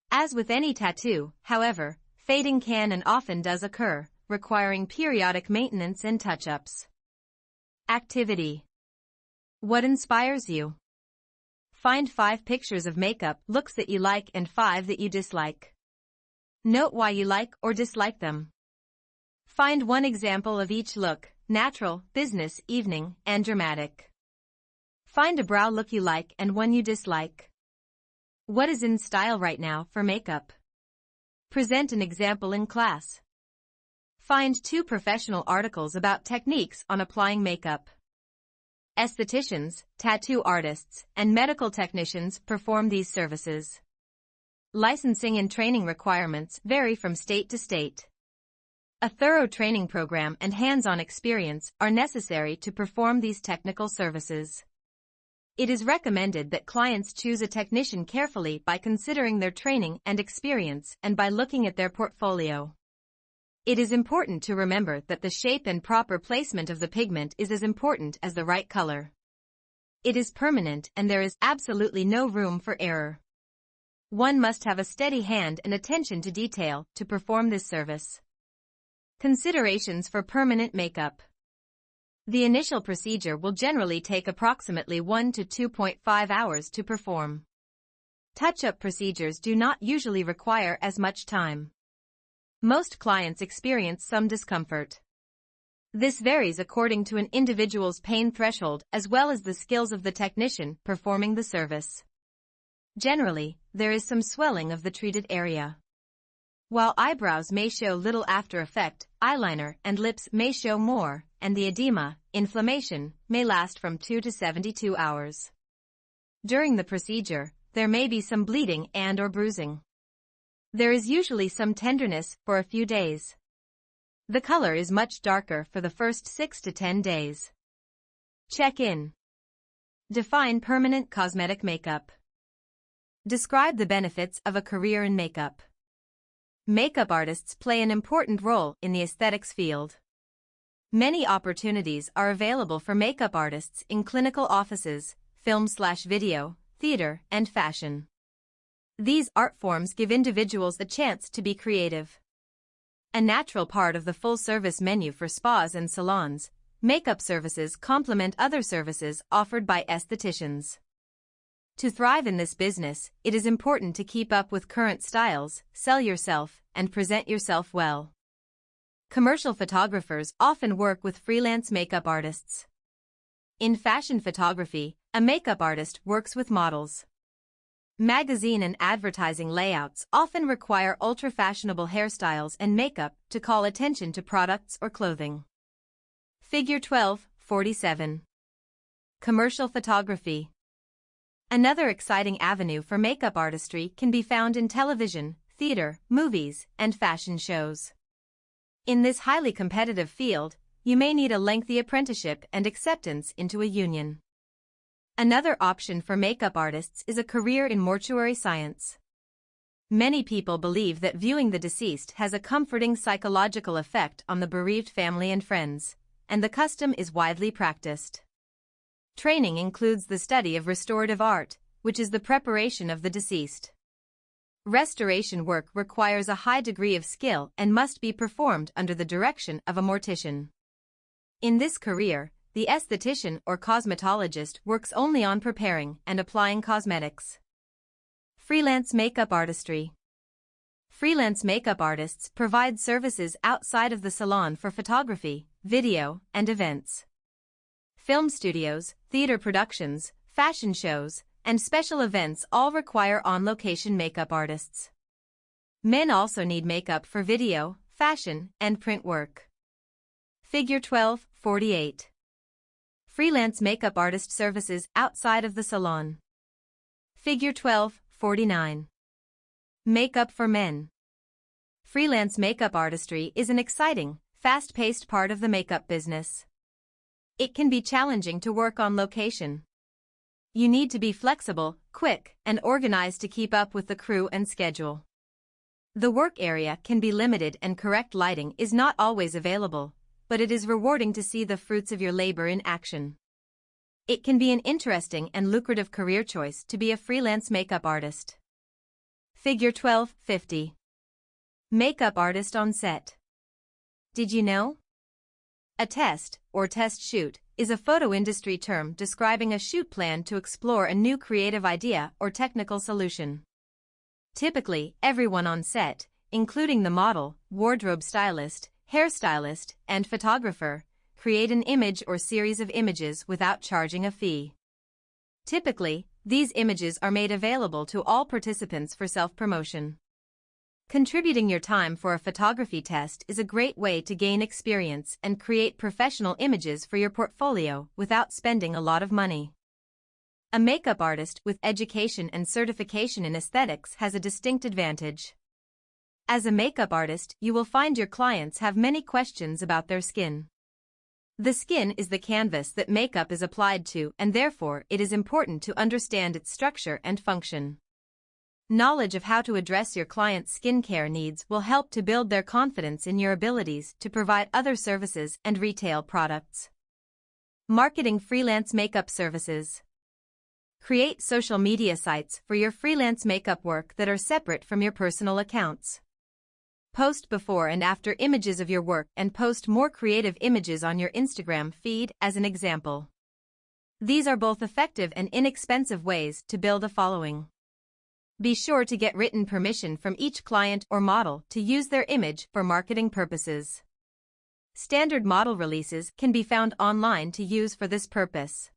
As with any tattoo, however, fading can and often does occur, requiring periodic maintenance and touch-ups. Activity. What inspires you? Find 5 pictures of makeup looks that you like and 5 that you dislike. Note why you like or dislike them. Find one example of each look: natural, business, evening, and dramatic. Find a brow look you like and one you dislike. What is in style right now for makeup? Present an example in class. Find 2 professional articles about techniques on applying makeup. Estheticians, tattoo artists, and medical technicians perform these services. Licensing and training requirements vary from state to state. A thorough training program and hands-on experience are necessary to perform these technical services. It is recommended that clients choose a technician carefully by considering their training and experience and by looking at their portfolio. It is important to remember that the shape and proper placement of the pigment is as important as the right color. It is permanent and there is absolutely no room for error. One must have a steady hand and attention to detail to perform this service. Considerations for permanent makeup. The initial procedure will generally take approximately 1 to 2.5 hours to perform. Touch-up procedures do not usually require as much time. Most clients experience some discomfort. This varies according to an individual's pain threshold as well as the skills of the technician performing the service. Generally, there is some swelling of the treated area. While eyebrows may show little after effect, eyeliner and lips may show more, and the edema, inflammation, may last from 2 to 72 hours. During the procedure, there may be some bleeding and/or bruising. There is usually some tenderness for a few days. The color is much darker for the first 6 to 10 days. Check-in. Define permanent cosmetic makeup. Describe the benefits of a career in makeup. Makeup artists play an important role in the aesthetics field. Many opportunities are available for makeup artists in clinical offices, film/video, theater, and fashion. These art forms give individuals a chance to be creative. A natural part of the full-service menu for spas and salons, makeup services complement other services offered by estheticians. To thrive in this business, it is important to keep up with current styles, sell yourself, and present yourself well. Commercial photographers often work with freelance makeup artists. In fashion photography, a makeup artist works with models. Magazine and advertising layouts often require ultra-fashionable hairstyles and makeup to call attention to products or clothing. Figure 12:47. Commercial photography. Another exciting avenue for makeup artistry can be found in television, theater, movies, and fashion shows. In this highly competitive field, you may need a lengthy apprenticeship and acceptance into a union. Another option for makeup artists is a career in mortuary science. Many people believe that viewing the deceased has a comforting psychological effect on the bereaved family and friends, and the custom is widely practiced. Training includes the study of restorative art, which is the preparation of the deceased. Restoration work requires a high degree of skill and must be performed under the direction of a mortician. In this career, the esthetician or cosmetologist works only on preparing and applying cosmetics. Freelance makeup artistry. Freelance makeup artists provide services outside of the salon for photography, video, and events. Film studios, theater productions, fashion shows, and special events all require on-location makeup artists. Men also need makeup for video, fashion, and print work. Figure 12:48. Freelance makeup artist services outside of the salon. Figure 12:49. Makeup for men. Freelance makeup artistry is an exciting, fast-paced part of the makeup business. It can be challenging to work on location. You need to be flexible, quick, and organized to keep up with the crew and schedule. The work area can be limited and correct lighting is not always available, but it is rewarding to see the fruits of your labor in action. It can be an interesting and lucrative career choice to be a freelance makeup artist. Figure 12:50. Makeup artist on set. Did you know? A test, or test shoot, is a photo industry term describing a shoot plan to explore a new creative idea or technical solution. Typically, everyone on set, including the model, wardrobe stylist, hairstylist, and photographer, create an image or series of images without charging a fee. Typically, these images are made available to all participants for self-promotion. Contributing your time for a photography test is a great way to gain experience and create professional images for your portfolio without spending a lot of money. A makeup artist with education and certification in aesthetics has a distinct advantage. As a makeup artist, you will find your clients have many questions about their skin. The skin is the canvas that makeup is applied to, and therefore it is important to understand its structure and function. Knowledge of how to address your client's skincare needs will help to build their confidence in your abilities to provide other services and retail products. Marketing freelance makeup services. Create social media sites for your freelance makeup work that are separate from your personal accounts. Post before and after images of your work and post more creative images on your Instagram feed as an example. These are both effective and inexpensive ways to build a following. Be sure to get written permission from each client or model to use their image for marketing purposes. Standard model releases can be found online to use for this purpose.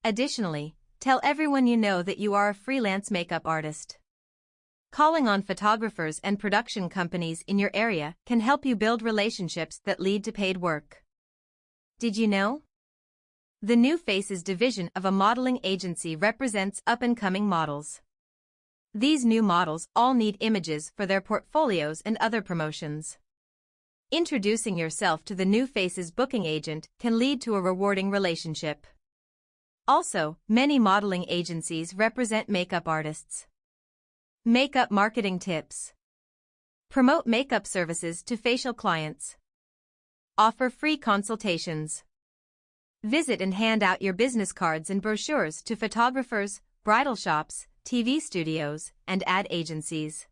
Additionally, tell everyone you know that you are a freelance makeup artist. Calling on photographers and production companies in your area can help you build relationships that lead to paid work. Did you know? The New Faces division of a modeling agency represents up-and-coming models. These new models all need images for their portfolios and other promotions. Introducing yourself to the New Faces booking agent can lead to a rewarding relationship. Also, many modeling agencies represent makeup artists. Makeup marketing tips. Promote makeup services to facial clients. Offer free consultations. Visit and hand out your business cards and brochures to photographers, bridal shops, TV studios, and ad agencies.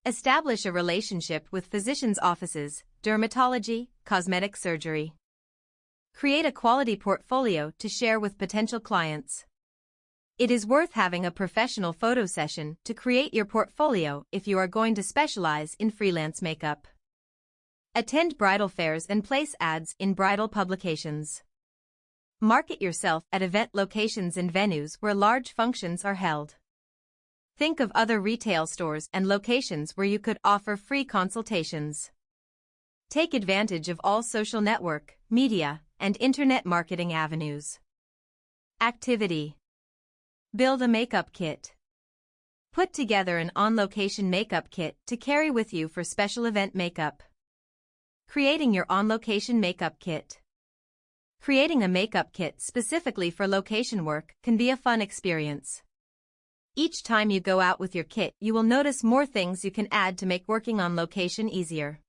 Establish a relationship with physicians' offices, dermatology, cosmetic surgery. Create a quality portfolio to share with potential clients. It is worth having a professional photo session to create your portfolio if you are going to specialize in freelance makeup. Attend bridal fairs and place ads in bridal publications. Market yourself at event locations and venues where large functions are held. Think of other retail stores and locations where you could offer free consultations. Take advantage of all social network, media, and internet marketing avenues. Activity. Build a makeup kit. Put together an on-location makeup kit to carry with you for special event makeup. Creating your on-location makeup kit. Creating a makeup kit specifically for location work can be a fun experience. Each time you go out with your kit, you will notice more things you can add to make working on location easier.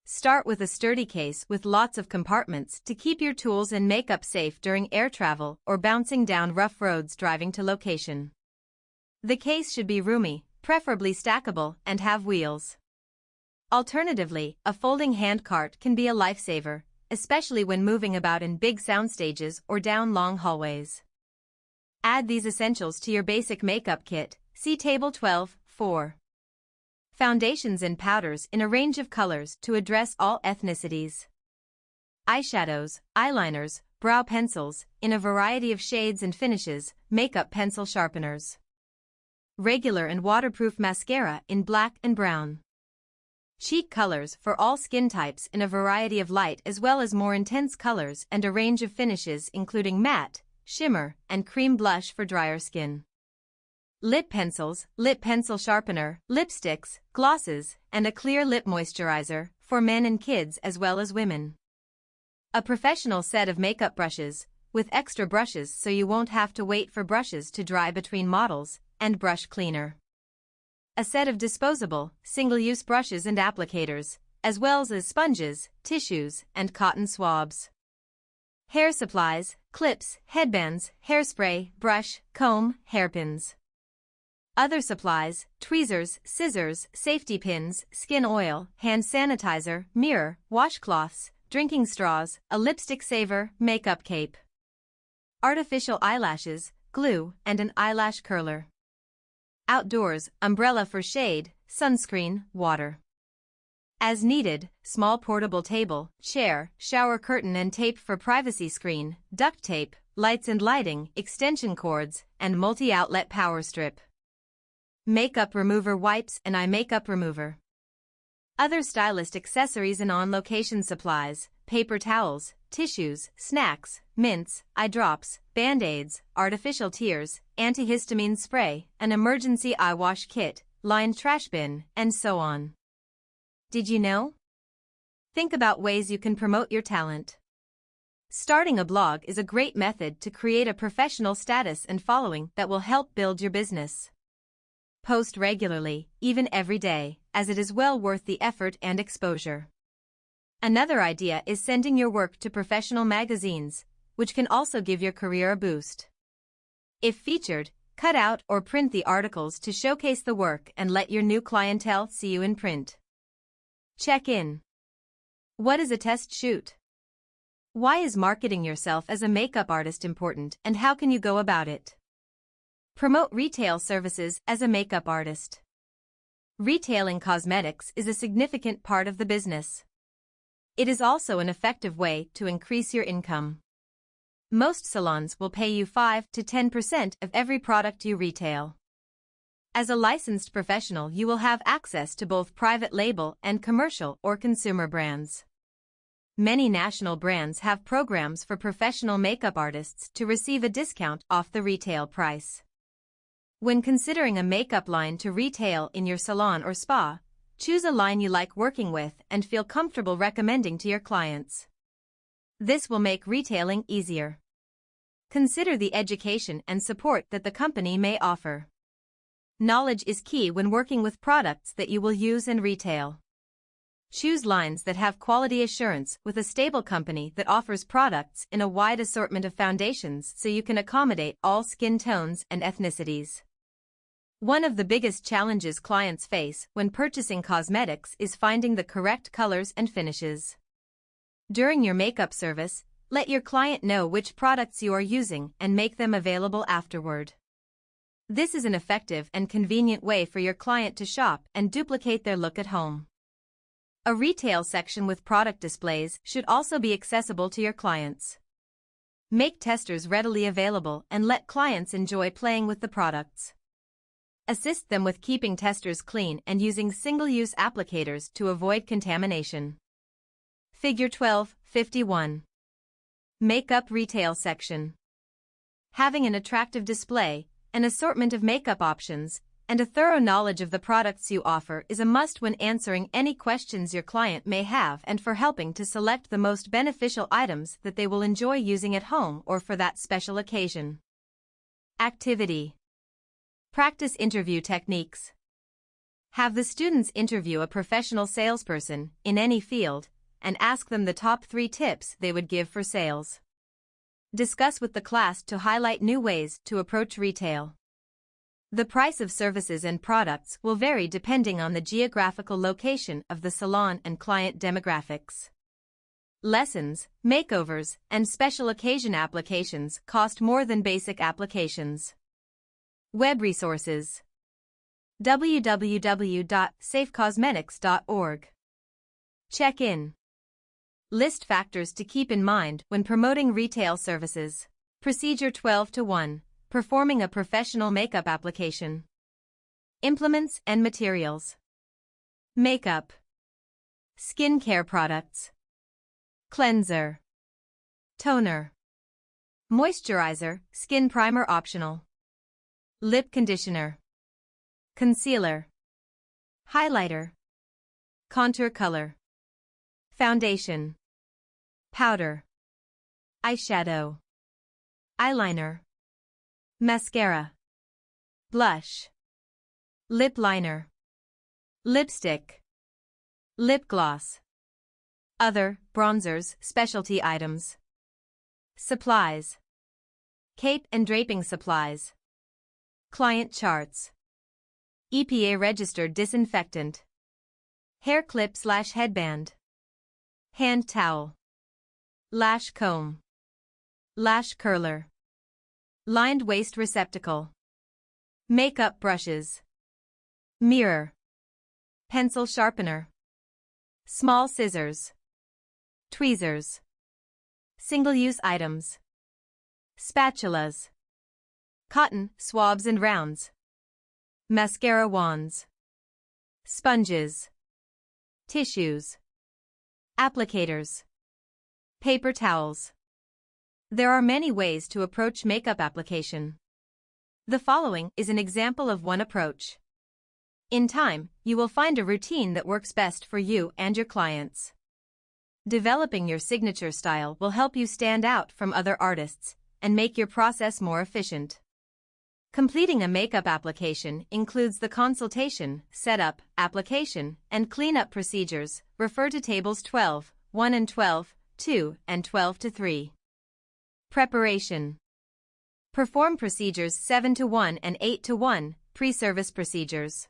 Start with a sturdy case with lots of compartments to keep your tools and makeup safe during air travel or bouncing down rough roads driving to location. The case should be roomy, preferably stackable, and have wheels. Alternatively, a folding hand cart can be a lifesaver, especially when moving about in big sound stages or down long hallways. Add these essentials to your basic makeup kit, see Table 12(4). Foundations and powders in a range of colors to address all ethnicities. Eyeshadows, eyeliners, brow pencils, in a variety of shades and finishes, makeup pencil sharpeners. Regular and waterproof mascara in black and brown. Cheek colors for all skin types in a variety of light as well as more intense colors and a range of finishes including matte, shimmer, and cream blush for drier skin. Lip pencils, lip pencil sharpener, lipsticks, glosses, and a clear lip moisturizer for men and kids as well as women. A professional set of makeup brushes, with extra brushes so you won't have to wait for brushes to dry between models, and brush cleaner. A set of disposable, single-use brushes and applicators, as well as sponges, tissues, and cotton swabs. Hair supplies, clips, headbands, hairspray, brush, comb, hairpins. Other supplies, tweezers, scissors, safety pins, skin oil, hand sanitizer, mirror, washcloths, drinking straws, a lipstick saver, makeup cape. Artificial eyelashes, glue, and an eyelash curler. Outdoors, umbrella for shade, sunscreen, water. As needed, small portable table, chair, shower curtain and tape for privacy screen, duct tape, lights and lighting, extension cords, and multi-outlet power strip. Makeup remover wipes and eye makeup remover. Other stylist accessories and on-location supplies, paper towels, tissues, snacks, mints, eye drops, band-aids, artificial tears, antihistamine spray, an emergency eye wash kit, lined trash bin, and so on. Did you know? Think about ways you can promote your talent. Starting a blog is a great method to create a professional status and following that will help build your business. Post regularly, even every day, as it is well worth the effort and exposure. Another idea is sending your work to professional magazines, which can also give your career a boost. If featured, cut out or print the articles to showcase the work and let your new clientele see you in print. Check in. What is a test shoot? Why is marketing yourself as a makeup artist important and how can you go about it? Promote retail services as a makeup artist. Retailing cosmetics is a significant part of the business. It is also an effective way to increase your income. Most salons will pay you 5 to 10% of every product you retail. As a licensed professional, you will have access to both private label and commercial or consumer brands. Many national brands have programs for professional makeup artists to receive a discount off the retail price. When considering a makeup line to retail in your salon or spa, choose a line you like working with and feel comfortable recommending to your clients. This will make retailing easier. Consider the education and support that the company may offer. Knowledge is key when working with products that you will use and retail. Choose lines that have quality assurance with a stable company that offers products in a wide assortment of foundations so you can accommodate all skin tones and ethnicities. One of the biggest challenges clients face when purchasing cosmetics is finding the correct colors and finishes. During your makeup service, let your client know which products you are using and make them available afterward. This is an effective and convenient way for your client to shop and duplicate their look at home. A retail section with product displays should also be accessible to your clients. Make testers readily available and let clients enjoy playing with the products. Assist them with keeping testers clean and using single-use applicators to avoid contamination. Figure 12:51. Makeup Retail Section. Having an attractive display, an assortment of makeup options, and a thorough knowledge of the products you offer is a must when answering any questions your client may have and for helping to select the most beneficial items that they will enjoy using at home or for that special occasion. Activity. Practice interview techniques. Have the students interview a professional salesperson in any field and ask them the top 3 tips they would give for sales. Discuss with the class to highlight new ways to approach retail. The price of services and products will vary depending on the geographical location of the salon and client demographics. Lessons, makeovers, and special occasion applications cost more than basic applications. Web resources. www.safecosmetics.org. Check in. List factors to keep in mind when promoting retail services. Procedure 12:1. Performing a professional makeup application. Implements and materials. Makeup. Skincare products. Cleanser. Toner. Moisturizer, skin primer optional. Lip conditioner. Concealer. Highlighter. Contour color. Foundation. Powder. Eyeshadow. Eyeliner. Mascara. Blush. Lip liner. Lipstick. Lip gloss. Other, bronzers, specialty items. Supplies. Cape and draping supplies. Client charts. EPA-registered disinfectant. Hair clip/headband. Hand towel. Lash comb. Lash curler. Lined waist receptacle. Makeup brushes. Mirror. Pencil sharpener. Small scissors. Tweezers. Single-use items. Spatulas. Cotton swabs and rounds. Mascara wands. Sponges. Tissues. Applicators. Paper towels. There are many ways to approach makeup application. The following is an example of one approach. In time, you will find a routine that works best for you and your clients. Developing your signature style will help you stand out from other artists and make your process more efficient. Completing a makeup application includes the consultation, setup, application, and cleanup procedures. Refer to tables 12:1 and 12:2 and 12:3. Preparation. Perform procedures 7:1 and 8:1, pre-service procedures.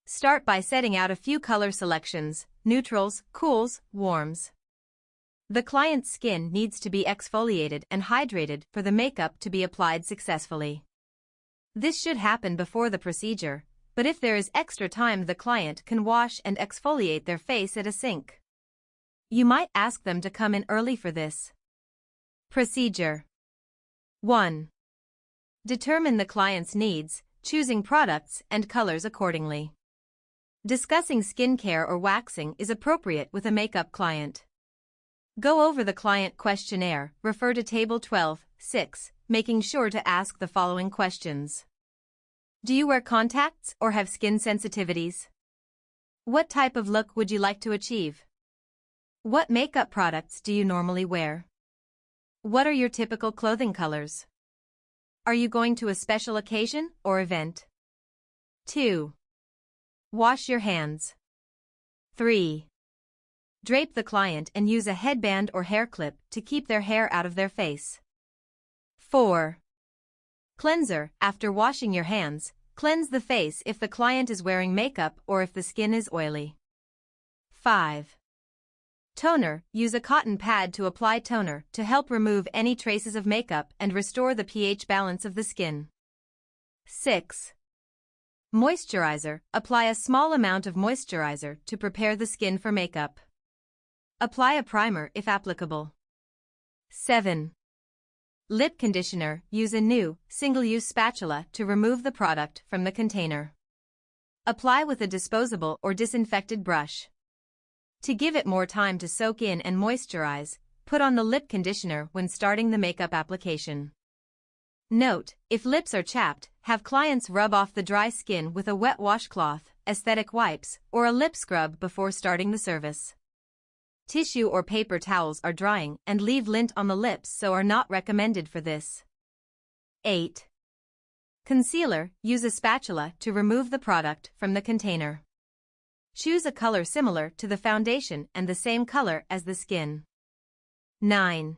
Start by setting out a few color selections, neutrals, cools, warms. The client's skin needs to be exfoliated and hydrated for the makeup to be applied successfully. This should happen before the procedure, but if there is extra time, the client can wash and exfoliate their face at a sink. You might ask them to come in early for this. Procedure 1. Determine the client's needs, choosing products and colors accordingly. Discussing skincare or waxing is appropriate with a makeup client. Go over the client questionnaire, refer to Table 12:6, making sure to ask the following questions. Do you wear contacts or have skin sensitivities? What type of look would you like to achieve? What makeup products do you normally wear? What are your typical clothing colors? Are you going to a special occasion or event? 2. Wash your hands. 3. Drape the client and use a headband or hair clip to keep their hair out of their face. 4. Cleanser. After washing your hands, cleanse the face if the client is wearing makeup or if the skin is oily. 5. Toner. Use a cotton pad to apply toner to help remove any traces of makeup and restore the pH balance of the skin. 6. Moisturizer. Apply a small amount of moisturizer to prepare the skin for makeup. Apply a primer if applicable. 7. Lip conditioner. Use a new, single-use spatula to remove the product from the container. Apply with a disposable or disinfected brush. To give it more time to soak in and moisturize, put on the lip conditioner when starting the makeup application. Note, if lips are chapped, have clients rub off the dry skin with a wet washcloth, aesthetic wipes, or a lip scrub before starting the service. Tissue or paper towels are drying and leave lint on the lips, so are not recommended for this. 8. Concealer. Use a spatula to remove the product from the container. Choose a color similar to the foundation and the same color as the skin. 9.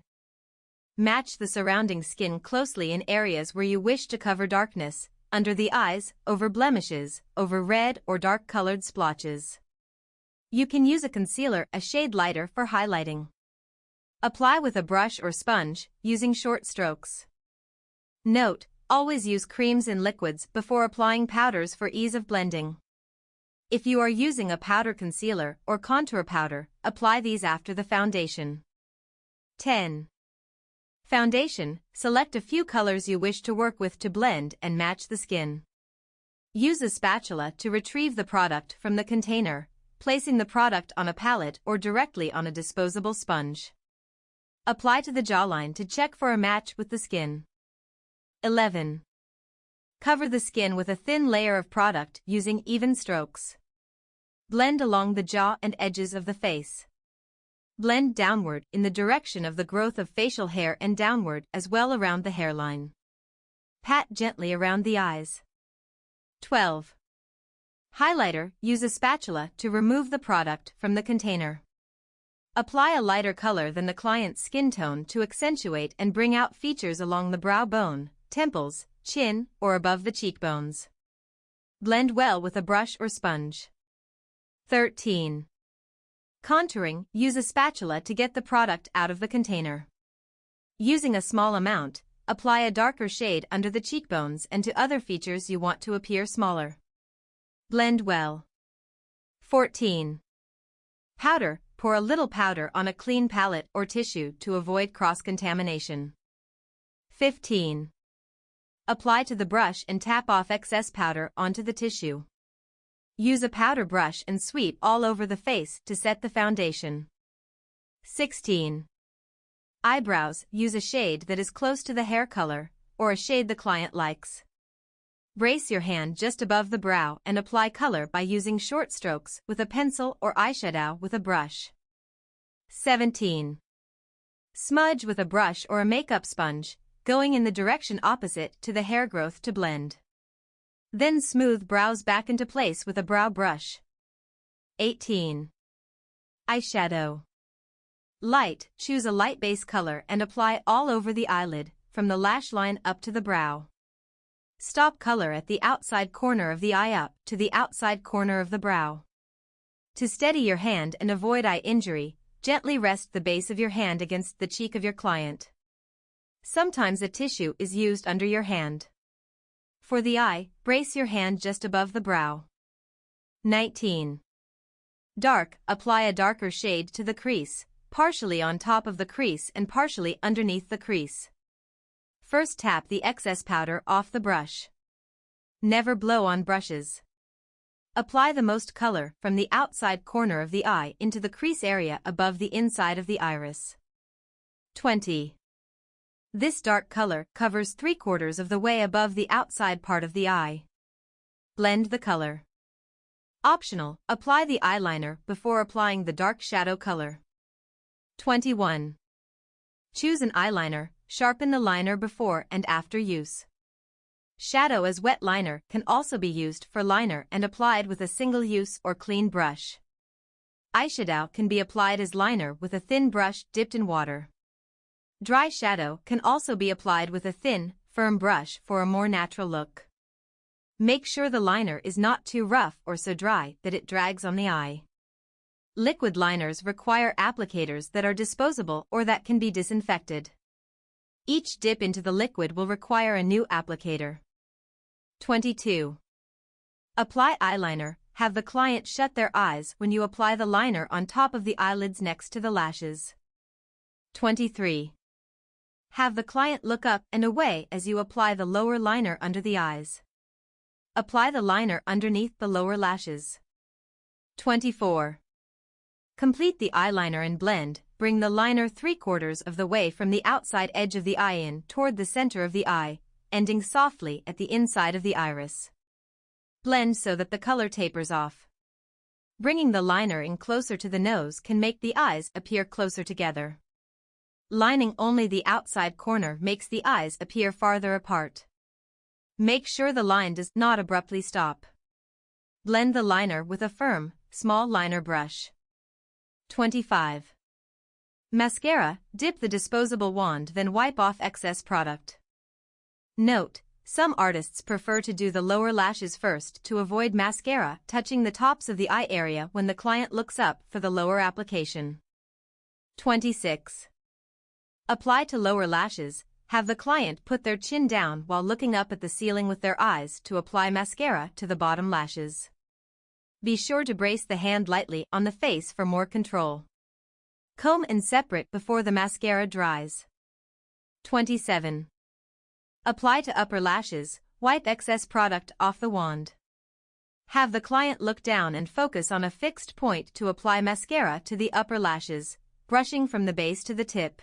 Match the surrounding skin closely in areas where you wish to cover darkness, under the eyes, over blemishes, over red or dark-colored splotches. You can use a concealer a shade lighter for highlighting. Apply with a brush or sponge, using short strokes. Note, always use creams and liquids before applying powders for ease of blending. If you are using a powder concealer or contour powder, apply these after the foundation. 10. Foundation. Select a few colors you wish to work with to blend and match the skin. Use a spatula to retrieve the product from the container, placing the product on a palette or directly on a disposable sponge. Apply to the jawline to check for a match with the skin. 11. Cover the skin with a thin layer of product using even strokes. Blend along the jaw and edges of the face. Blend downward in the direction of the growth of facial hair and downward as well around the hairline. Pat gently around the eyes. 12. Highlighter. Use a spatula to remove the product from the container. Apply a lighter color than the client's skin tone to accentuate and bring out features along the brow bone, temples, chin, or above the cheekbones. Blend well with a brush or sponge. 13. Contouring. Use a spatula to get the product out of the container. Using a small amount, apply a darker shade under the cheekbones and to other features you want to appear smaller. Blend well. 14. Powder. Pour a little powder on a clean palette or tissue to avoid cross-contamination. 15. Apply to the brush and tap off excess powder onto the tissue. Use a powder brush and sweep all over the face to set the foundation. 16. Eyebrows. Use a shade that is close to the hair color, or a shade the client likes. Brace your hand just above the brow and apply color by using short strokes with a pencil or eyeshadow with a brush. 17. Smudge with a brush or a makeup sponge, going in the direction opposite to the hair growth to blend. Then smooth brows back into place with a brow brush. 18. Eyeshadow. Light. Choose a light base color and apply all over the eyelid, from the lash line up to the brow. Stop color at the outside corner of the eye up to the outside corner of the brow. To steady your hand and avoid eye injury, gently rest the base of your hand against the cheek of your client. Sometimes a tissue is used under your hand. For the eye, brace your hand just above the brow. 19. Dark. Apply a darker shade to the crease, partially on top of the crease and partially underneath the crease. First tap the excess powder off the brush. Never blow on brushes. Apply the most color from the outside corner of the eye into the crease area above the inside of the iris. 20. This dark color covers 3/4 of the way above the outside part of the eye. Blend the color. Optional, apply the eyeliner before applying the dark shadow color. 21. Choose an eyeliner, sharpen the liner before and after use. Shadow as wet liner can also be used for liner and applied with a single-use or clean brush. Eyeshadow can be applied as liner with a thin brush dipped in water. Dry shadow can also be applied with a thin, firm brush for a more natural look. Make sure the liner is not too rough or so dry that it drags on the eye. Liquid liners require applicators that are disposable or that can be disinfected. Each dip into the liquid will require a new applicator. 22. Apply eyeliner. Have the client shut their eyes when you apply the liner on top of the eyelids next to the lashes. 23. Have the client look up and away as you apply the lower liner under the eyes. Apply the liner underneath the lower lashes. 24. Complete the eyeliner and blend. Bring the liner 3/4 of the way from the outside edge of the eye in toward the center of the eye, ending softly at the inside of the iris. Blend so that the color tapers off. Bringing the liner in closer to the nose can make the eyes appear closer together. Lining only the outside corner makes the eyes appear farther apart. Make sure the line does not abruptly stop. Blend the liner with a firm, small liner brush. 25. Mascara. Dip the disposable wand, then wipe off excess product. Note: some artists prefer to do the lower lashes first to avoid mascara touching the tops of the eye area when the client looks up for the lower application. 26. Apply to lower lashes. Have the client put their chin down while looking up at the ceiling with their eyes to apply mascara to the bottom lashes. Be sure to brace the hand lightly on the face for more control. Comb and separate before the mascara dries. 27. Apply to upper lashes. Wipe excess product off the wand. Have the client look down and focus on a fixed point to apply mascara to the upper lashes, brushing from the base to the tip.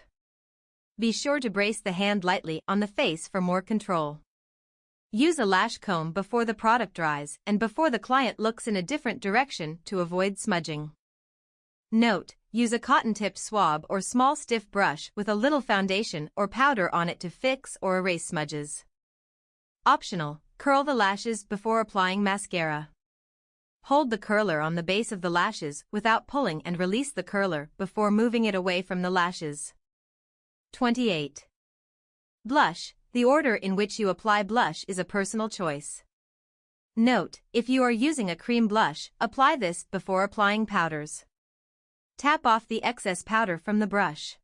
Be sure to brace the hand lightly on the face for more control. Use a lash comb before the product dries and before the client looks in a different direction to avoid smudging. Note: use a cotton-tipped swab or small stiff brush with a little foundation or powder on it to fix or erase smudges. Optional: curl the lashes before applying mascara. Hold the curler on the base of the lashes without pulling and release the curler before moving it away from the lashes. 28. Blush. The order in which you apply blush is a personal choice. Note: if you are using a cream blush, apply this before applying powders. Tap off the excess powder from the brush.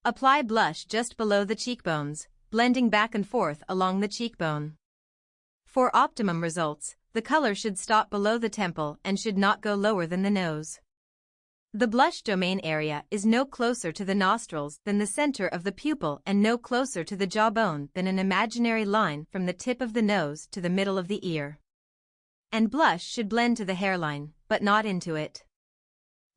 Apply blush just below the cheekbones, blending back and forth along the cheekbone. For optimum results, the color should stop below the temple and should not go lower than the nose. The blush domain area is no closer to the nostrils than the center of the pupil and no closer to the jawbone than an imaginary line from the tip of the nose to the middle of the ear. And blush should blend to the hairline, but not into it.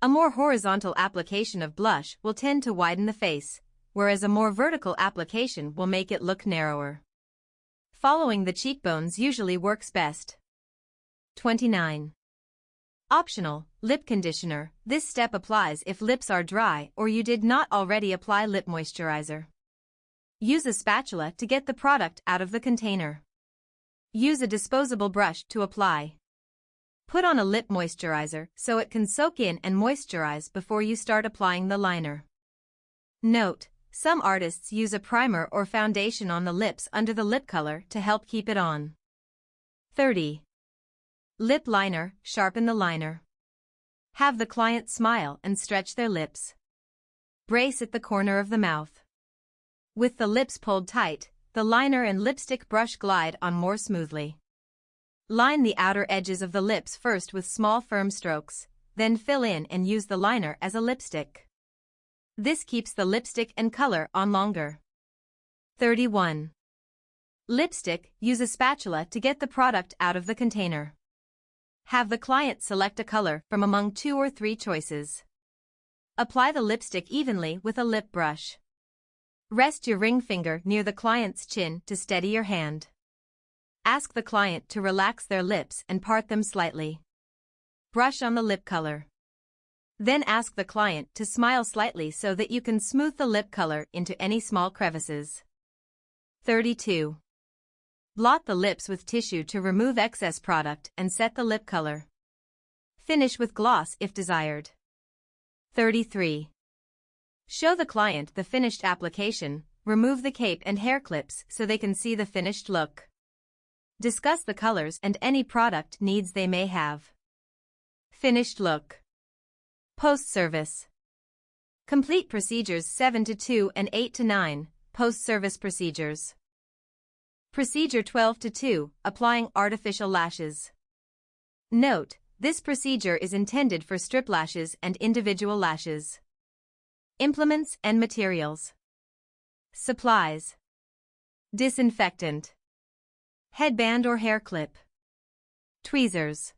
A more horizontal application of blush will tend to widen the face, whereas a more vertical application will make it look narrower. Following the cheekbones usually works best. 29. Optional: lip conditioner. This step applies if lips are dry or you did not already apply lip moisturizer. Use a spatula to get the product out of the container. Use a disposable brush to apply. Put on a lip moisturizer so it can soak in and moisturize before you start applying the liner. Note: some artists use a primer or foundation on the lips under the lip color to help keep it on. 30. Lip liner. Sharpen the liner. Have the client smile and stretch their lips. Brace at the corner of the mouth. With the lips pulled tight, the liner and lipstick brush glide on more smoothly. Line the outer edges of the lips first with small firm strokes, then fill in and use the liner as a lipstick. This keeps the lipstick and color on longer. 31. Lipstick. Use a spatula to get the product out of the container. Have the client select a color from among 2 or 3 choices. Apply the lipstick evenly with a lip brush. Rest your ring finger near the client's chin to steady your hand. Ask the client to relax their lips and part them slightly. Brush on the lip color. Then ask the client to smile slightly so that you can smooth the lip color into any small crevices. 32. Blot the lips with tissue to remove excess product and set the lip color. Finish with gloss if desired. 33. Show the client the finished application. Remove the cape and hair clips so they can see the finished look. Discuss the colors and any product needs they may have. Finished look. Post-service. Complete procedures 7 to 2 and 8 to 9, post-service procedures. Procedure 12 to 2, applying artificial lashes. Note: this procedure is intended for strip lashes and individual lashes. Implements and materials. Supplies. Disinfectant. Headband or hair clip. Tweezers.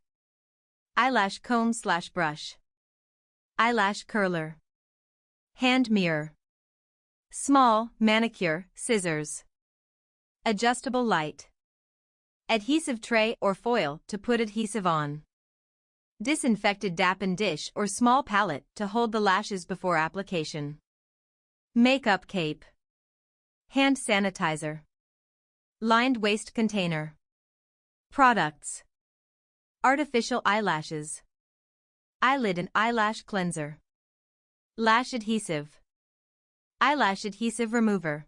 Eyelash comb/brush. Eyelash curler. Hand mirror. Small manicure scissors. Adjustable light. Adhesive tray or foil to put adhesive on. Disinfected dappen dish or small palette to hold the lashes before application. Makeup cape. Hand sanitizer. Lined waste container. Products. Artificial eyelashes. Eyelid and eyelash cleanser. Lash adhesive. Eyelash adhesive remover.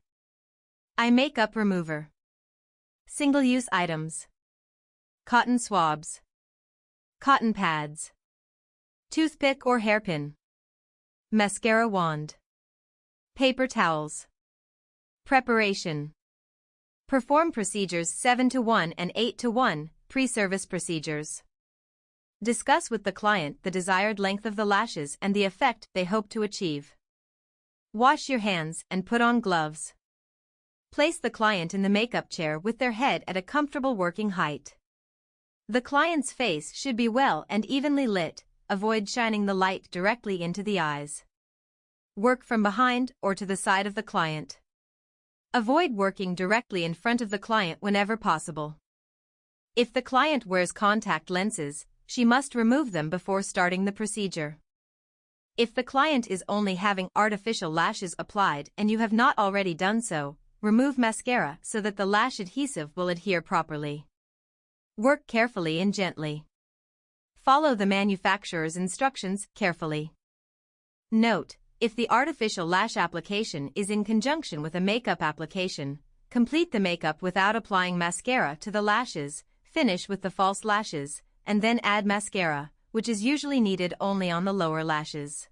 Eye makeup remover. Single-use items. Cotton swabs. Cotton pads. Toothpick or hairpin. Mascara wand. Paper towels. Preparation. Perform procedures 7:1 and 8:1, pre-service procedures. Discuss with the client the desired length of the lashes and the effect they hope to achieve. Wash your hands and put on gloves. Place the client in the makeup chair with their head at a comfortable working height. The client's face should be well and evenly lit, avoid shining the light directly into the eyes. Work from behind or to the side of the client. Avoid working directly in front of the client whenever possible. If the client wears contact lenses, she must remove them before starting the procedure. If the client is only having artificial lashes applied and you have not already done so, remove mascara so that the lash adhesive will adhere properly. Work carefully and gently. Follow the manufacturer's instructions carefully. Note: if the artificial lash application is in conjunction with a makeup application, complete the makeup without applying mascara to the lashes, finish with the false lashes, and then add mascara, which is usually needed only on the lower lashes.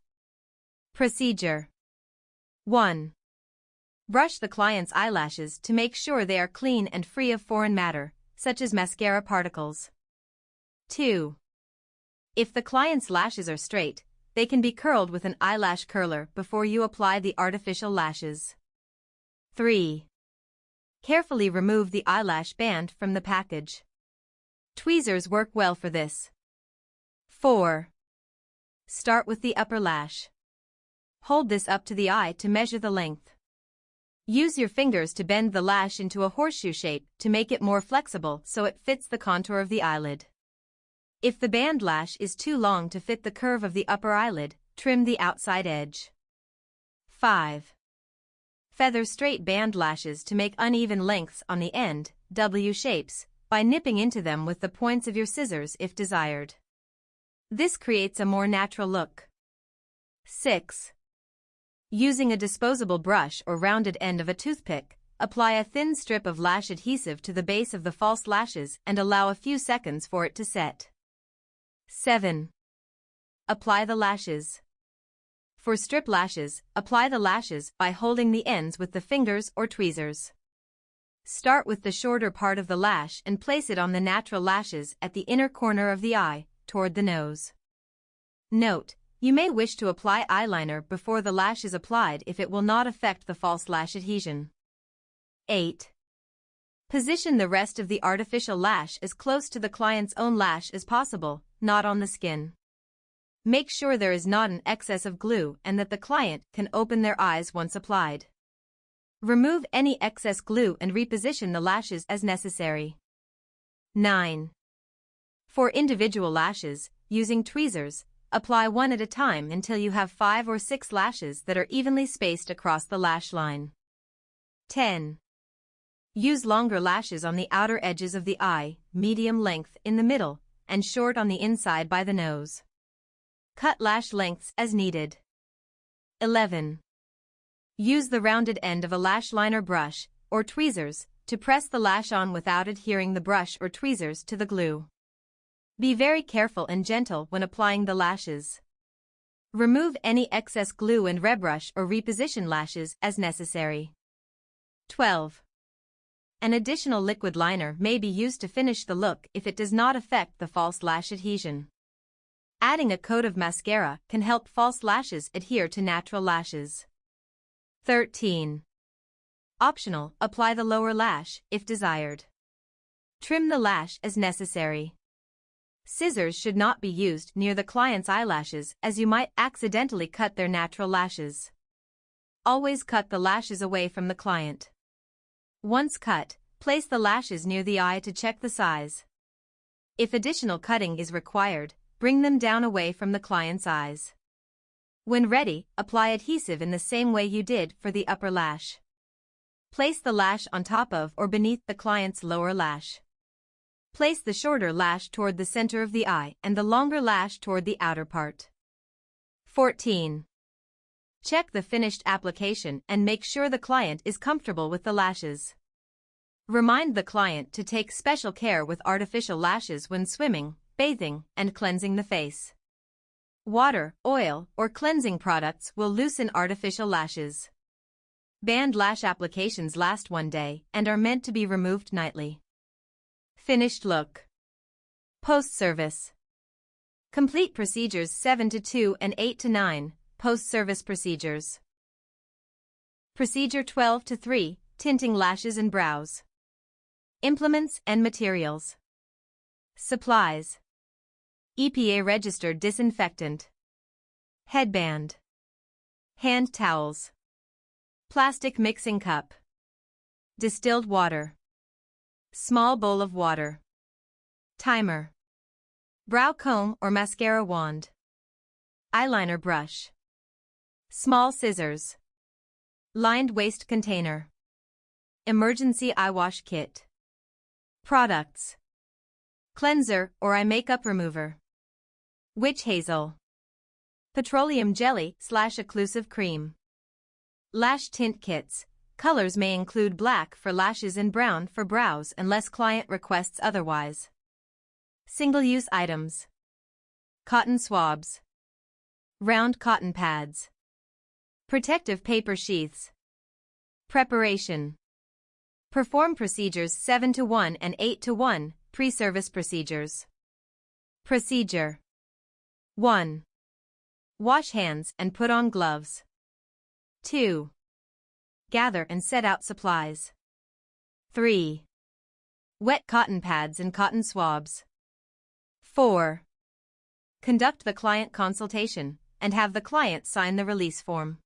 Procedure. 1. Brush the client's eyelashes to make sure they are clean and free of foreign matter, such as mascara particles. 2. If the client's lashes are straight, they can be curled with an eyelash curler before you apply the artificial lashes. 3. Carefully remove the eyelash band from the package. Tweezers work well for this. 4. Start with the upper lash. Hold this up to the eye to measure the length. Use your fingers to bend the lash into a horseshoe shape to make it more flexible so it fits the contour of the eyelid. If the band lash is too long to fit the curve of the upper eyelid, trim the outside edge. 5. Feather straight band lashes to make uneven lengths on the end, W shapes, by nipping into them with the points of your scissors if desired. This creates a more natural look. 6. Using a disposable brush or rounded end of a toothpick, apply a thin strip of lash adhesive to the base of the false lashes and allow a few seconds for it to set. 7. Apply the lashes. For strip lashes, apply the lashes by holding the ends with the fingers or tweezers. Start with the shorter part of the lash and place it on the natural lashes at the inner corner of the eye, toward the nose. Note: you may wish to apply eyeliner before the lash is applied if it will not affect the false lash adhesion. 8. Position the rest of the artificial lash as close to the client's own lash as possible, not on the skin. Make sure there is not an excess of glue and that the client can open their eyes once applied. Remove any excess glue and reposition the lashes as necessary. 9. For individual lashes, using tweezers, apply one at a time until you have 5 or 6 lashes that are evenly spaced across the lash line. 10. Use longer lashes on the outer edges of the eye, medium length in the middle, and short on the inside by the nose. Cut lash lengths as needed. 11. Use the rounded end of a lash liner brush, or tweezers, to press the lash on without adhering the brush or tweezers to the glue. Be very careful and gentle when applying the lashes. Remove any excess glue and rebrush or reposition lashes as necessary. 12. An additional liquid liner may be used to finish the look if it does not affect the false lash adhesion. Adding a coat of mascara can help false lashes adhere to natural lashes. 13. Optional, apply the lower lash, if desired. Trim the lash as necessary. Scissors should not be used near the client's eyelashes as you might accidentally cut their natural lashes. Always cut the lashes away from the client. Once cut, place the lashes near the eye to check the size. If additional cutting is required, bring them down away from the client's eyes. When ready, apply adhesive in the same way you did for the upper lash. Place the lash on top of or beneath the client's lower lash. Place the shorter lash toward the center of the eye and the longer lash toward the outer part. 14. Check the finished application and make sure the client is comfortable with the lashes. Remind the client to take special care with artificial lashes when swimming, bathing, and cleansing the face. Water, oil, or cleansing products will loosen artificial lashes. Band lash applications last one day and are meant to be removed nightly. Finished look. Post-service. Complete procedures 7 to 2 and 8 to 9, post-service procedures. Procedure 12 to 3, tinting lashes and brows. Implements and materials. Supplies. EPA-registered disinfectant. Headband. Hand towels. Plastic mixing cup. Distilled water. Small bowl of water. Timer. Brow comb or mascara wand. Eyeliner brush. Small scissors. Lined waste container. Emergency eye wash kit. Products. Cleanser or eye makeup remover. Witch hazel. Petroleum jelly / occlusive cream. Lash tint kits. Colors may include black for lashes and brown for brows unless client requests otherwise. Single-use items. Cotton swabs. Round cotton pads. Protective paper sheaths. Preparation. Perform procedures 7 to 1 and 8 to 1, pre-service procedures. Procedure. 1. Wash hands and put on gloves. 2. Gather and set out supplies. 3. Wet cotton pads and cotton swabs. 4. Conduct the client consultation and have the client sign the release form.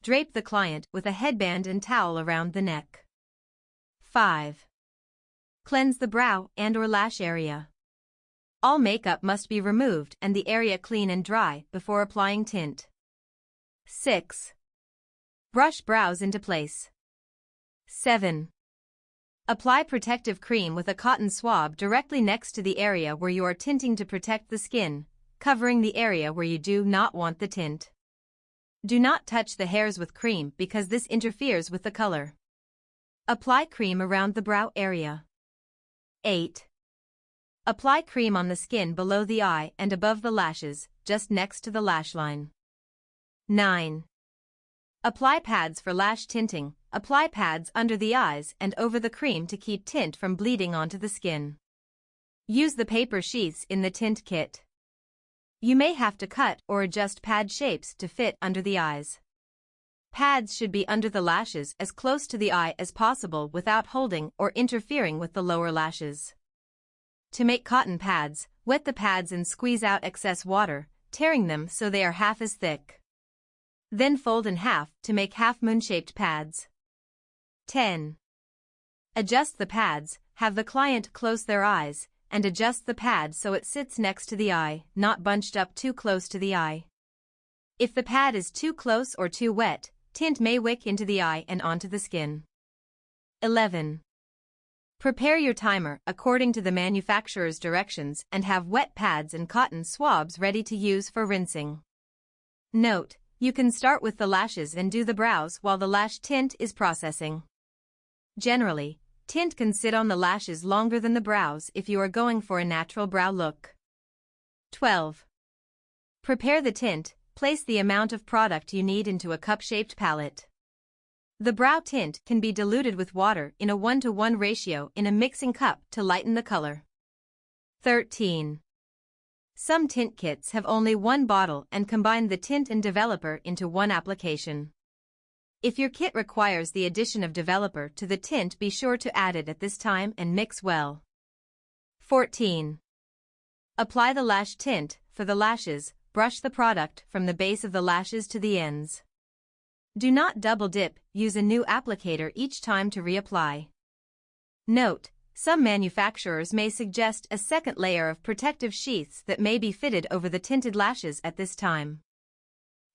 Drape the client with a headband and towel around the neck. 5. Cleanse the brow and/or lash area. All makeup must be removed and the area clean and dry before applying tint. 6. Brush brows into place. 7. Apply protective cream with a cotton swab directly next to the area where you are tinting to protect the skin, covering the area where you do not want the tint. Do not touch the hairs with cream because this interferes with the color. Apply cream around the brow area. 8. Apply cream on the skin below the eye and above the lashes, just next to the lash line. 9. Apply pads for lash tinting. Apply pads under the eyes and over the cream to keep tint from bleeding onto the skin. Use the paper sheaths in the tint kit. You may have to cut or adjust pad shapes to fit under the eyes. Pads should be under the lashes as close to the eye as possible without holding or interfering with the lower lashes. To make cotton pads, wet the pads and squeeze out excess water, tearing them so they are half as thick. Then fold in half to make half-moon-shaped pads. 10. Adjust the pads, have the client close their eyes, and adjust the pad so it sits next to the eye, not bunched up too close to the eye. If the pad is too close or too wet, tint may wick into the eye and onto the skin. 11. Prepare your timer according to the manufacturer's directions and have wet pads and cotton swabs ready to use for rinsing. Note: you can start with the lashes and do the brows while the lash tint is processing. Generally, tint can sit on the lashes longer than the brows if you are going for a natural brow look. 12. Prepare the tint. Place the amount of product you need into a cup-shaped palette. The brow tint can be diluted with water in a 1:1 ratio in a mixing cup to lighten the color. 13. Some tint kits have only one bottle and combine the tint and developer into one application. If your kit requires the addition of developer to the tint, be sure to add it at this time and mix well. 14. Apply the lash tint. For the lashes, brush the product from the base of the lashes to the ends. Do not double dip, use a new applicator each time to reapply. Note: some manufacturers may suggest a second layer of protective sheaths that may be fitted over the tinted lashes at this time.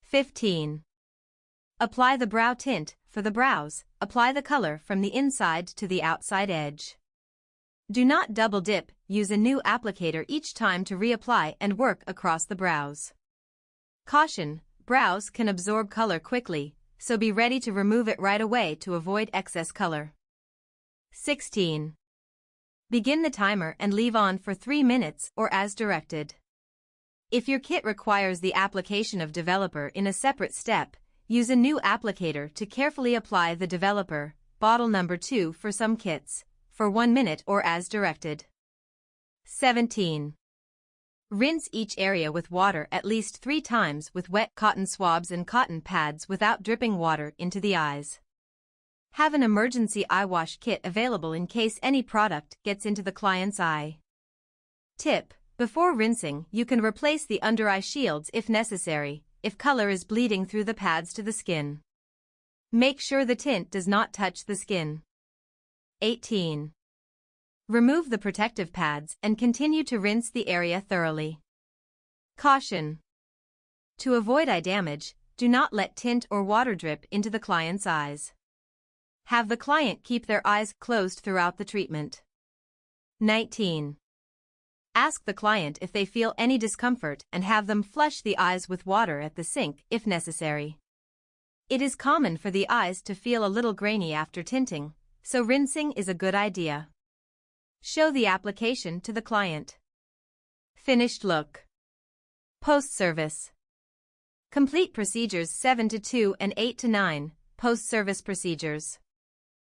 15. Apply the brow tint. For the brows, apply the color from the inside to the outside edge. Do not double dip, use a new applicator each time to reapply and work across the brows. Caution: brows can absorb color quickly, so be ready to remove it right away to avoid excess color. 16. Begin the timer and leave on for 3 minutes or as directed. If your kit requires the application of developer in a separate step, use a new applicator to carefully apply the developer, bottle number 2 for some kits, for 1 minute or as directed. 17. Rinse each area with water at least 3 times with wet cotton swabs and cotton pads without dripping water into the eyes. Have an emergency eye wash kit available in case any product gets into the client's eye. Tip: before rinsing, you can replace the under-eye shields if necessary, if color is bleeding through the pads to the skin. Make sure the tint does not touch the skin. 18. Remove the protective pads and continue to rinse the area thoroughly. Caution: to avoid eye damage, do not let tint or water drip into the client's eyes. Have the client keep their eyes closed throughout the treatment. 19. Ask the client if they feel any discomfort and have them flush the eyes with water at the sink if necessary. It is common for the eyes to feel a little grainy after tinting, so rinsing is a good idea. Show the application to the client. Finished look. Post-service. Complete procedures 7 to 2 and 8 to 9, post-service procedures.